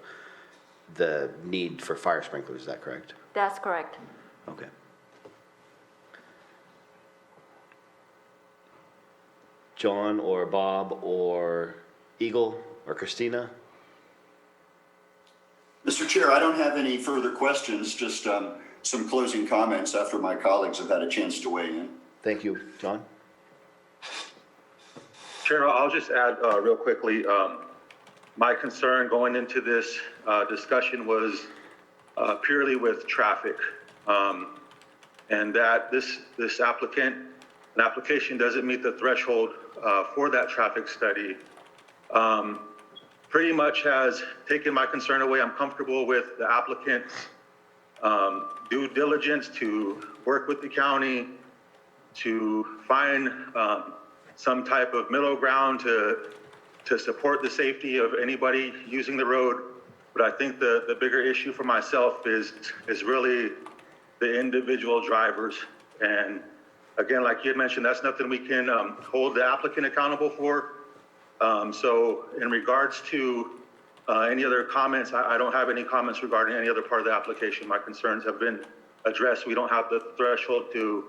need for fire sprinklers, is that correct? That's correct. Okay. John or Bob or Eagle or Christina? Mr. Chair, I don't have any further questions, just some closing comments after my colleagues have had a chance to weigh in. Thank you, John. Chair, I'll just add real quickly, my concern going into this discussion was purely with traffic. And that this application doesn't meet the threshold for that traffic study. Pretty much has taken my concern away. I'm comfortable with the applicant's due diligence to work with the county to find some type of middle ground to support the safety of anybody using the road. But I think the bigger issue for myself is really the individual drivers. And Again, like you had mentioned, that's nothing we can hold the applicant accountable for. So in regards to any other comments, I don't have any comments regarding any other part of the application. My concerns have been addressed. We don't have the threshold to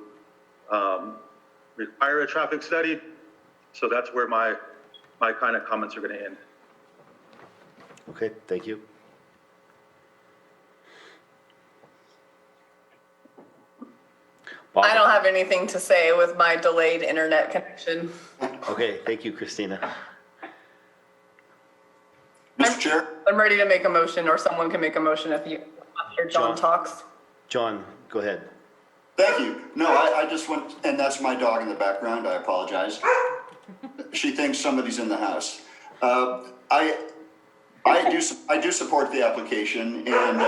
require a traffic study. So that's where my kind of comments are going to end. Okay, thank you. I don't have anything to say with my delayed internet connection. Okay, thank you, Christina. Mr. Chair? I'm ready to make a motion, or someone can make a motion after John talks. John, go ahead. Thank you. No, I just went, and that's my dog in the background. I apologize. She thinks somebody's in the house. I do support the application, and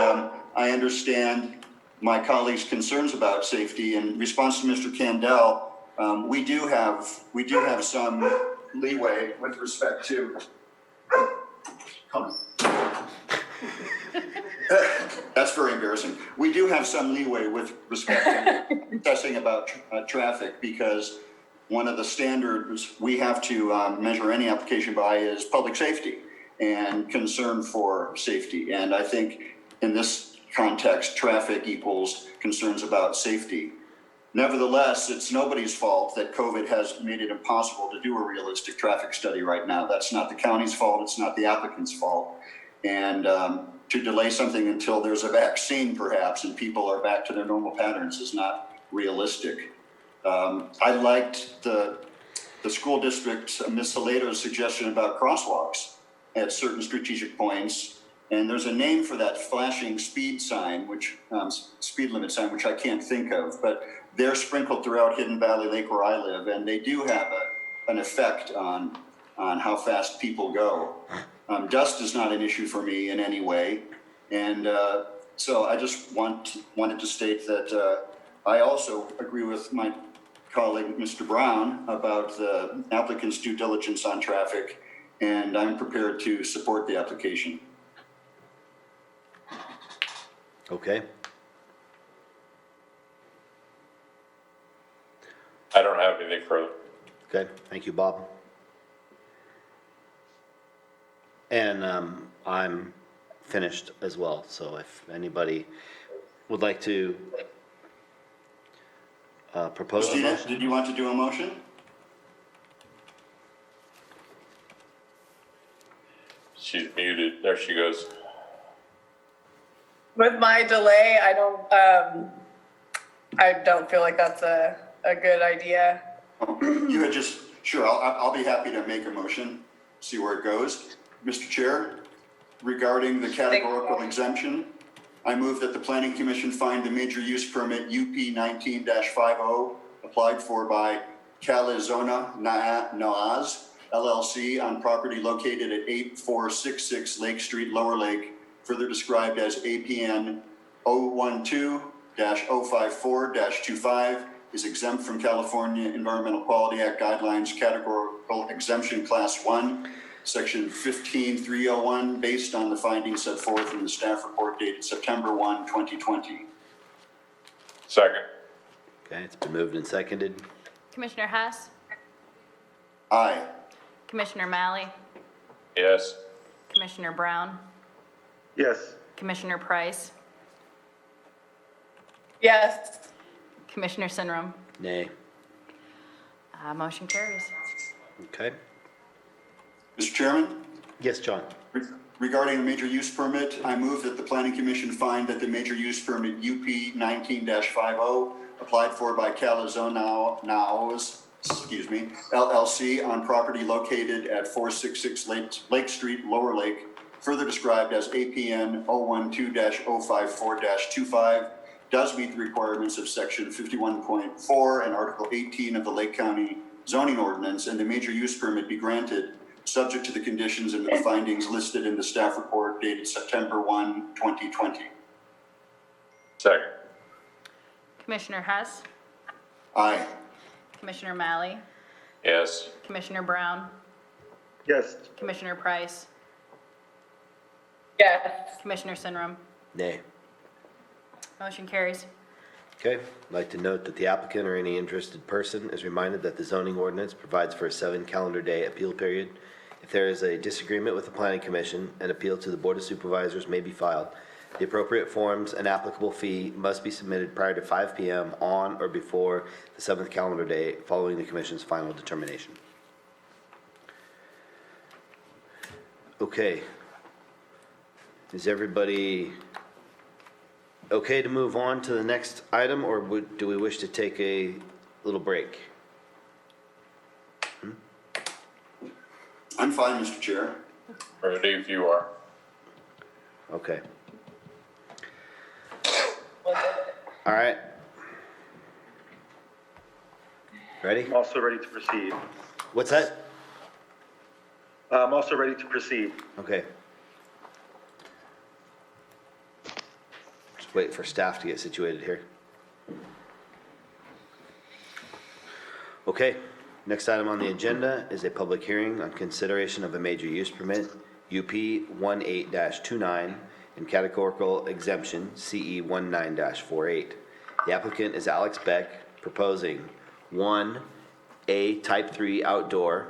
I understand my colleagues' concerns about safety. In response to Mr. Candell, we do have some leeway with respect to. Come on. That's very embarrassing. We do have some leeway with respect to assessing about traffic, because one of the standards we have to measure any application by is public safety and concern for safety. And I think in this context, traffic equals concerns about safety. Nevertheless, it's nobody's fault that COVID has made it impossible to do a realistic traffic study right now. That's not the county's fault. It's not the applicant's fault. And to delay something until there's a vaccine, perhaps, and people are back to their normal patterns is not realistic. I liked the school district, Ms. Salato's suggestion about crosswalks at certain strategic points. And there's a name for that flashing speed sign, which speed limit sign, which I can't think of, but they're sprinkled throughout Hidden Valley Lake where I live, and they do have an effect on how fast people go. Dust is not an issue for me in any way. And so I just wanted to state that I also agree with my colleague, Mr. Brown, about the applicant's due diligence on traffic, and I'm prepared to support the application. Okay. I don't have anything further. Okay, thank you, Bob. And I'm finished as well, so if anybody would like to propose a Christina, motion. did you want to do a motion? She's muted. There she goes. With my delay, I don't feel like that's a good idea. You had just, sure, I'll be happy to make a motion, see where it goes. Mr. Chair, regarding the categorical exemption, I move that the Planning Commission find the major use permit UP 19-50 applied for by Calizona Naaz LLC on property located at 8466 Lake Street, Lower Lake, further described as APN 012-054-25, is exempt from California Environmental Quality Act guidelines categorical exemption class 1, section 15301, based on the findings set forth in the staff report dated September 1, 2020. Second. Okay, it's been moved and seconded. Commissioner Hess, Aye. Commissioner Malley, Yes. Commissioner Brown, Yes. Commissioner Price, Yes. Commissioner Sinrum. Nay. Motion carries. Mr. Okay. Chairman? Yes, John. Regarding the major use permit, I move that the Planning Commission find that the major use permit UP 19-50 applied for by Calizona Naaz, LLC on property located at 466 Lake Street, Lower Lake, further described as APN 012-054-25, does meet the requirements of section 51.4 and article 18 of the Lake County zoning ordinance, and the major use permit be granted subject to the conditions and the findings listed in the staff report dated September 1, 2020. Second. Commissioner Hess, Aye. Commissioner Malley, Yes. Commissioner Brown, Yes. Commissioner Price, Yes. Commissioner Sinrum. Nay. Motion carries. Okay, I'd like to note that the applicant or any interested person is reminded that the zoning ordinance provides for a 7-calendar-day appeal period. If there is a disagreement with the planning commission, an appeal to the Board of Supervisors may be filed. The appropriate forms and applicable fee must be submitted prior to 5 p.m. on or before the 7th calendar day following the commission's final determination. Okay. Is everybody okay to move on to the next item, or do we wish to take a little break? I'm fine, Mr. Chair. Ready if you are. Okay. All right. Ready? I'm also ready to proceed. What's that? I'm also ready to proceed. Okay. Just wait for staff to get situated here. Okay, next item on the agenda is a public hearing on consideration of a major use permit, UP 18-29, and categorical exemption, CE 19-48. The applicant is Alex Beck, proposing 1A Type 3 outdoor,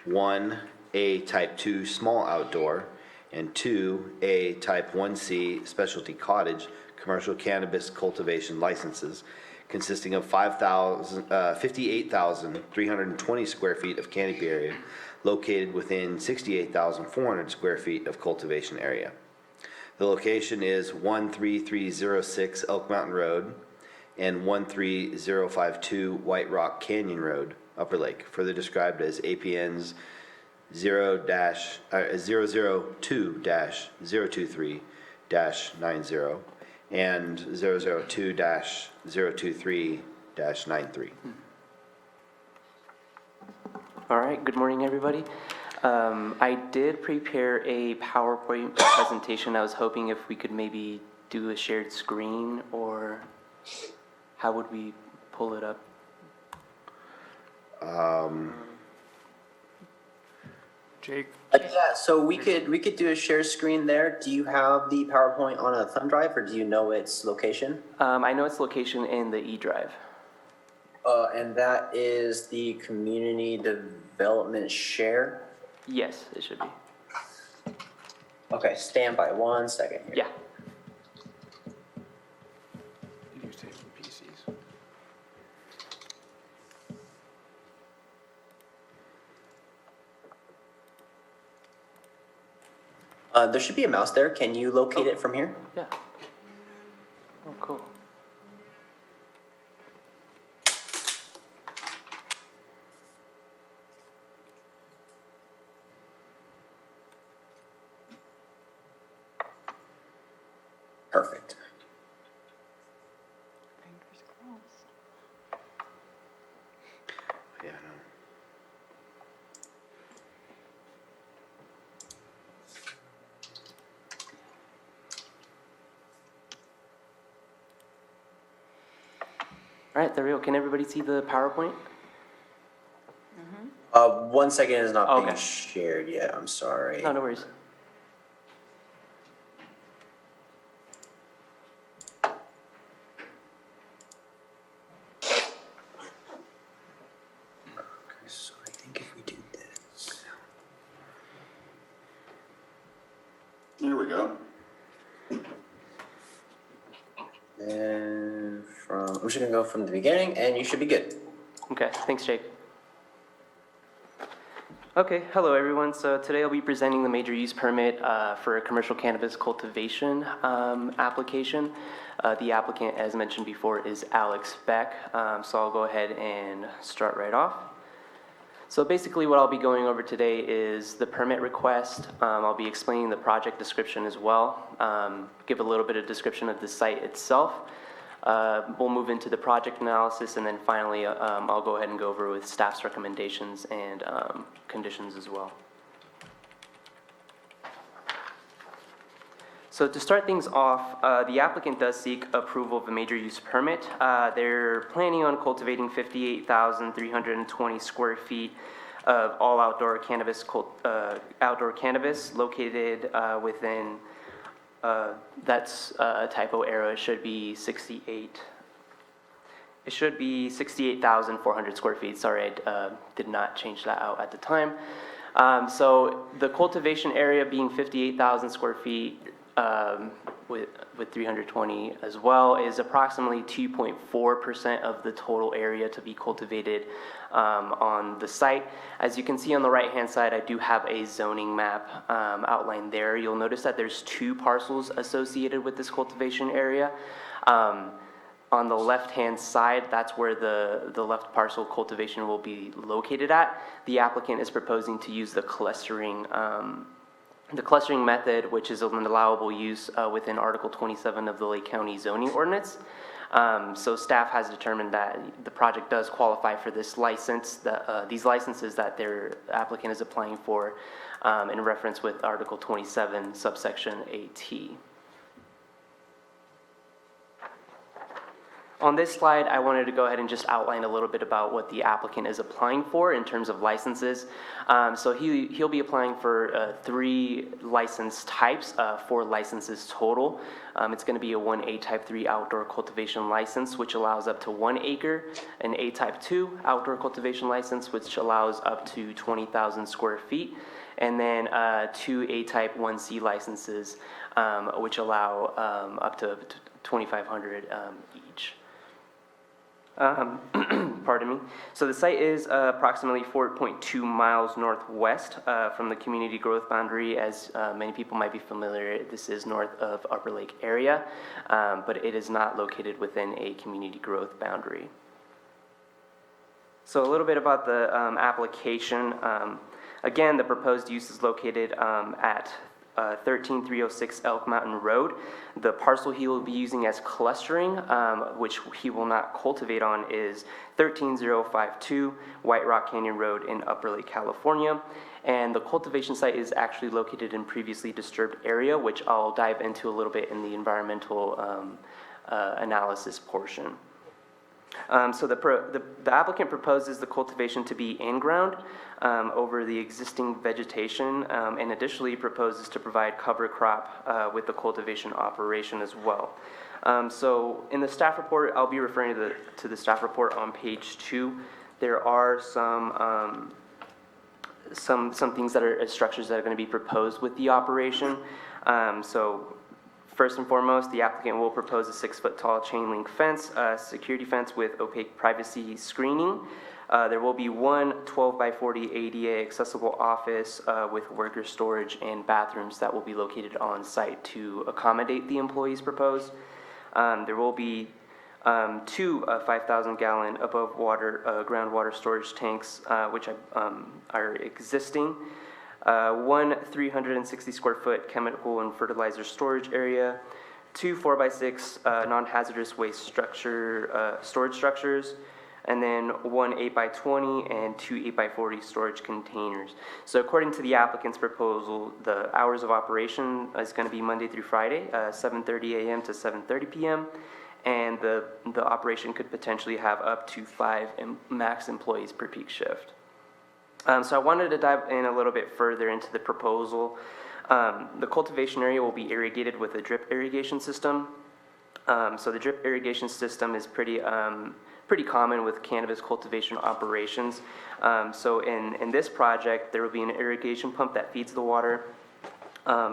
1A Type 2 small outdoor, and 2A Type 1C specialty cottage commercial cannabis cultivation licenses consisting of 58,320 square feet of canopy area located within 68,400 square feet of cultivation area. The location is 13306 Elk Mountain Road and 13052 White Rock Canyon Road, Upper Lake, further described as APNs 002-023-90 and 002-023-93. All right, good morning, everybody. I did prepare a PowerPoint presentation. I was hoping if we could maybe do a shared screen, or how would we pull it up? Jake? Yeah, so we could do a share screen there. Do you have the PowerPoint on a thumb drive, or do you know its location? I know its location in the E drive. And that is the community development share? Yes, it should be. Okay, stand by 1 second here. Yeah. You take some PCs. There should be a mouse there. Can you locate it from here? Yeah. Oh, cool. Perfect. Yeah, I know. All right, there we go. Can everybody see the PowerPoint? 1 second is not being Okay. shared yet. I'm sorry. No, no worries. So I think if we do this. There we go. And I'm just gonna go from the beginning, and you should be good. Okay, thanks, Jake. Okay, hello everyone. So today I'll be presenting the major use permit for a commercial cannabis cultivation application. The applicant, as mentioned before, is Alex Beck. So I'll go ahead and start right off. So basically what I'll be going over today is the permit request. I'll be explaining the project description as well, give a little bit of description of the site itself. We'll move into the project analysis, and then finally I'll go ahead and go over with staff's recommendations and conditions as well. So to start things off, the applicant does seek approval of a major use permit. They're planning on cultivating 58,320 square feet of all outdoor cannabis located within, that's a typo error, it should be 68 it should be 68,400 square feet. Sorry, I did not change that out at the time. So the cultivation area being 58,000 square feet with 320 as well is approximately 2.4% of the total area to be cultivated on the site. As you can see on the right-hand side, I do have a zoning map outlined there. You'll notice that there's 2 parcels associated with this cultivation area. On the left-hand side, that's where the left parcel cultivation will be located at. The applicant is proposing to use the clustering method, which is an allowable use within Article 27 of the Lake County zoning ordinance. So staff has determined that the project does qualify for this license, these licenses that their applicant is applying for in reference with Article 27, subsection AT. On this slide, I wanted to go ahead and just outline a little bit about what the applicant is applying for in terms of licenses. So he'll be applying for 3 license types, 4 licenses total. It's going to be a 1A Type 3 outdoor cultivation license, which allows up to 1 acre, an A Type 2 outdoor cultivation license, which allows up to 20,000 square feet, and then 2 A Type 1C licenses, which allow up to 2,500 each. Pardon me. So the site is approximately 4.2 miles northwest from the community growth boundary. As many people might be familiar, this is north of Upper Lake area, but it is not located within a community growth boundary. So a little bit about the application. Again, the proposed use is located at 13306 Elk Mountain Road. The parcel he will be using as clustering, which he will not cultivate on, is 13052 White Rock Canyon Road in Upper Lake, California. And the cultivation site is actually located in previously disturbed area, which I'll dive into a little bit in the environmental analysis portion. So the applicant proposes the cultivation to be in-ground over the existing vegetation, and additionally proposes to provide cover crop with the cultivation operation as well. So in the staff report, I'll be referring to the staff report on page 2. There are some things that are structures that are going to be proposed with the operation. So first and foremost, the applicant will propose a 6-foot-tall chain link fence, security fence with opaque privacy screening. There will be one 12-by-40 ADA accessible office with worker storage and bathrooms that will be located on site to accommodate the employees proposed. There will be 2 5,000-gallon above water groundwater storage tanks, which are existing. 1 360 square foot chemical and fertilizer storage area, 2 4x6 non-hazardous waste storage structures, and then 1 8x20 and 2 8x40 storage containers. So according to the applicant's proposal, the hours of operation is going to be Monday through Friday, 7:30 a.m. to 7:30 p.m., and the operation could potentially have up to 5 max employees per peak shift. So I wanted to dive in a little bit further into the proposal. The cultivation area will be irrigated with a drip irrigation system. So the drip irrigation system is pretty common with cannabis cultivation operations. So in this project, there will be an irrigation pump that feeds the water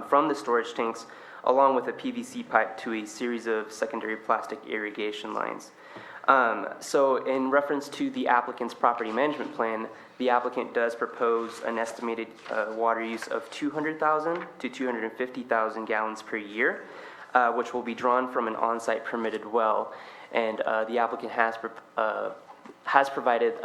from the storage tanks, along with a PVC pipe to a series of secondary plastic irrigation lines. So in reference to the applicant's property management plan, the applicant does propose an estimated water use of 200,000 to 250,000 gallons per year, which will be drawn from an on-site permitted well. And the applicant has provided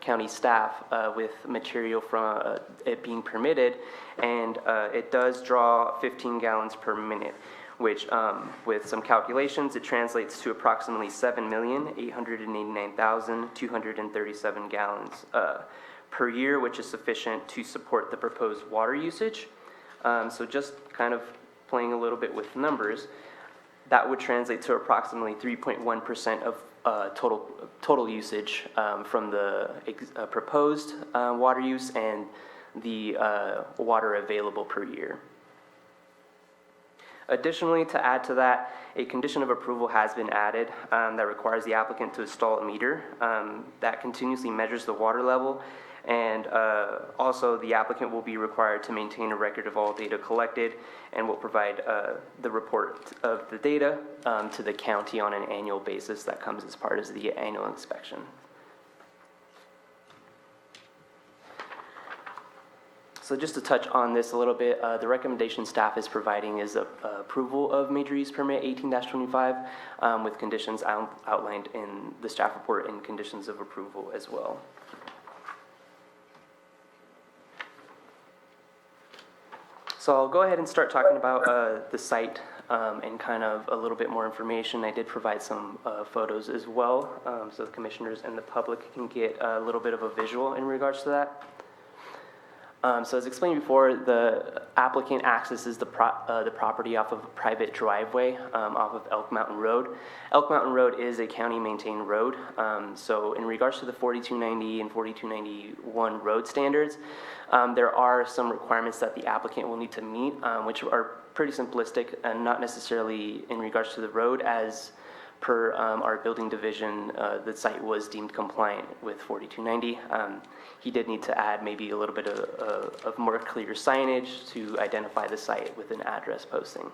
county staff with material from it being permitted, and it does draw 15 gallons per minute, which with some calculations, it translates to approximately 7,889,237 gallons per year, which is sufficient to support the proposed water usage. So just kind of playing a little bit with numbers, that would translate to approximately 3.1% of total usage from the proposed water use and the water available per year. Additionally, to add to that, a condition of approval has been added that requires the applicant to install a meter that continuously measures the water level. And also, the applicant will be required to maintain a record of all data collected and will provide the report of the data to the county on an annual basis that comes as part of the annual inspection. So just to touch on this a little bit, the recommendation staff is providing is approval of major use permit 18-25 with conditions outlined in the staff report and conditions of approval as well. So I'll go ahead and start talking about the site and kind of a little bit more information. I did provide some photos as well, so the commissioners and the public can get a little bit of a visual in regards to that. So as explained before, the applicant accesses the property off of a private driveway off of Elk Mountain Road. Elk Mountain Road is a county-maintained road. So in regards to the 4290 and 4291 road standards, there are some requirements that the applicant will need to meet, which are pretty simplistic and not necessarily in regards to the road. As per our building division, the site was deemed compliant with 4290. He did need to add maybe a little bit of more clear signage to identify the site with an address posting.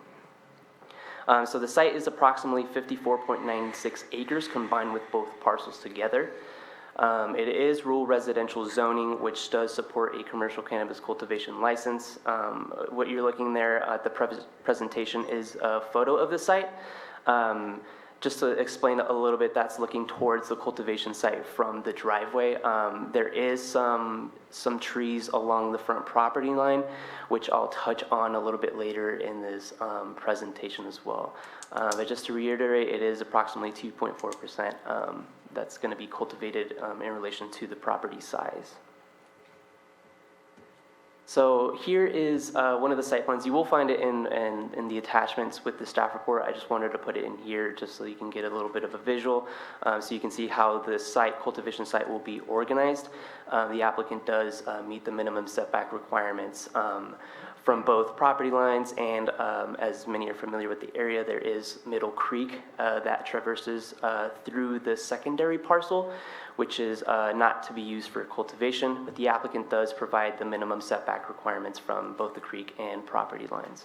So the site is approximately 54.96 acres combined with both parcels together. It is rural residential zoning, which does support a commercial cannabis cultivation license. What you're looking there at the presentation is a photo of the site. Just to explain a little bit, that's looking towards the cultivation site from the driveway. There is some trees along the front property line, which I'll touch on a little bit later in this presentation as well. But just to reiterate, it is approximately 2.4% that's going to be cultivated in relation to the property size. So here is one of the site plans. You will find it in the attachments with the staff report. I just wanted to put it in here just so you can get a little bit of a visual, so you can see how the cultivation site will be organized. The applicant does meet the minimum setback requirements from both property lines, and as many are familiar with the area, there is Middle Creek that traverses through the secondary parcel, which is not to be used for cultivation, but the applicant does provide the minimum setback requirements from both the creek and property lines.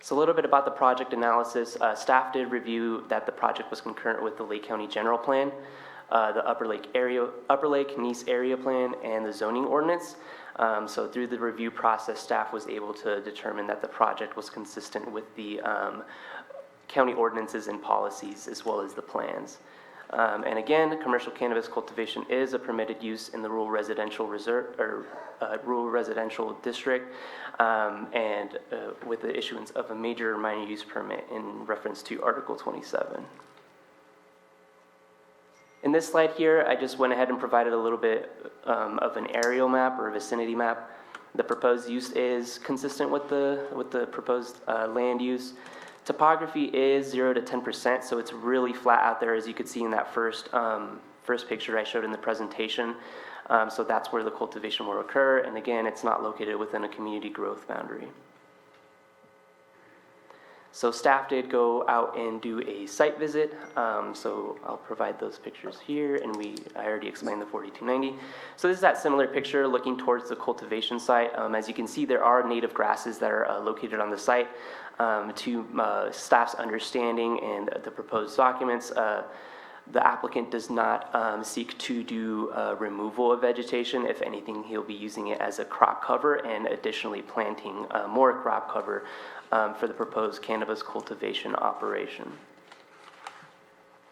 So a little bit about the project analysis. Staff did review that the project was concurrent with the Lake County General Plan, the Upper Lake Nice Area Plan, and the zoning ordinance. So through the review process, staff was able to determine that the project was consistent with the county ordinances and policies as well as the plans. And again, commercial cannabis cultivation is a permitted use in the rural residential rural residential district, and with the issuance of a major minor use permit in reference to Article 27. In this slide here, I just went ahead and provided a little bit of an aerial map or a vicinity map. The proposed use is consistent with the proposed land use. Topography is 0 to 10%, so it's really flat out there, as you could see in that first picture I showed in the presentation. So that's where the cultivation will occur, and again, it's not located within a community growth boundary. So staff did go out and do a site visit, so I'll provide those pictures here, and I already explained the 4290. So this is that similar picture looking towards the cultivation site. As you can see, there are native grasses that are located on the site. To staff's understanding and the proposed documents, the applicant does not seek to do removal of vegetation. If anything, he'll be using it as a crop cover and additionally planting more crop cover for the proposed cannabis cultivation operation.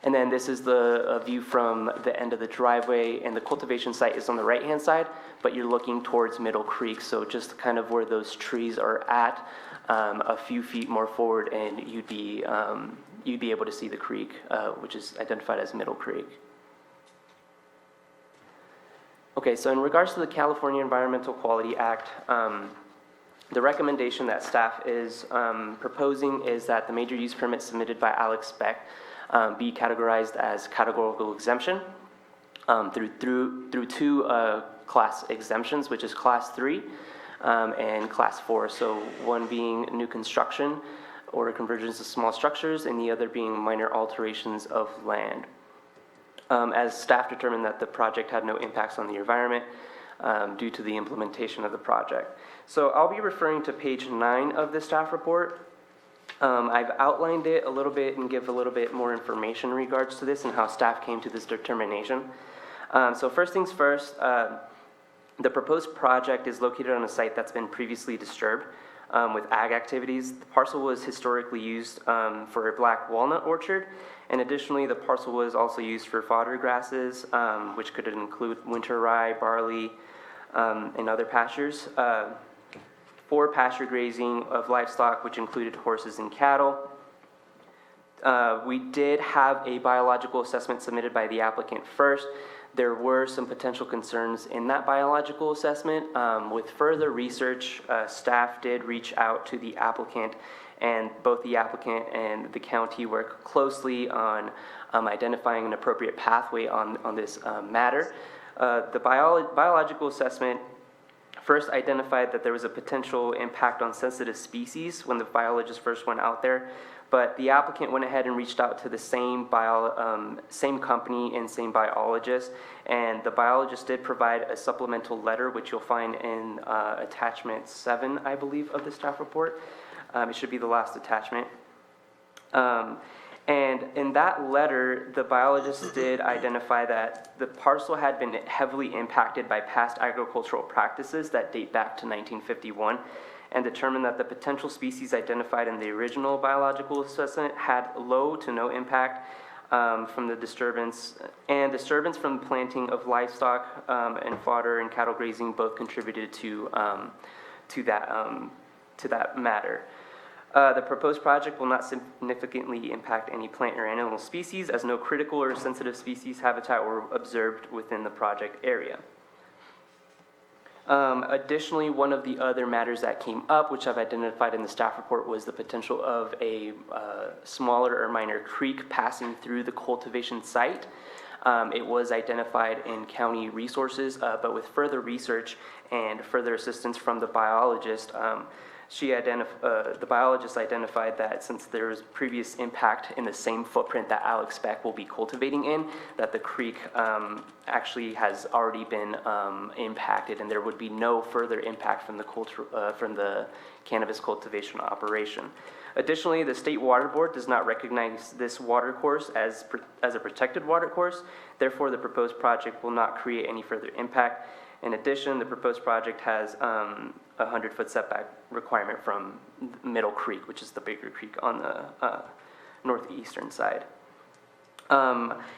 And then this is the view from the end of the driveway, and the cultivation site is on the right-hand side, but you're looking towards Middle Creek, so just kind of where those trees are at, a few feet more forward, and you'd be able to see the creek, which is identified as Middle Creek. Okay, so in regards to the California Environmental Quality Act, the recommendation that staff is proposing is that the major use permit submitted by Alex Beck be categorized as categorical exemption through two class exemptions, which is class 3. and Class 4. So one being new construction or conversions of small structures, and the other being minor alterations of land. As staff determined that the project had no impacts on the environment due to the implementation of the project. So I'll be referring to page 9 of the staff report. I've outlined it a little bit and give a little bit more information in regards to this and how staff came to this determination. So first things first, the proposed project is located on a site that's been previously disturbed with ag activities. The parcel was historically used for a black walnut orchard, and additionally the parcel was also used for fodder grasses, which could include winter rye, barley, and other pastures. For pasture grazing of livestock, which included horses and cattle. We did have a biological assessment submitted by the applicant first. There were some potential concerns in that biological assessment. With further research, staff did reach out to the applicant, and both the applicant and the county work closely on identifying an appropriate pathway on this matter. The biological assessment first identified that there was a potential impact on sensitive species when the biologist first went out there, but the applicant went ahead and reached out to the same company and same biologist, and the biologist did provide a supplemental letter, which you'll find in attachment 7, I believe, of the staff report. It should be the last attachment. And in that letter, the biologist did identify that the parcel had been heavily impacted by past agricultural practices that date back to 1951, and determined that the potential species identified in the original biological assessment had low to no impact from the disturbance, and disturbance from the planting of livestock and fodder and cattle grazing both contributed to that matter. The proposed project will not significantly impact any plant or animal species, as no critical or sensitive species habitat were observed within the project area. Additionally, one of the other matters that came up, which I've identified in the staff report, was the potential of a smaller or minor creek passing through the cultivation site. It was identified in county resources, but with further research and further assistance from the biologist, the biologist identified that since there was previous impact in the same footprint that Alex Beck will be cultivating in, that the creek actually has already been impacted, and there would be no further impact from the cannabis cultivation operation. Additionally, the State Water Board does not recognize this water course as a protected water course. Therefore, the proposed project will not create any further impact. In addition, the proposed project has a 100-foot setback requirement from Middle Creek, which is the bigger creek on the northeastern side.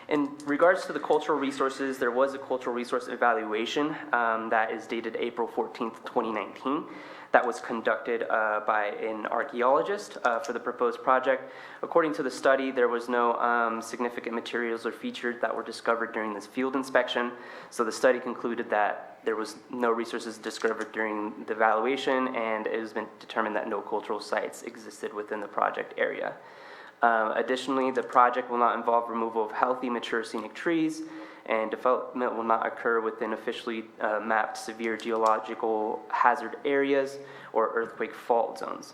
In regards to the cultural resources, there was a cultural resource evaluation that is dated April 14th, 2019. That was conducted by an archaeologist for the proposed project. According to the study, there was no significant materials or features that were discovered during this field inspection. So the study concluded that there was no resources discovered during the evaluation, and it has been determined that no cultural sites existed within the project area. Additionally, the project will not involve removal of healthy, mature scenic trees, and development will not occur within officially mapped severe geological hazard areas or earthquake fault zones.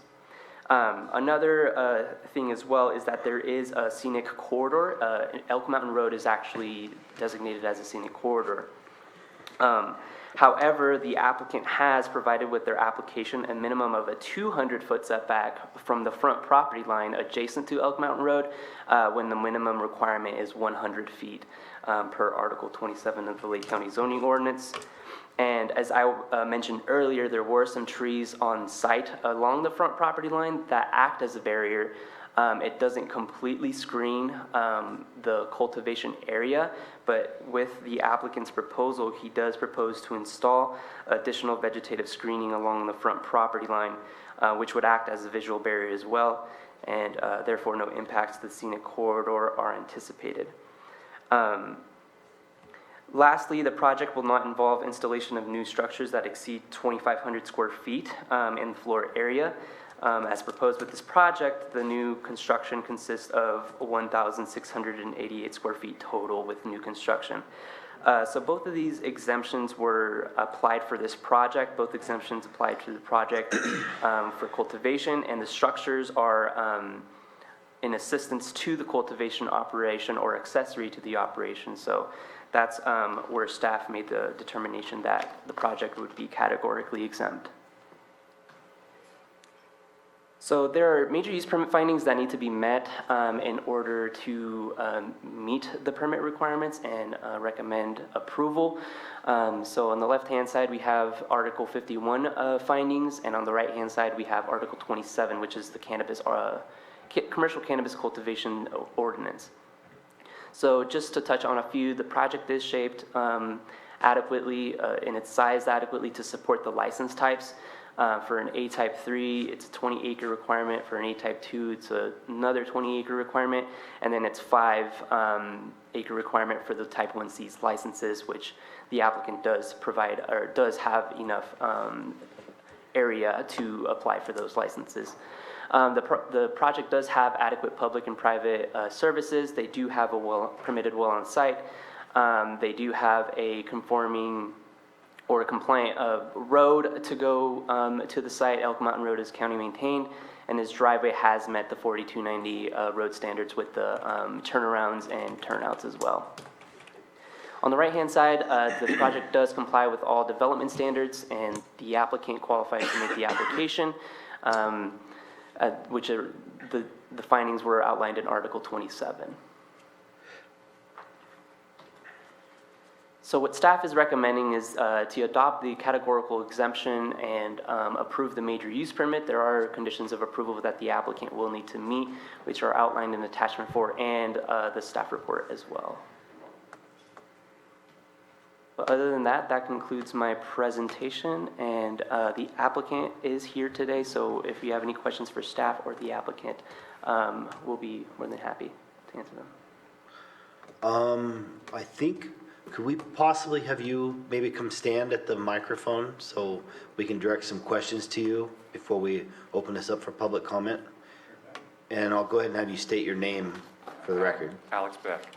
Another thing as well is that there is a scenic corridor. Elk Mountain Road is actually designated as a scenic corridor. However, the applicant has provided with their application a minimum of a 200-foot setback from the front property line adjacent to Elk Mountain Road, when the minimum requirement is 100 feet per Article 27 of the Lake County Zoning Ordinance. And as I mentioned earlier, there were some trees on site along the front property line that act as a barrier. It doesn't completely screen the cultivation area, but with the applicant's proposal, he does propose to install additional vegetative screening along the front property line, which would act as a visual barrier as well, and therefore no impacts to the scenic corridor are anticipated. Lastly, the project will not involve installation of new structures that exceed 2,500 square feet in the floor area. As proposed with this project, the new construction consists of 1,688 square feet total with new construction. So both of these exemptions were applied for this project. Both exemptions applied to the project for cultivation, and the structures are in assistance to the cultivation operation or accessory to the operation. So that's where staff made the determination that the project would be categorically exempt. So there are major use permit findings that need to be met in order to meet the permit requirements and recommend approval. So on the left-hand side, we have Article 51 findings, and on the right-hand side, we have Article 27, which is the commercial cannabis cultivation ordinance. So just to touch on a few, the project is shaped adequately, and it's sized adequately to support the license types. For an A-type 3, it's a 20-acre requirement. For an A-type 2, it's another 20-acre requirement. And then it's 5-acre requirement for the Type 1C's licenses, which the applicant does provide or does have enough area to apply for those licenses. The project does have adequate public and private services. They do have a permitted well on site. They do have a conforming or a compliant road to go to the site. Elk Mountain Road is county maintained, and this driveway has met the 4290 road standards with the turnarounds and turnouts as well. On the right-hand side, the project does comply with all development standards, and the applicant qualifies to make the application, which are the findings were outlined in Article 27. So what staff is recommending is to adopt the categorical exemption and approve the major use permit. There are conditions of approval that the applicant will need to meet, which are outlined in attachment 4 and the staff report as well. But other than that, that concludes my presentation, and the applicant is here today, so if you have any questions for staff or the applicant, we'll be more than happy to answer them. I think, could we possibly have you maybe come stand at the microphone so we can direct some questions to you before we open this up for public comment? And I'll go ahead and have you state your name for the record. Alex Beck.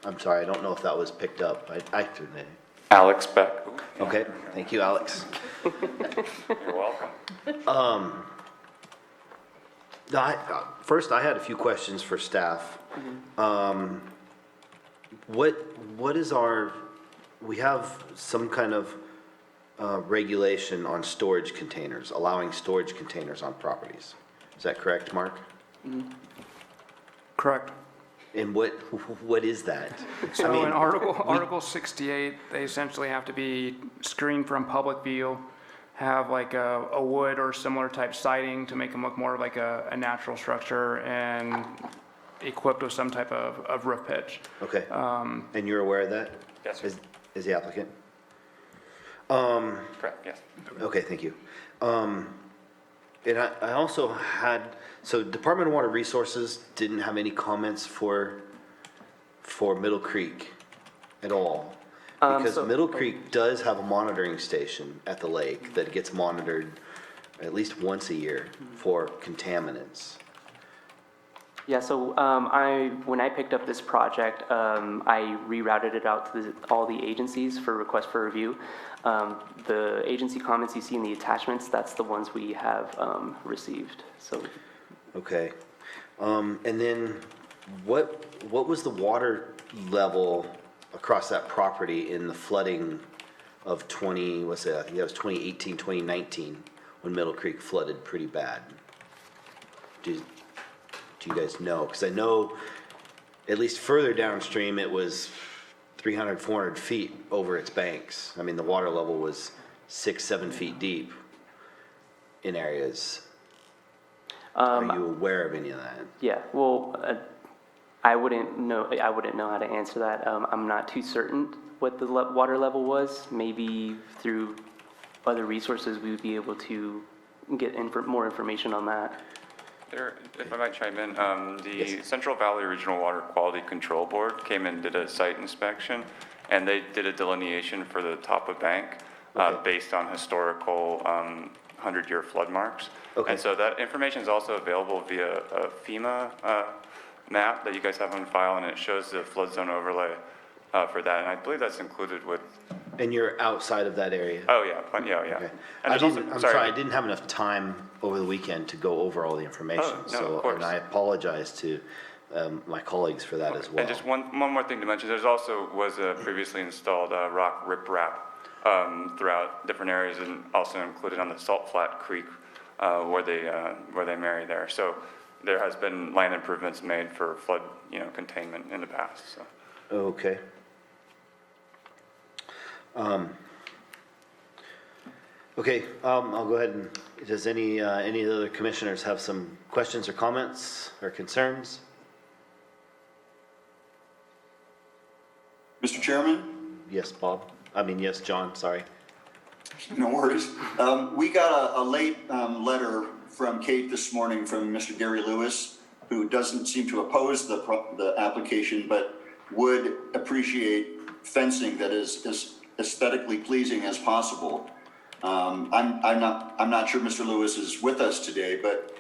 I'm sorry, I don't know if that was picked up. I threw the name. Alex Beck. Okay, thank you, Alex. You're welcome. First, I had a few questions for staff. What is we have some kind of regulation on storage containers, allowing storage containers on properties. Is that correct, Mark? Correct. And what is that? So in Article 68, they essentially have to be screened from public view, have like a wood or similar type siding to make them look more like a natural structure, and equipped with some type of roof pitch. Okay. And you're aware of that? Yes, sir. Is the applicant? Correct, yes. Okay, thank you. And I also had, so Department of Water Resources didn't have any comments for Middle Creek at all. Because Middle Creek does have a monitoring station at the lake that gets monitored at least once a year for contaminants. Yeah, so when I picked up this project, I rerouted it out to all the agencies for request for review. The agency comments you see in the attachments, that's the ones we have received. So. Okay. And then what was the water level across that property in the flooding of I think that was 2018, 2019, when Middle Creek flooded pretty bad? Do you guys know? Because I know at least further downstream it was 300, 400 feet over its banks. I mean, the water level was 6-7 feet deep in areas. Are you aware of any of that? Yeah, well, I wouldn't know how to answer that. I'm not too certain what the water level was. Maybe through other resources we would be able to get more information on that. If I might chime in, the Central Valley Regional Water Quality Control Board came and did a site inspection, and they did a delineation for the top of bank based on historical 100-year flood marks. Okay. And so that information is also available via a FEMA map that you guys have on file, and it shows the flood zone overlay for that, and I believe that's included with, And you're outside of that area? oh, yeah, yeah, yeah. Okay. And there's also- I'm sorry, I didn't have enough time over the weekend to go over all the information. Oh, no, of So, course. and I apologize to my colleagues for that as well. And just one more thing to mention, there's also was a previously installed rock riprap throughout different areas and also included on the Salt Flat Creek where they marry there. So there has been land improvements made for flood, containment in the past, so. Okay. Okay, I'll go ahead and, does any other commissioners have some questions or comments or concerns? Mr. Chairman? Yes, Bob? Yes, John, sorry. No worries. We got a late letter from Kate this morning from Mr. Gary Lewis, who doesn't seem to oppose the application, but would appreciate fencing that is as aesthetically pleasing as possible. I'm not sure Mr. Lewis is with us today, but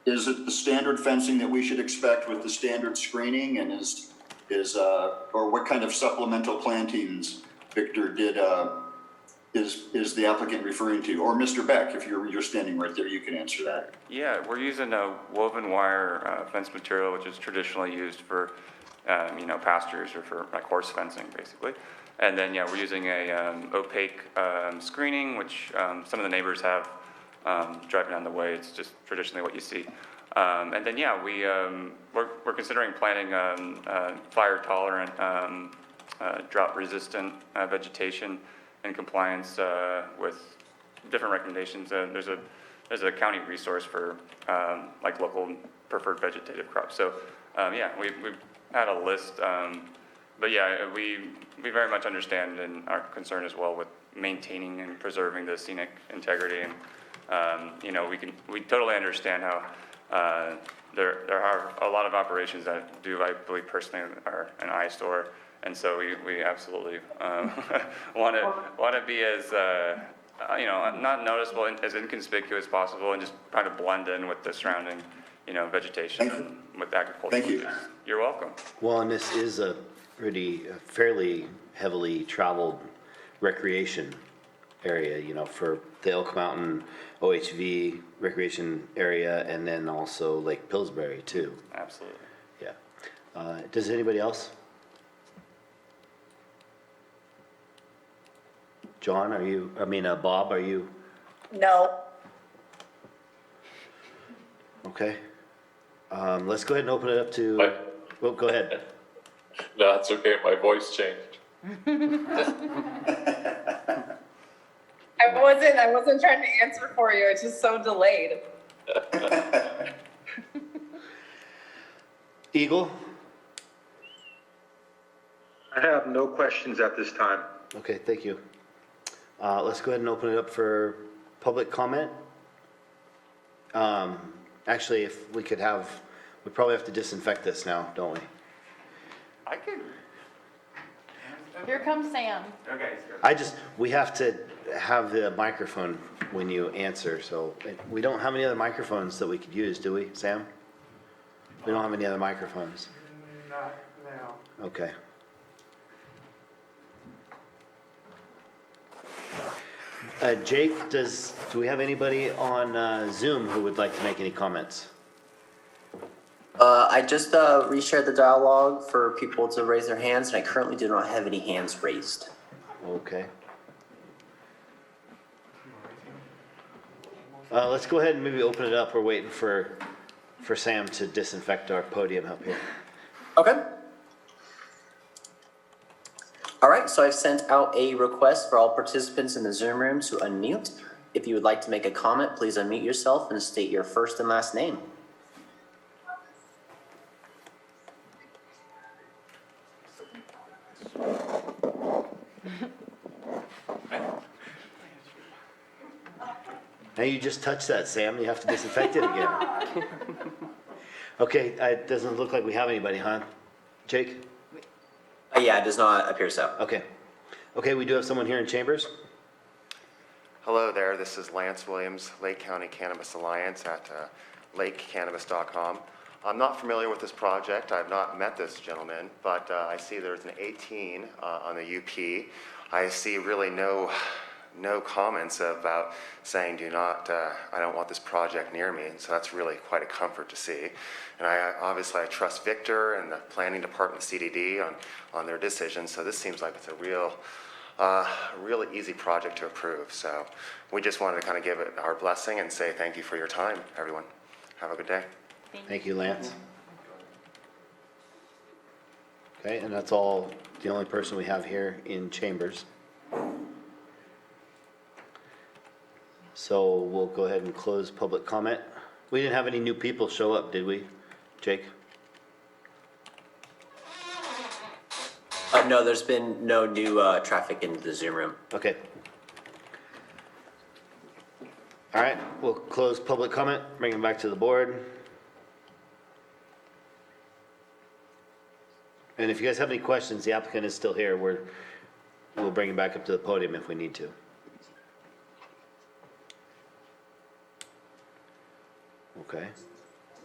is it the standard fencing that we should expect with the standard screening, and or what kind of supplemental plantings, Victor, is the applicant referring to? Or Mr. Beck, if you're standing right there, you can answer that. Yeah, we're using a woven wire fence material, which is traditionally used for, pastures or for like horse fencing, basically. And then, we're using a opaque screening, which some of the neighbors have driving down the way. It's just traditionally what you see. And then, we're considering planting fire-tolerant, drought-resistant vegetation in compliance with different recommendations. There's a county resource for like local preferred vegetative crops. So, we've had a list. But we very much understand and are concerned as well with maintaining and preserving the scenic integrity. And, we totally understand how there are a lot of operations that do, I believe personally, are an eyesore. And so we absolutely want to be as, not noticeable, as inconspicuous as possible, and just try to blend in with the surrounding, vegetation and with agriculture. Thank you. You're welcome. Well, and this is a fairly heavily traveled recreation area, for the Elk Mountain OHV recreation area, and then also Lake Pillsbury too. Absolutely. Yeah. Does anybody else? John, Bob, are you? No. Okay. Let's go ahead and open it up to, well, go ahead. No, it's okay, my voice changed. I wasn't trying to answer for you. It's just so delayed. Eagle? I have no questions at this time. Okay, thank you. Let's go ahead and open it up for public comment. Actually, if we could we probably have to disinfect this now, don't we? I can. Here comes Sam. Okay. We have to have the microphone when you answer, so we don't have any other microphones that we could use, do we, Sam? We don't have any other microphones. Not now. Okay. Jake, do we have anybody on Zoom who would like to make any comments? I just reshared the dialogue for people to raise their hands, and I currently do not have any hands raised. Okay. Let's go ahead and maybe open it up. We're waiting for Sam to disinfect our podium up here. Okay. All right, so I've sent out a request for all participants in the Zoom room to unmute. If you would like to make a comment, please unmute yourself and state your first and last name. Now you just touched that, Sam. You have to disinfect it again. Okay, it doesn't look like we have anybody, huh? Jake? Yeah, it does not appear so. Okay. Okay, we do have someone here in chambers. Hello there, this is Lance Williams, Lake County Cannabis Alliance at lakecannabis.com. I'm not familiar with this project. I've not met this gentleman, but I see there's an 18 on the UP. I see really no comments about saying I don't want this project near me, and so that's really quite a comfort to see. And obviously I trust Victor and the planning department, CDD, on their decision, so this seems like it's a really easy project to approve. So we just wanted to kind of give it our blessing and say thank you for your time, everyone. Have a good day. Thank you, Lance. Okay, and that's all, the only person we have here in chambers. So we'll go ahead and close public comment. We didn't have any new people show up, did we, Jake? No, there's been no new traffic into the Zoom room. Okay. All right, we'll close public comment, bring it back to the board. And if you guys have any questions, the applicant is still here. We'll bring him back up to the podium if we need to. Okay.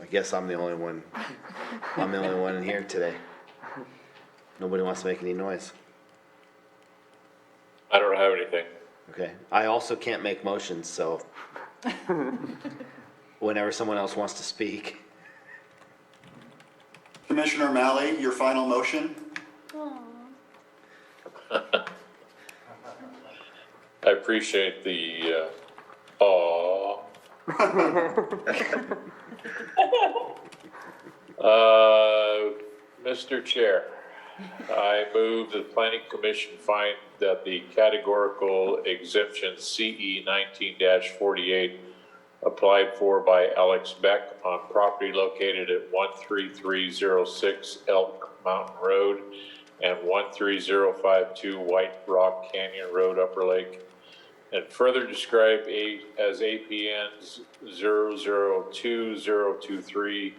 I guess I'm the only one. I'm the only one in here today. Nobody wants to make any noise. I don't have anything. Okay. I also can't make motions, so whenever someone else wants to speak. Commissioner Malley, your final motion? I appreciate the, aw. Mr. Chair, I move the planning commission find that the categorical exemption CE 19-48 applied for by Alex Beck on property located at 13306 Elk Mountain Road and 13052 White Rock Canyon Road, Upper Lake, and further described as APNs 002023-90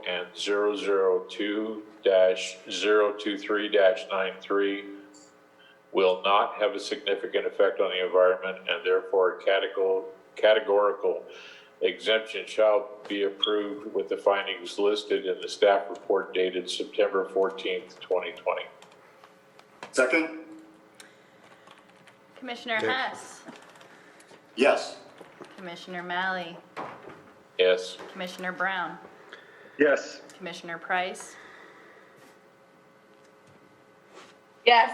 and 002-023-93 will not have a significant effect on the environment, and therefore a categorical exemption shall be approved with the findings listed in the staff report dated September 14th, 2020. Second? Commissioner Hess, Yes. Commissioner Malley, Yes. Commissioner Brown, Yes. Commissioner Price, Yes.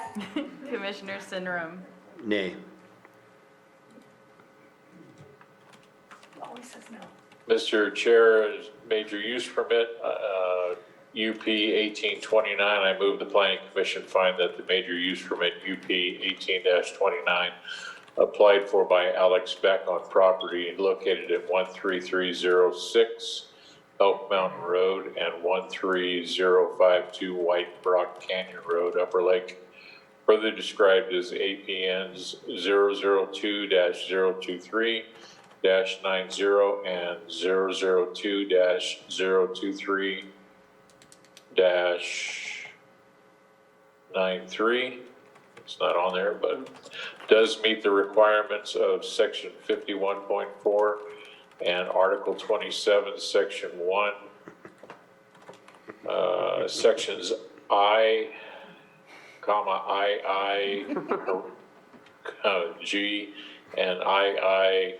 Commissioner Sinrum. Nay. Always says no. Mr. Chair, major use permit, UP 1829, I move the planning commission find that the major use permit UP 18-29 applied for by Alex Beck on property located at 13306 Elk Mountain Road and 13052 White Rock Canyon Road, Upper Lake, further described as APNs 002-023-90 and 002-023-93. It's not on there, but does meet the requirements of section 51.4 and article 27, section 1, sections I, G, and III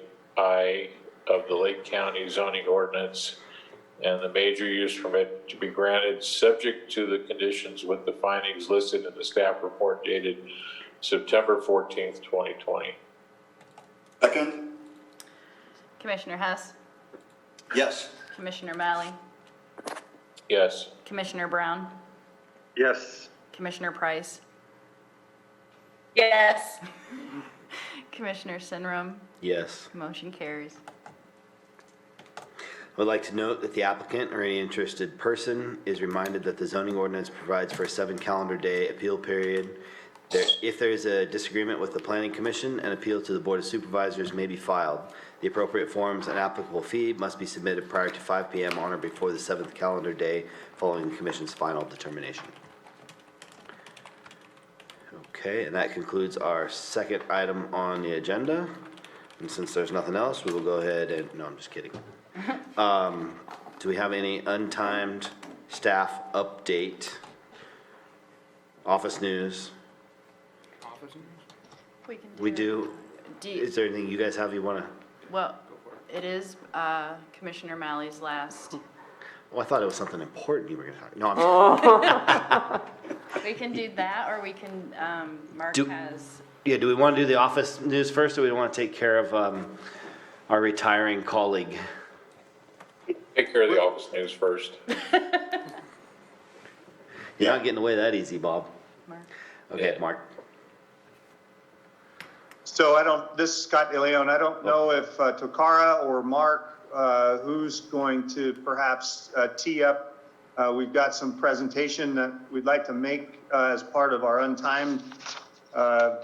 of the Lake County zoning ordinance, and the major use permit to be granted subject to the conditions with the findings listed in the staff report dated September 14th, 2020. Second? Commissioner Hess, Yes. Commissioner Malley, Yes. Commissioner Brown, Yes. Commissioner Price, Yes. Commissioner Sinrum. Yes. Motion carries. I would like to note that the applicant or any interested person is reminded that the zoning ordinance provides for a 7 calendar day appeal period. If there is a disagreement with the planning commission, an appeal to the board of supervisors may be filed. The appropriate forms and applicable fee must be submitted prior to 5 p.m. on or before the 7th calendar day following the commission's final determination. Okay, and that concludes our second item on the agenda. And since there's nothing else, we will go ahead and, no, I'm just kidding. Do we have any untimed staff update? Office news? We do. Is there anything you guys have you want to? Well, it is Commissioner Malley's last. Oh, I thought it was something important you were going to talk. No, I'm We can do that, or we can, Mark Do- has, Yeah, do we want to do the office news first, or do we want to take care of our retiring colleague? Take care of the office news first. You're not getting away that easy, Bob. Mark. Okay, Mark. So this is Scott DeLeon. I don't know if Tokara or Mark, who's going to perhaps tee up. We've got some presentation that we'd like to make as part of our untimed, our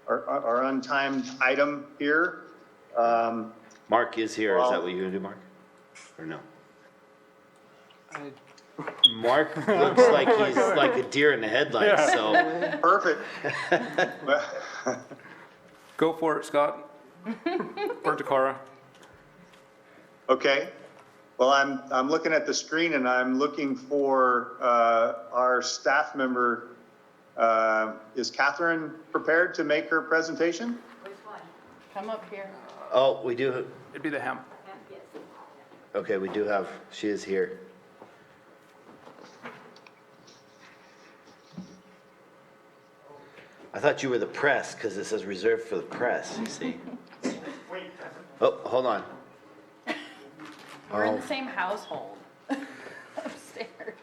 untimed item here. Mark is here. Is that what you're going to do, Mark? Or no? Mark looks like he's like a deer in the headlights, so. Perfect. Go for it, Scott. Or Takara. Okay. Well, I'm looking at the screen and I'm looking for our staff member. Is Catherine prepared to make her presentation? which one? Come up here. Oh, we do. It'd be the hemp. Okay, we do have, she is here. I thought you were the press, because it says reserved for the press, you see. Oh, hold on. We're in Oh. the same household upstairs.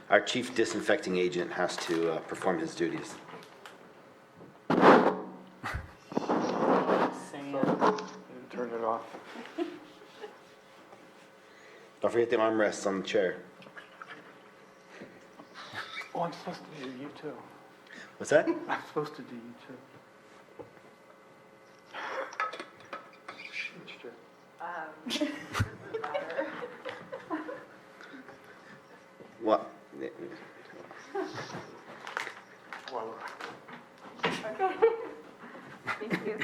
Our chief disinfecting agent has to perform his duties. Turn it off. Don't forget the armrests on the chair. Oh, I'm supposed to do you too. What's that? I'm supposed to do you too. What? Thank you.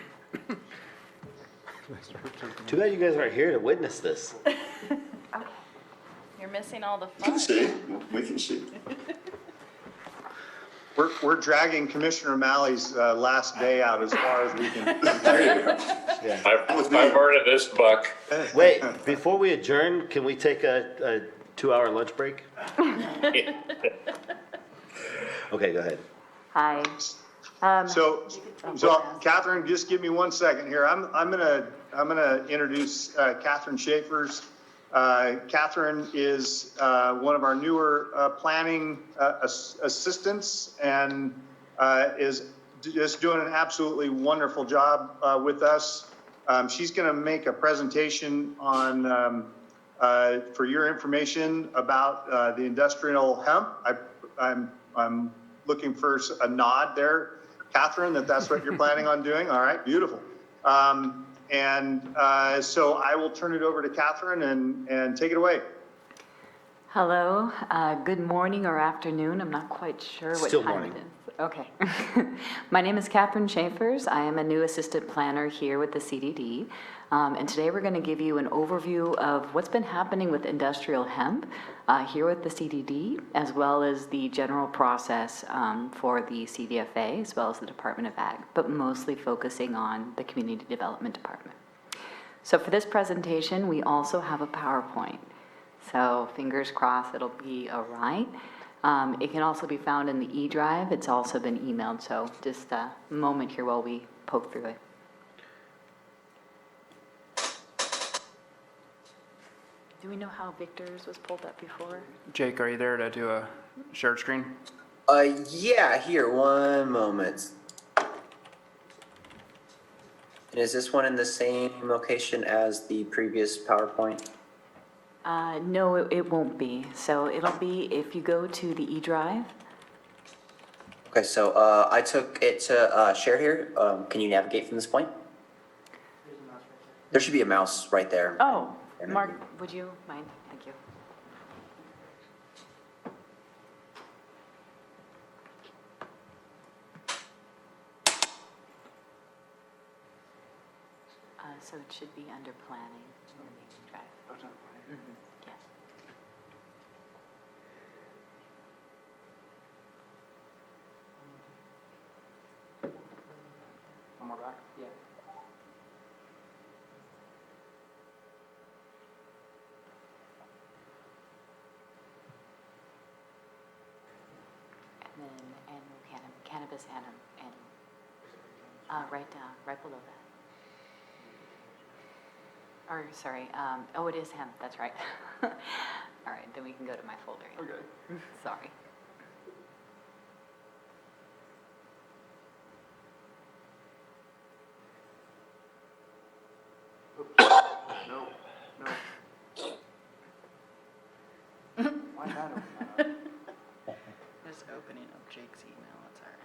Too bad you guys aren't here to witness this. You're missing all the We can fun. see, we can see. We're dragging Commissioner Malley's last day out as far as we can. I've earned this buck. Wait, before we adjourn, can we take a 2-hour lunch break? Okay, go ahead. Hi. So Catherine, just give me 1 second here. I'm gonna introduce Catherine Schaefer's. Catherine is one of our newer planning assistants and is just doing an absolutely wonderful job with us. She's going to make a presentation on, for your information about the industrial hemp. I'm looking for a nod there, Catherine, that's what you're planning on doing. All right, beautiful. So I will turn it over to Catherine and take it away. Hello, good morning or afternoon. I'm not quite sure what Still time morning. it is. Okay. My name is Catherine Schaefers. I am a new assistant planner here with the CDD. And today we're going to give you an overview of what's been happening with industrial hemp here with the CDD, as well as the general process for the CDFA, as well as the Department of Ag, but mostly focusing on the Community Development Department. So for this presentation, we also have a PowerPoint. So fingers crossed it'll be all right. It can also be found in the eDrive. It's also been emailed, so just a moment here while we poke through it. Do we know how Victor's was pulled up before? Jake, are you there to do a shared screen? Yeah, here, 1 moment. And is this one in the same location as the previous PowerPoint? No, it won't be. So it'll be if you go to the eDrive. Okay, so I took it to share here. Can you navigate from this point? There should be a mouse right there. Oh, Mark, would you mind? Thank you. So it should be under planning. Drive. Yeah. One more back? Yeah. And then annual cannabis and right below that. Or, sorry, oh, it is hemp, that's right. All right, then we can go to my folder. Okay. Sorry. No, no. Why not open that up? Just opening up Jake's email, it's all right.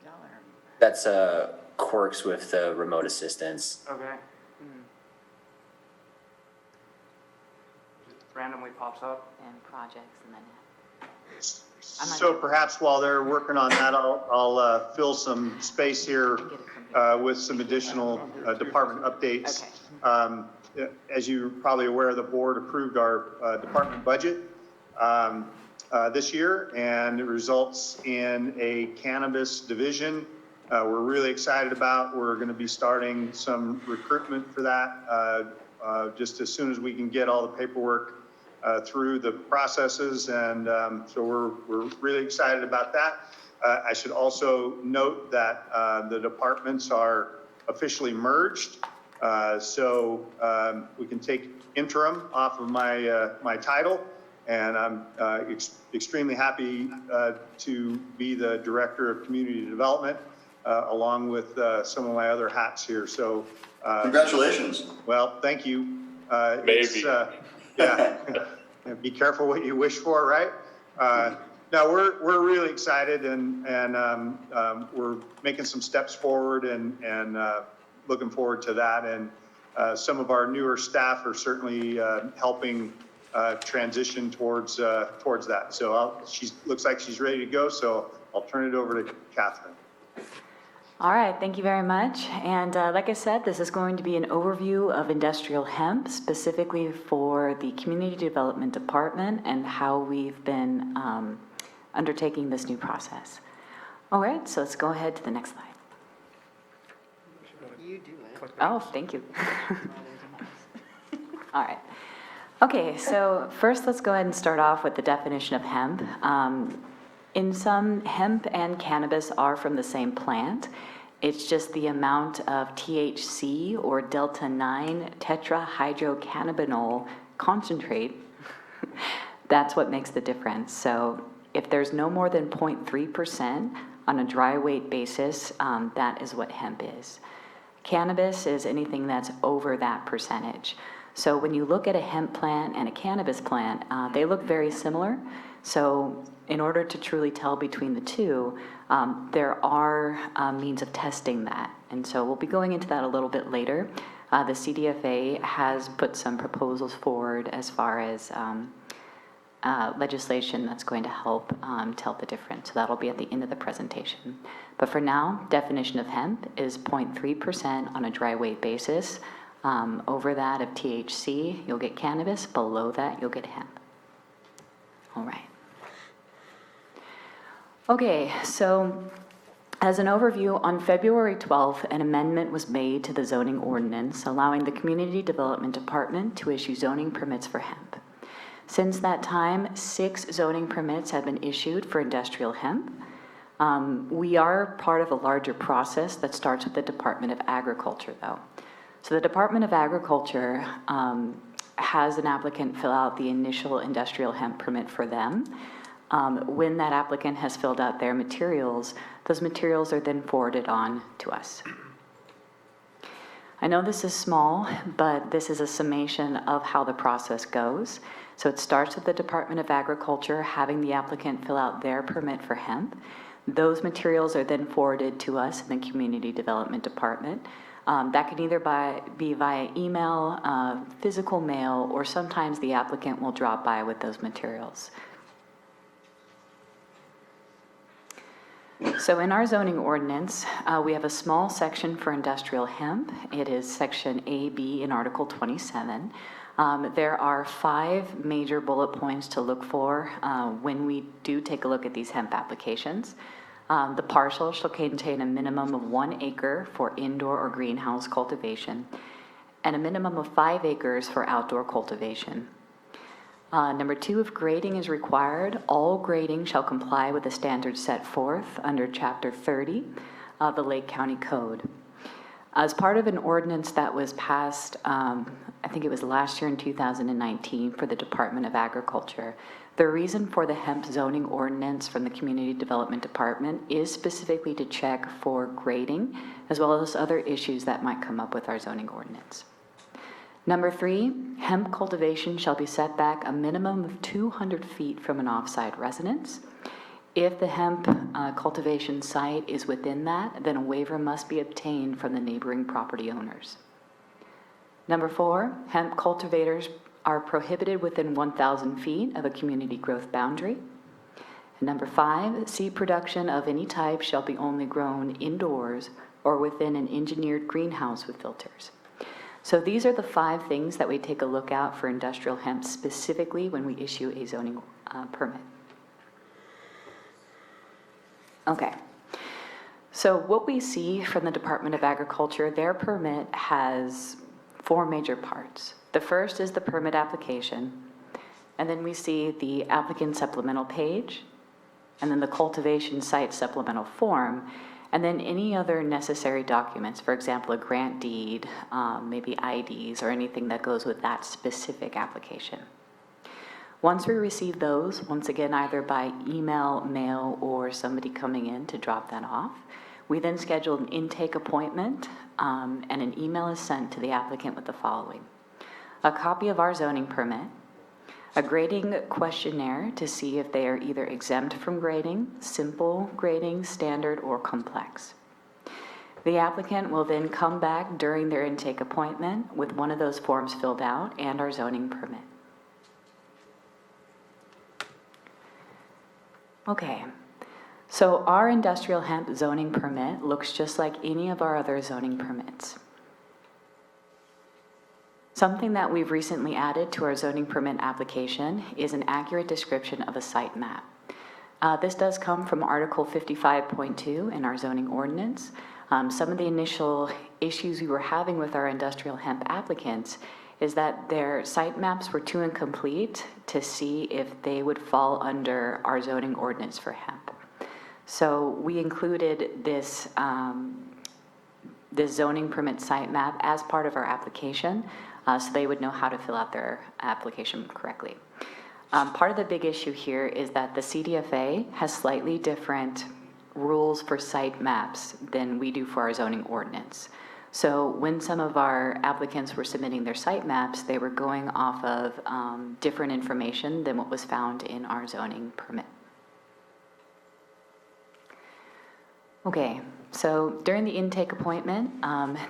Y'all are, That's quirks with the remote assistance. Okay. Randomly pops up. And projects, and then, So perhaps while they're working on that, I'll fill some space here with some additional department updates. As you're probably aware, the board approved our department budget this year, and it results in a cannabis division. We're really excited about. We're going to be starting some recruitment for that just as soon as we can get all the paperwork through the processes, and so we're really excited about that. I should also note that the departments are officially merged, so we can take interim off of my title, and I'm extremely happy to be the Director of Community Development, along with some of my other hats here. So Congratulations. well, thank you. Maybe. Yeah, be careful what you wish for, right? No, we're really excited, and we're making some steps forward, and looking forward to that. And some of our newer staff are certainly helping transition towards that. So she looks like she's ready to go. So I'll turn it over to Catherine. all right, thank you very much. And like I said, this is going to be an overview of industrial hemp, specifically for the Community Development Department and how we've been undertaking this new process. All right, so let's go ahead to the next slide. you do it. Oh, thank you. All right. Okay, so first let's go ahead and start off with the definition of hemp. In sum, hemp and cannabis are from the same plant. It's just the amount of THC, or delta-9 tetrahydrocannabinol concentrate. That's what makes the difference. So if there's no more than 0.3% on a dry weight basis, that is what hemp is. Cannabis is anything that's over that percentage. So when you look at a hemp plant and a cannabis plant, they look very similar. So in order to truly tell between the two, there are means of testing that. And so we'll be going into that a little bit later. The CDFA has put some proposals forward as far as legislation that's going to help tell the difference. So that'll be at the end of the presentation. But for now, definition of hemp is 0.3% on a dry weight basis. Over that of THC, you'll get cannabis. Below that, you'll get hemp. All right. Okay, so as an overview, on February 12th, an amendment was made to the zoning ordinance allowing the Community Development Department to issue zoning permits for hemp. Since that time, 6 zoning permits have been issued for industrial hemp. We are part of a larger process that starts with the Department of Agriculture, though. So the Department of Agriculture has an applicant fill out the initial industrial hemp permit for them. When that applicant has filled out their materials, those materials are then forwarded on to us. I know this is small, but this is a summation of how the process goes. So it starts with the Department of Agriculture having the applicant fill out their permit for hemp. Those materials are then forwarded to us in the Community Development Department. That can either be via email, physical mail, or sometimes the applicant will drop by with those materials. So in our zoning ordinance, we have a small section for industrial hemp. It is section AB in Article 27. There are 5 major bullet points to look for when we do take a look at these hemp applications. The parcel shall contain a minimum of 1 acre for indoor or greenhouse cultivation and a minimum of 5 acres for outdoor cultivation. Number 2, if grading is required, all grading shall comply with the standards set forth under Chapter 30 of the Lake County Code. As part of an ordinance that was passed, I think it was last year in 2019 for the Department of Agriculture, the reason for the hemp zoning ordinance from the Community Development Department is specifically to check for grading, as well as other issues that might come up with our zoning ordinance. Number 3, hemp cultivation shall be set back a minimum of 200 feet from an off-site residence. If the hemp cultivation site is within that, then a waiver must be obtained from the neighboring property owners. Number 4, hemp cultivators are prohibited within 1,000 feet of a community growth boundary. And number 5, seed production of any type shall be only grown indoors or within an engineered greenhouse with filters. So these are the 5 things that we take a look at for industrial hemp specifically when we issue a zoning permit. Okay, so what we see from the Department of Agriculture, their permit has 4 major parts. The first is the permit application, and then we see the applicant supplemental page, and then the cultivation site supplemental form, and then any other necessary documents, for example, a grant deed, maybe IDs, or anything that goes with that specific application. Once we receive those, once again, either by email, mail, or somebody coming in to drop that off, we then schedule an intake appointment, and an email is sent to the applicant with the following: a copy of our zoning permit, a grading questionnaire to see if they are either exempt from grading, simple grading, standard, or complex. The applicant will then come back during their intake appointment with one of those forms filled out and our zoning permit. Okay, so our industrial hemp zoning permit looks just like any of our other zoning permits. Something that we've recently added to our zoning permit application is an accurate description of a site map. This does come from Article 55.2 in our zoning ordinance. Some of the initial issues we were having with our industrial hemp applicants is that their site maps were too incomplete to see if they would fall under our zoning ordinance for hemp. So we included this, this zoning permit site map as part of our application, so they would know how to fill out their application correctly. Part of the big issue here is that the CDFA has slightly different rules for site maps than we do for our zoning ordinance. So when some of our applicants were submitting their site maps, they were going off of different information than what was found in our zoning permit. Okay, so during the intake appointment,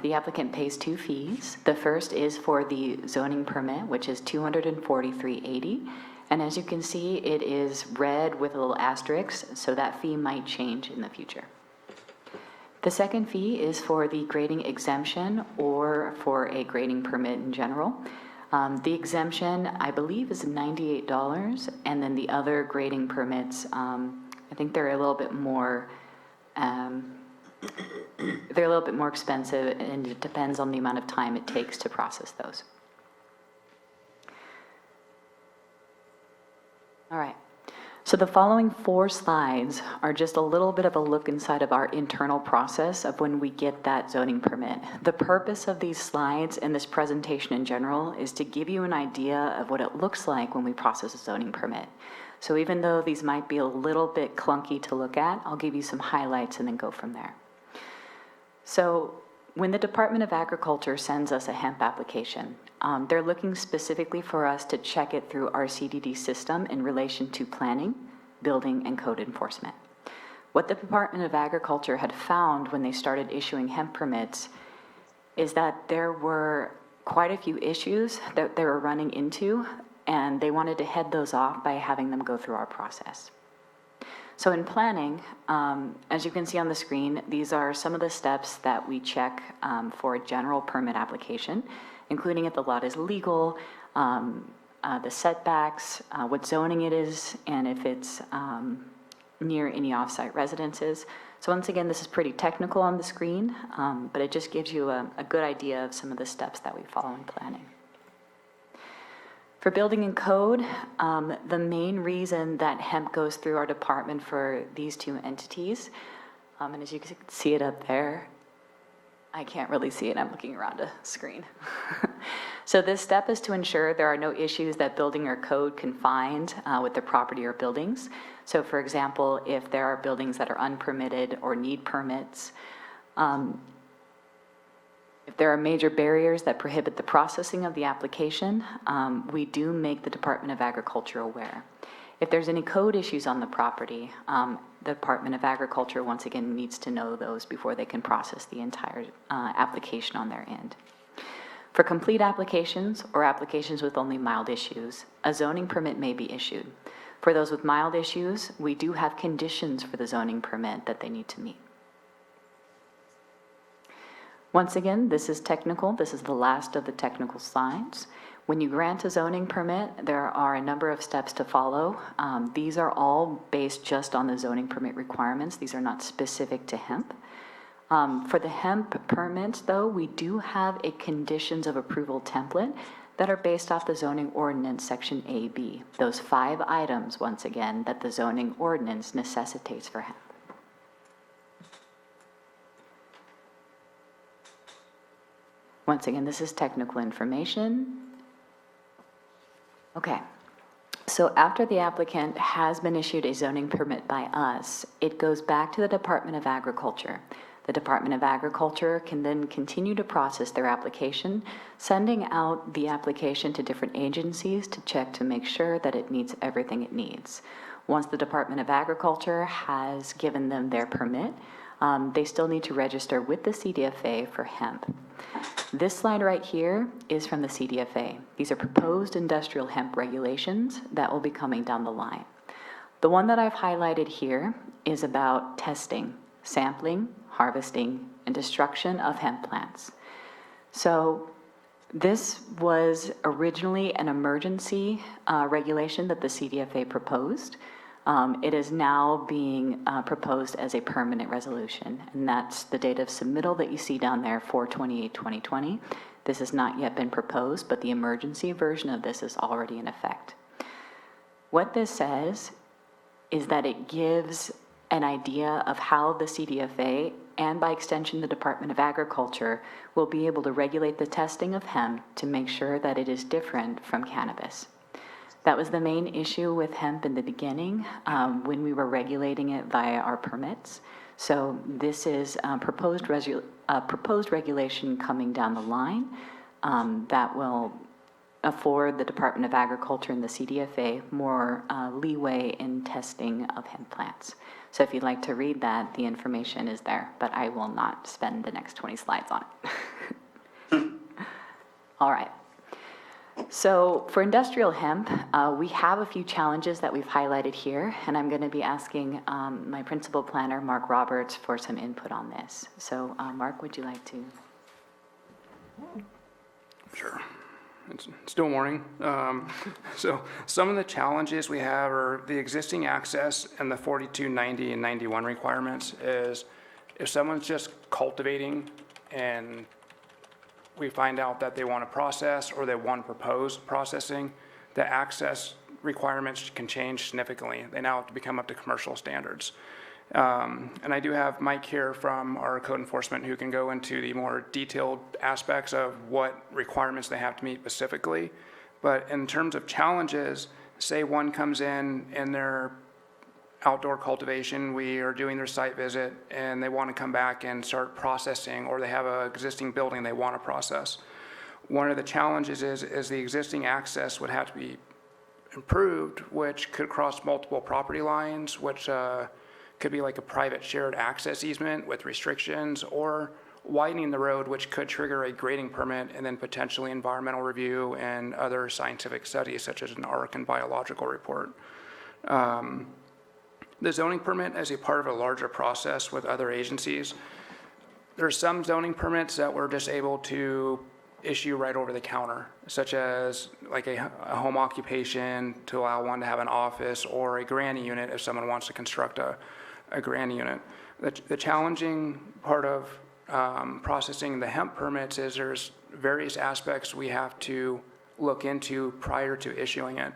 the applicant pays 2 fees. The first is for the zoning permit, which is $243.80. And as you can see, it is red with a little asterisk, so that fee might change in the future. The second fee is for the grading exemption or for a grading permit in general. The exemption, I believe, is $98, and then the other grading permits, I think they're a little bit more expensive, and it depends on the amount of time it takes to process those. All right, so the following 4 slides are just a little bit of a look inside of our internal process of when we get that zoning permit. The purpose of these slides and this presentation in general is to give you an idea of what it looks like when we process a zoning permit. So even though these might be a little bit clunky to look at, I'll give you some highlights and then go from there. So when the Department of Agriculture sends us a hemp application, they're looking specifically for us to check it through our CDD system in relation to planning, building, and code enforcement. What the Department of Agriculture had found when they started issuing hemp permits is that there were quite a few issues that they were running into, and they wanted to head those off by having them go through our process. So in planning, as you can see on the screen, these are some of the steps that we check for a general permit application, including if the lot is legal, the setbacks, what zoning it is, and if it's near any off-site residences. So once again, this is pretty technical on the screen, but it just gives you a good idea of some of the steps that we follow in planning. For building and code, the main reason that hemp goes through our department for these two entities, and as you can see it up there, I can't really see it, I'm looking around a screen. So this step is to ensure there are no issues that building or code can find with the property or buildings. So for example, if there are buildings that are unpermitted or need permits, if there are major barriers that prohibit the processing of the application, we do make the Department of Agriculture aware. If there's any code issues on the property, the Department of Agriculture, once again, needs to know those before they can process the entire application on their end. For complete applications or applications with only mild issues, a zoning permit may be issued. For those with mild issues, we do have conditions for the zoning permit that they need to meet. Once again, this is technical. This is the last of the technical slides. When you grant a zoning permit, there are a number of steps to follow. These are all based just on the zoning permit requirements. These are not specific to hemp. For the hemp permits, though, we do have a conditions of approval template that are based off the zoning ordinance section AB. Those 5 items, once again, that the zoning ordinance necessitates for hemp. Once again, this is technical information. Okay, so after the applicant has been issued a zoning permit by us, it goes back to the Department of Agriculture. The Department of Agriculture can then continue to process their application, sending out the application to different agencies to check to make sure that it meets everything it needs. Once the Department of Agriculture has given them their permit, they still need to register with the CDFA for hemp. This slide right here is from the CDFA. These are proposed industrial hemp regulations that will be coming down the line. The one that I've highlighted here is about testing, sampling, harvesting, and destruction of hemp plants. So this was originally an emergency regulation that the CDFA proposed. It is now being proposed as a permanent resolution, and that's the date of submittal that you see down there, 4/28/2020. This has not yet been proposed, but the emergency version of this is already in effect. What this says is that it gives an idea of how the CDFA, and by extension the Department of Agriculture, will be able to regulate the testing of hemp to make sure that it is different from cannabis. That was the main issue with hemp in the beginning when we were regulating it via our permits. So this is proposed regulation coming down the line that will afford the Department of Agriculture and the CDFA more leeway in testing of hemp plants. So if you'd like to read that, the information is there, but I will not spend the next 20 slides on it. All right. So for industrial hemp, we have a few challenges that we've highlighted here, and I'm going to be asking my principal planner, Mark Roberts, for some input on this. So Mark, would you like to? Sure. It's still morning. So some of the challenges we have are the existing access and the 4290 and 91 requirements is if someone's just cultivating and we find out that they want to process or they want to propose processing, the access requirements can change significantly. They now have to become up to commercial standards. And I do have Mike here from our code enforcement who can go into the more detailed aspects of what requirements they have to meet specifically. But in terms of challenges, say one comes in and their outdoor cultivation, we are doing their site visit and they want to come back and start processing, or they have an existing building they want to process. One of the challenges is the existing access would have to be improved, which could cross multiple property lines, which could be like a private shared access easement with restrictions, or widening the road, which could trigger a grading permit and then potentially environmental review and other scientific studies such as an ARC and biological report. The zoning permit is a part of a larger process with other agencies. There's some zoning permits that we're just able to issue right over the counter, such as like a home occupation to allow one to have an office, or a granny unit if someone wants to construct a granny unit. The challenging part of processing the hemp permits is there's various aspects we have to look into prior to issuing it.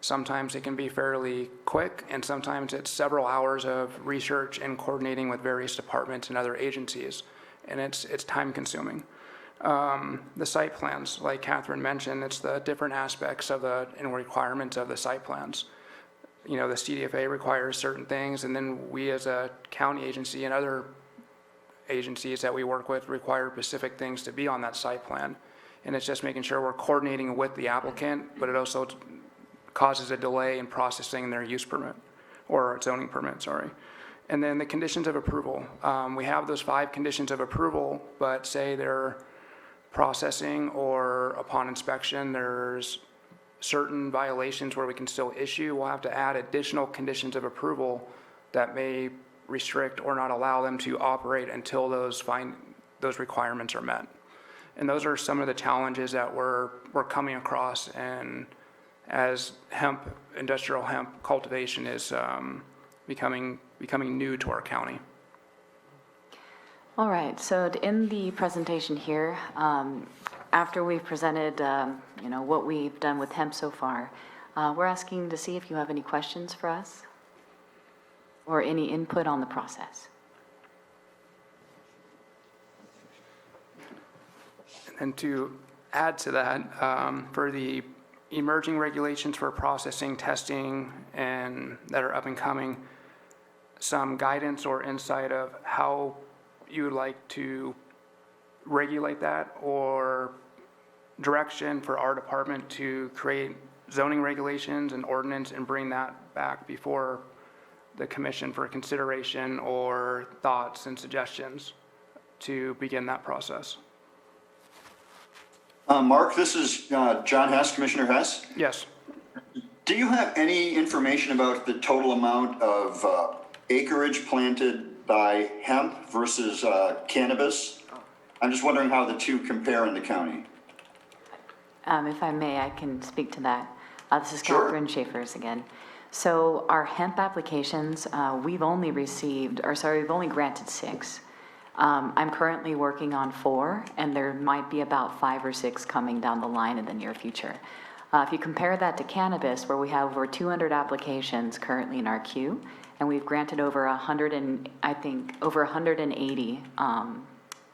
Sometimes it can be fairly quick, and sometimes it's several hours of research and coordinating with various departments and other agencies, and it's time consuming. The site plans, like Catherine mentioned, it's the different aspects of and requirements of the site plans. You know, the CDFA requires certain things, and then we as a county agency and other agencies that we work with require specific things to be on that site plan. And it's just making sure we're coordinating with the applicant, but it also causes a delay in processing their use permit, or zoning permit, sorry. And then the conditions of approval. We have those 5 conditions of approval, but say they're processing or upon inspection, there's certain violations where we can still issue. We'll have to add additional conditions of approval that may restrict or not allow them to operate until those requirements are met. And those are some of the challenges that we're coming across, and as industrial hemp cultivation is becoming new to our county. All right, so to end the presentation here, after we've presented, what we've done with hemp so far, we're asking to see if you have any questions for us or any input on the process. And to add to that, for the emerging regulations for processing, testing, and that are up and coming, some guidance or insight of how you would like to regulate that, or direction for our department to create zoning regulations and ordinance and bring that back before the commission for consideration, or thoughts and suggestions to begin that process. Mark, this is John Hess, Commissioner Hess. Yes. Do you have any information about the total amount of acreage planted by hemp versus cannabis? I'm just wondering how the two compare in the county. If I may, I can speak to that. This is Sure. Catherine Schaefers again. So our hemp applications, we've only granted 6. I'm currently working on 4, and there might be about 5 or 6 coming down the line in the near future. If you compare that to cannabis, where we have over 200 applications currently in our queue, and we've granted over 180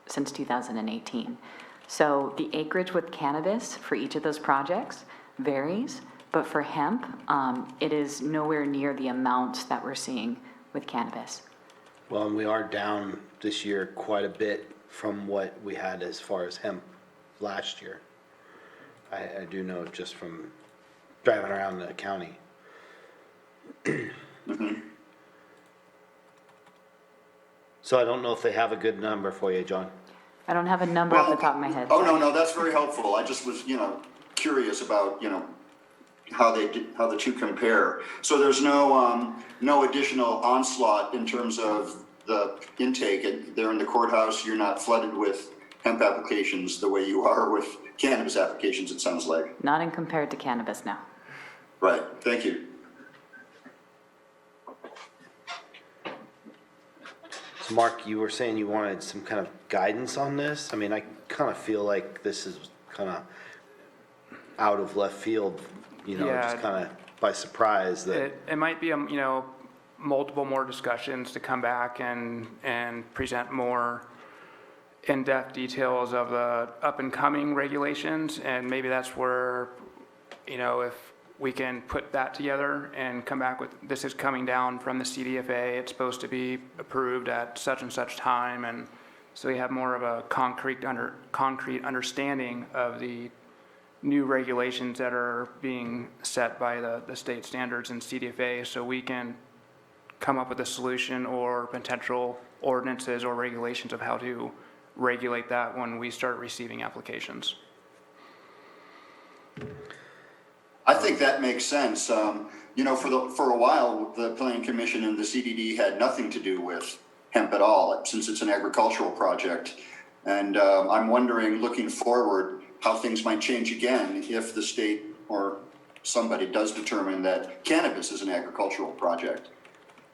since 2018. So the acreage with cannabis for each of those projects varies, but for hemp, it is nowhere near the amounts that we're seeing with cannabis. Well, and we are down this year quite a bit from what we had as far as hemp last year. I do know just from driving around the county. So I don't know if they have a good number for you, John. I don't have a number off the top of my head. Oh, no, that's very helpful. I just was, curious about, how the two compare. So there's no additional onslaught in terms of the intake. There in the courthouse, you're not flooded with hemp applications the way you are with cannabis applications, it sounds like. Not in compared to cannabis, no. Right, thank you. So Mark, you were saying you wanted some kind of guidance on this? I mean, I kind of feel like this is kind of out of left field, Yeah. just kind of by surprise that. It might be, multiple more discussions to come back and present more in-depth details of the up-and-coming regulations, and maybe that's where, if we can put that together and come back with, this is coming down from the CDFA, it's supposed to be approved at such and such time, and so we have more of a concrete understanding of the new regulations that are being set by the state standards and CDFA, so we can come up with a solution or potential ordinances or regulations of how to regulate that when we start receiving applications. I think that makes sense. You know, for a while, the Planning Commission and the CDD had nothing to do with hemp at all, since it's an agricultural project. And I'm wondering, looking forward, how things might change again if the state or somebody does determine that cannabis is an agricultural project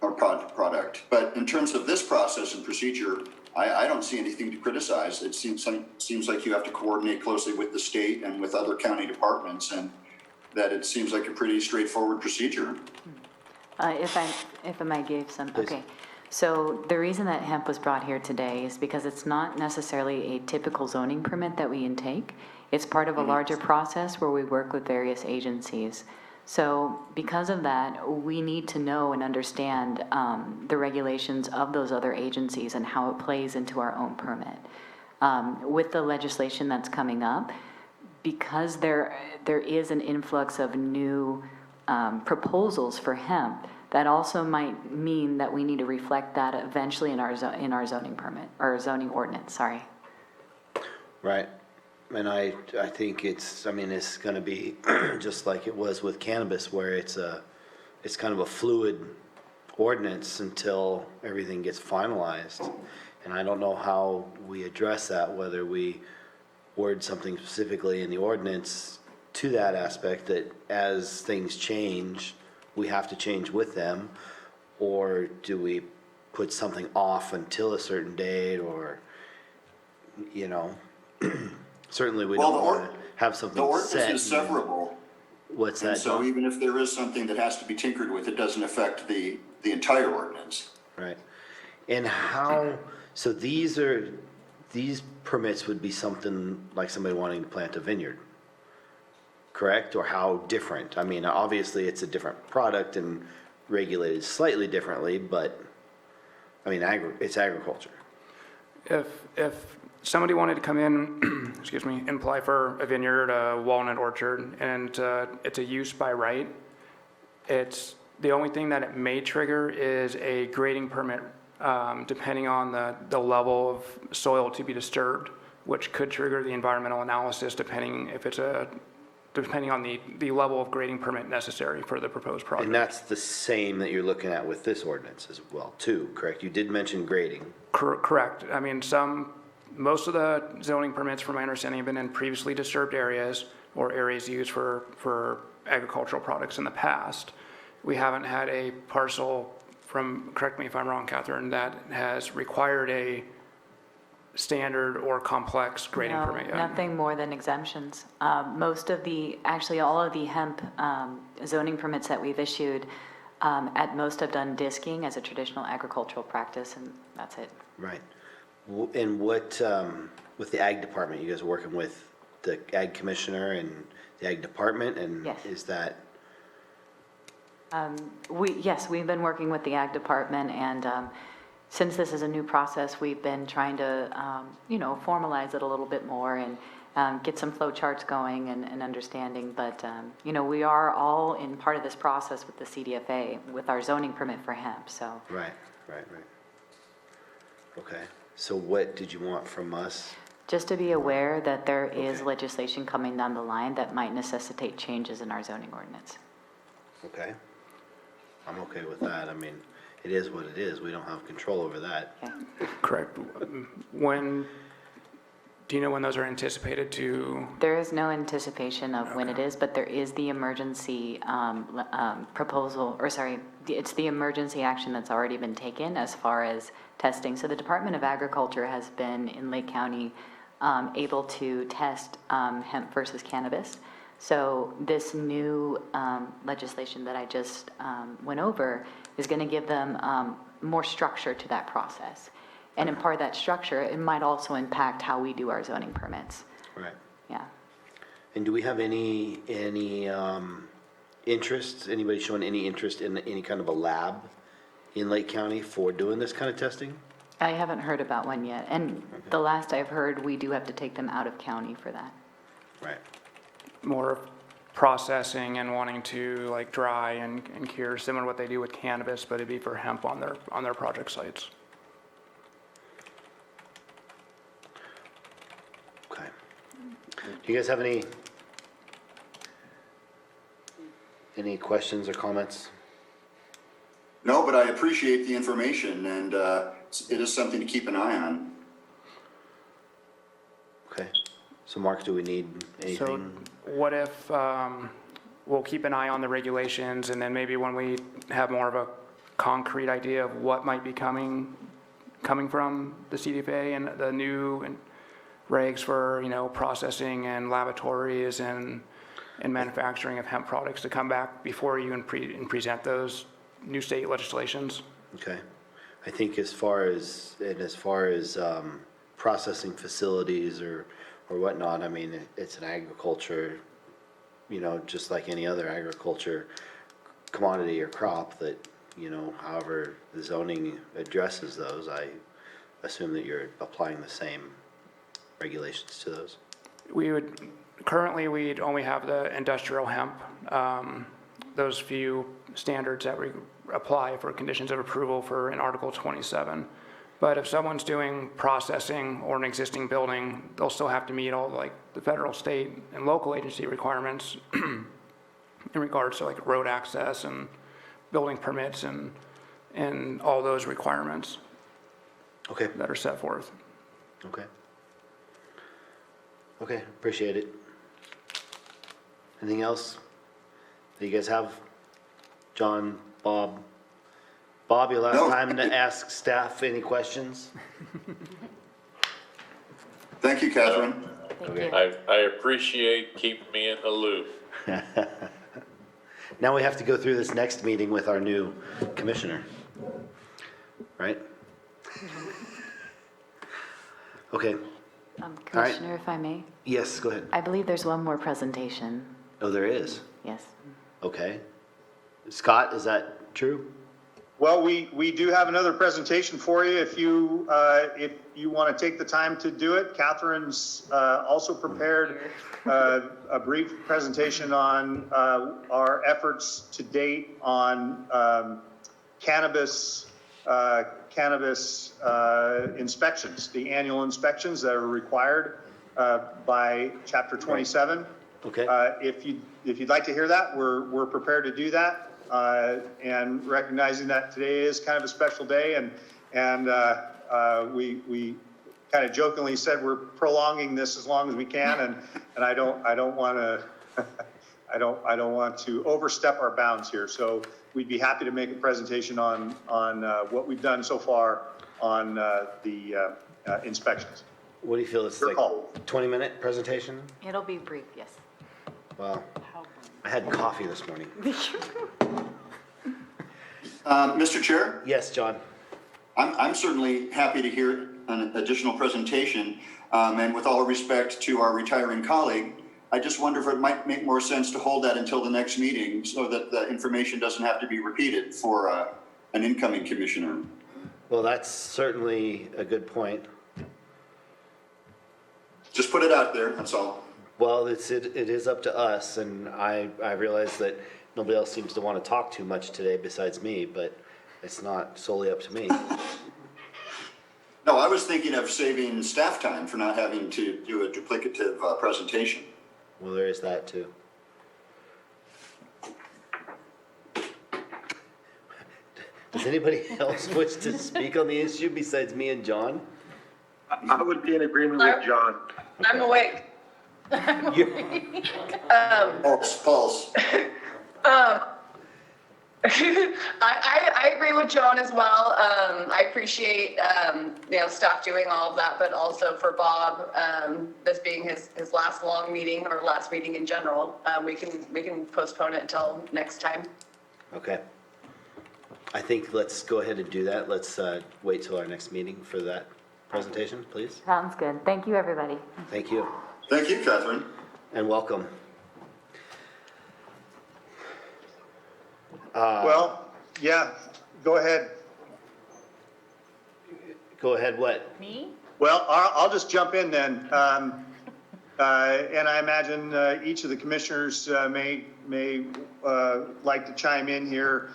or product. But in terms of this process and procedure, I don't see anything to criticize. It seems like you have to coordinate closely with the state and with other county departments, and that it seems like a pretty straightforward procedure. If I might give some, okay. So the reason that hemp was brought here today is because it's not necessarily a typical zoning permit that we intake. It's part of a larger process where we work with various agencies. So because of that, we need to know and understand the regulations of those other agencies and how it plays into our own permit. With the legislation that's coming up, because there is an influx of new proposals for hemp, that also might mean that we need to reflect that eventually in our zoning permit, or zoning ordinance, sorry. Right. And I think it's going to be just like it was with cannabis, where it's kind of a fluid ordinance until everything gets finalized. And I don't know how we address that, whether we word something specifically in the ordinance to that aspect, that as things change, we have to change with them, or do we put something off until a certain date, or, you know, certainly we don't want to have something The ordinance set. is severable. What's that, And so John? even if there is something that has to be tinkered with, it doesn't affect the entire ordinance. Right. And how, so these permits would be something like somebody wanting to plant a vineyard, correct? Or how different? I mean, obviously it's a different product and regulated slightly differently, but I mean, it's agriculture. If somebody wanted to come in, excuse me, and apply for a vineyard, a walnut orchard, and it's a use by right, it's, the only thing that it may trigger is a grading permit, depending on the level of soil to be disturbed, which could trigger the environmental analysis depending on the level of grading permit necessary for the proposed project. And that's the same that you're looking at with this ordinance as well, too, correct? You did mention grading. Correct. I mean, most of the zoning permits, from my understanding, have been in previously disturbed areas or areas used for agricultural products in the past. We haven't had a parcel correct me if I'm wrong, Catherine, that has required a standard or complex grading permit yet. Nothing more than exemptions. Actually all of the hemp zoning permits that we've issued at most have done disking as a traditional agricultural practice, and that's it. Right. And what, with the ag department, you guys are working with the ag commissioner and the ag department, and Yes. is that? Yes, we've been working with the ag department, and since this is a new process, we've been trying to, formalize it a little bit more and get some flow charts going and understanding. But, we are all in part of this process with the CDFA, with our zoning permit for hemp, so. Right. Okay. So what did you want from us? Just to be aware that there is legislation coming down the line that might necessitate changes in our zoning ordinance. Okay. I'm okay with that. I mean, it is what it is. We don't have control over that. Correct. Do you know when those are anticipated to? There is no anticipation of when it is, but there is the emergency proposal, it's the emergency action that's already been taken as far as testing. So the Department of Agriculture has been in Lake County able to test hemp versus cannabis. So this new legislation that I just went over is going to give them more structure to that process. And in part of that structure, it might also impact how we do our zoning permits. Right. Yeah. And do we have any interest, anybody showing any interest in any kind of a lab in Lake County for doing this kind of testing? I haven't heard about one yet. And the last I've heard, we do have to take them out of county for that. Right. More processing and wanting to like dry and cure, similar to what they do with cannabis, but it'd be for hemp on their project sites. Okay. Do you guys have any Any questions or comments? No, but I appreciate the information, and it is something to keep an eye on. Okay. So Mark, do we need So anything? what if, we'll keep an eye on the regulations, and then maybe when we have more of a concrete idea of what might be coming from the CDFA and the new regs for, processing and laboratories and manufacturing of hemp products, to come back before you and present those new state legislations? Okay. I think as far as processing facilities or whatnot, I mean, it's an agriculture, just like any other agriculture commodity or crop that, however the zoning addresses those, I assume that you're applying the same regulations to those. Currently, we'd only have the industrial hemp, those few standards that we apply for conditions of approval for in Article 27. But if someone's doing processing or an existing building, they'll still have to meet all the federal, state, and local agency requirements in regards to road access and building permits and all those requirements. Okay. That are set forth. Okay. Okay, appreciate it. Anything else that you guys have? John, Bob? Bob, your last No. time to ask staff any questions? Thank you, Catherine. Okay. I appreciate keeping me in the loop. Now we have to go through this next meeting with our new commissioner, right? Okay, Commissioner, if I may, yes, go ahead. I believe there's one more presentation. Oh, there is? Yes. Okay. Scott, is that true? Well, we do have another presentation for you if you want to take the time to do it. Catherine's also prepared a brief presentation on our efforts to date on cannabis inspections, the annual inspections that are required by Chapter 27. Okay. If you'd like to hear that, we're prepared to do that. And recognizing that today is kind of a special day, and we kind of jokingly said we're prolonging this as long as we can, and I don't want to overstep our bounds here. So we'd be happy to make a presentation on what we've done so far on the inspections. What do you feel, it's Your like call. 20-minute presentation? It'll be brief, yes. Wow. I had coffee this morning. Mr. Chair? Yes, John. I'm certainly happy to hear an additional presentation. And with all respect to our retiring colleague, I just wonder if it might make more sense to hold that until the next meeting so that the information doesn't have to be repeated for an incoming commissioner. Well, that's certainly a good point. Just put it out there, that's all. Well, it is up to us, and I realize that nobody else seems to want to talk too much today besides me, but it's not solely up to me. No, I was thinking of saving staff time for not having to do a duplicative presentation. Well, there is that too. Does anybody else wish to speak on the issue besides me and John? I would be in agreement with John. I'm awake. Pulse. I agree with John as well. I appreciate, staff doing all of that, but also for Bob, this being his last long meeting or last meeting in general, we can postpone it until next time. Okay. I think let's go ahead and do that. Let's wait till our next meeting for that presentation, please. Sounds good. Thank you, everybody. Thank you. Thank you, Catherine. And welcome. Well, yeah, go ahead. Go ahead, what? Me? Well, I'll just jump in then. And I imagine each of the commissioners may like to chime in here.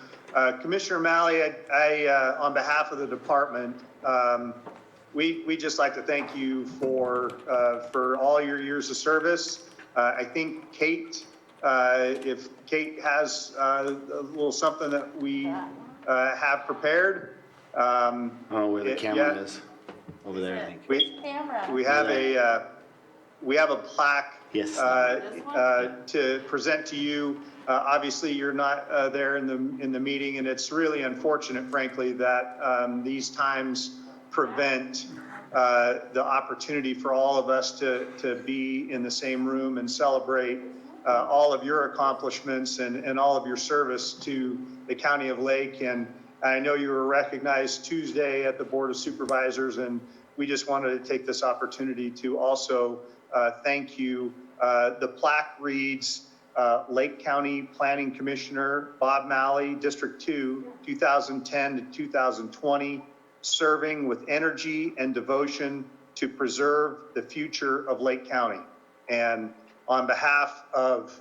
Commissioner Malley, I on behalf of the department, we just like to thank you for all your years of service. I think Kate if Kate has a little something that we have prepared. I don't know where the camera yeah. is. Over there, I think. We have a plaque. Yes. To present to you. Obviously, you're not there in the meeting, and it's really unfortunate, frankly, that these times prevent the opportunity for all of us to be in the same room and celebrate all of your accomplishments and all of your service to the County of Lake. And I know you were recognized Tuesday at the Board of Supervisors, and we just wanted to take this opportunity to also thank you. The plaque reads, Lake County Planning Commissioner Bob Malley, District 2, 2010 to 2020, serving with energy and devotion to preserve the future of Lake County. And on behalf of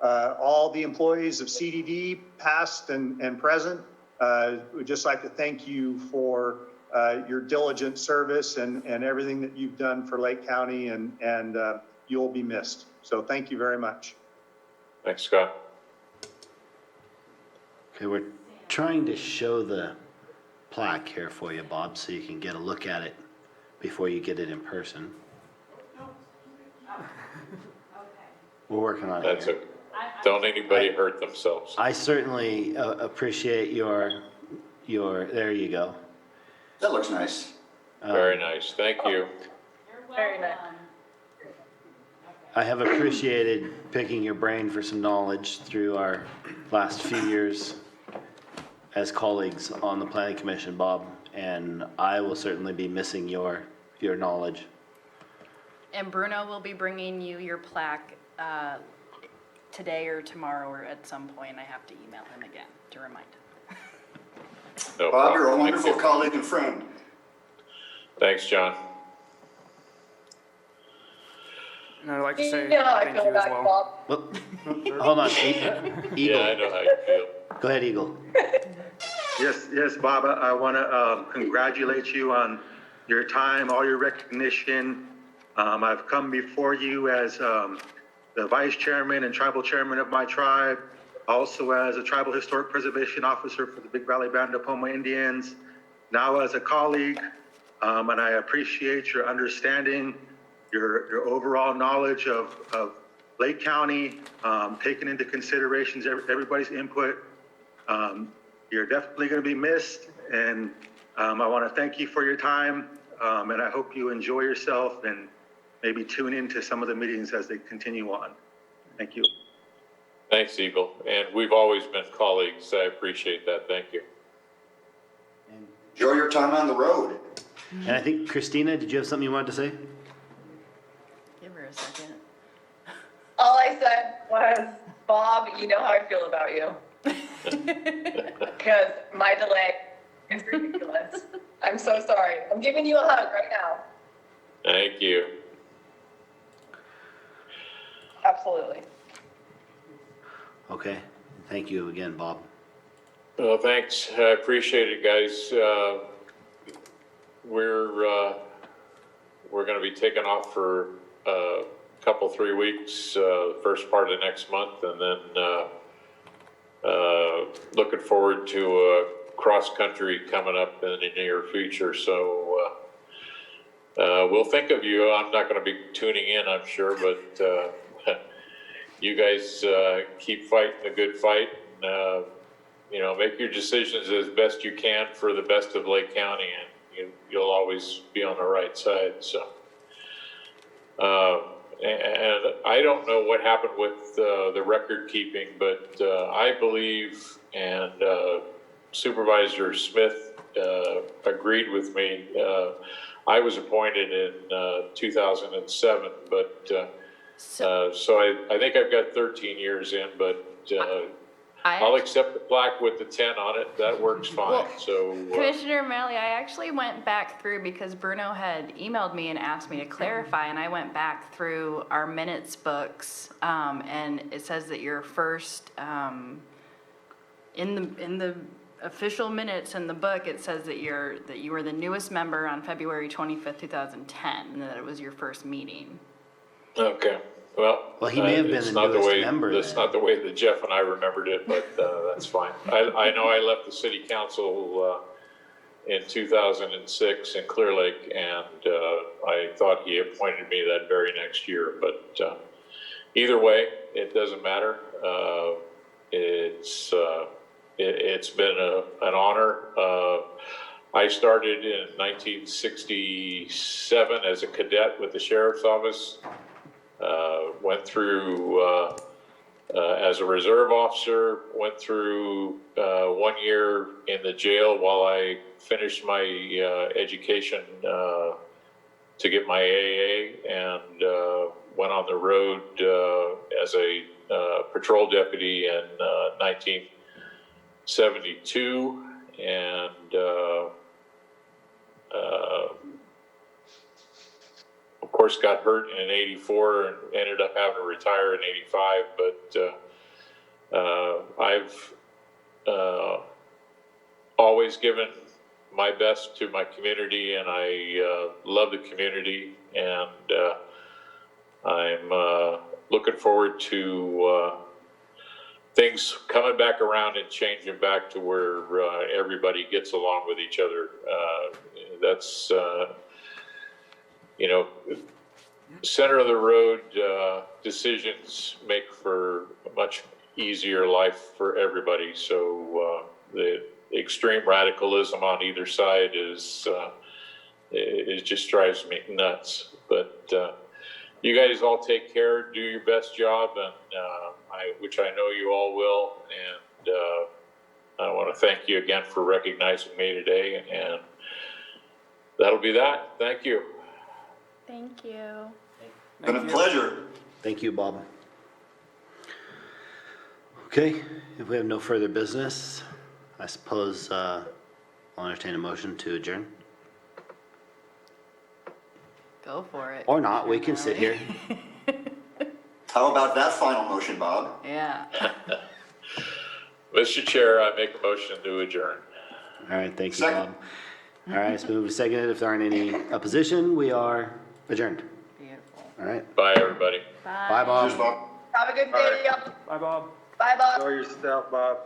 all the employees of CDD, past and present, we'd just like to thank you for your diligent service and everything that you've done for Lake County, and you'll be missed. So thank you very much. Thanks, Scott. Okay, we're trying to show the plaque here for you, Bob, so you can get a look at it before you get it in person. We're working on it. That's here. don't anybody hurt themselves. I certainly appreciate your, there you go. That looks nice. Very nice, thank you. Very nice. I have appreciated picking your brain for some knowledge through our last few years as colleagues on the Planning Commission, Bob, and I will certainly be missing your knowledge. And Bruno will be bringing you your plaque today or tomorrow or at some point. I have to email him again to remind him. No Bob, you're a problem. wonderful Thank you. colleague and friend. Thanks, John. And I'd like to say Yeah, I thank feel you as bad, well. Bob. Well, hold on, Eagle. Yeah, I know how you feel. Go ahead, Eagle. Yes, Bob, I want to congratulate you on your time, all your recognition. I've come before you as the vice chairman and tribal chairman of my tribe, also as a tribal historic preservation officer for the Big Valley Band of Poma Indians, now as a colleague, and I appreciate your understanding, your overall knowledge of Lake County, taking into considerations everybody's input. You're definitely going to be missed, and I want to thank you for your time, and I hope you enjoy yourself and maybe tune into some of the meetings as they continue on. Thank you. Thanks, Eagle. And we've always been colleagues. I appreciate that. Thank you. Enjoy your time on the road. And I think, Christina, did you have something you wanted to say? Give her a second. All I said was, Bob, you know how I feel about you. Because my delay is ridiculous. I'm so sorry. I'm giving you a hug right now. Thank you. Absolutely. Okay, thank you again, Bob. Well, thanks. I appreciate it, guys. We're going to be taking off for a couple, 3 weeks, first part of next month, and then looking forward to cross country coming up in the near future. So we'll think of you. I'm not going to be tuning in, I'm sure, but you guys keep fighting the good fight. And, you know, make your decisions as best you can for the best of Lake County, and you'll always be on the right side. So, and I don't know what happened with the record keeping, but I believe, and Supervisor Smith agreed with me. I was appointed in 2007, but so I think I've got 13 years in, but I'll accept the plaque with the 10 on it. That works fine. Well, So Commissioner Malley, I actually went back through because Bruno had emailed me and asked me to clarify, and I went back through our minutes books, and it says that you're first, in the official minutes in the book, it says that you were the newest member on February 25th, 2010, and that it was your first meeting. okay, Well, he may have been it's the not newest way- member That's then. not the way that Jeff and I remembered it, but that's fine. I know I left the city council in 2006 in Clear Lake, and I thought he appointed me that very next year. But either way, it doesn't matter. It's been an honor. I started in 1967 as a cadet with the sheriff's office. Went through as a reserve officer, went through 1 year in the jail while I finished my education to get my AA, and went on the road as a patrol deputy in 1972, and of course got hurt in '84 and ended up having to retire in '85. But I've always given my best to my community, and I love the community, and I'm looking forward to things coming back around and changing back to where everybody gets along with each other. That's center of the road decisions make for a much easier life for everybody. So the extreme radicalism on either side it just drives me nuts. But you guys all take care, do your best job, and which I know you all will. And I want to thank you again for recognizing me today. And that'll be that. Thank you. Thank you. Been a pleasure. Thank you, Bob. Okay, if we have no further business, I suppose I'll entertain a motion to adjourn. Go for it. Or not, we can sit here. How about that final motion, Bob? Yeah. Mr. Chair, I make a motion to adjourn. All right, thank you, Second. Bob. All right, it's moved and seconded. If there aren't any opposition, we are adjourned. Beautiful. All right, Bye, everybody. bye, Bob. Cheers, Bob. Have a good day. Bye, Bob. Bye, Bob. Enjoy yourself, Bob.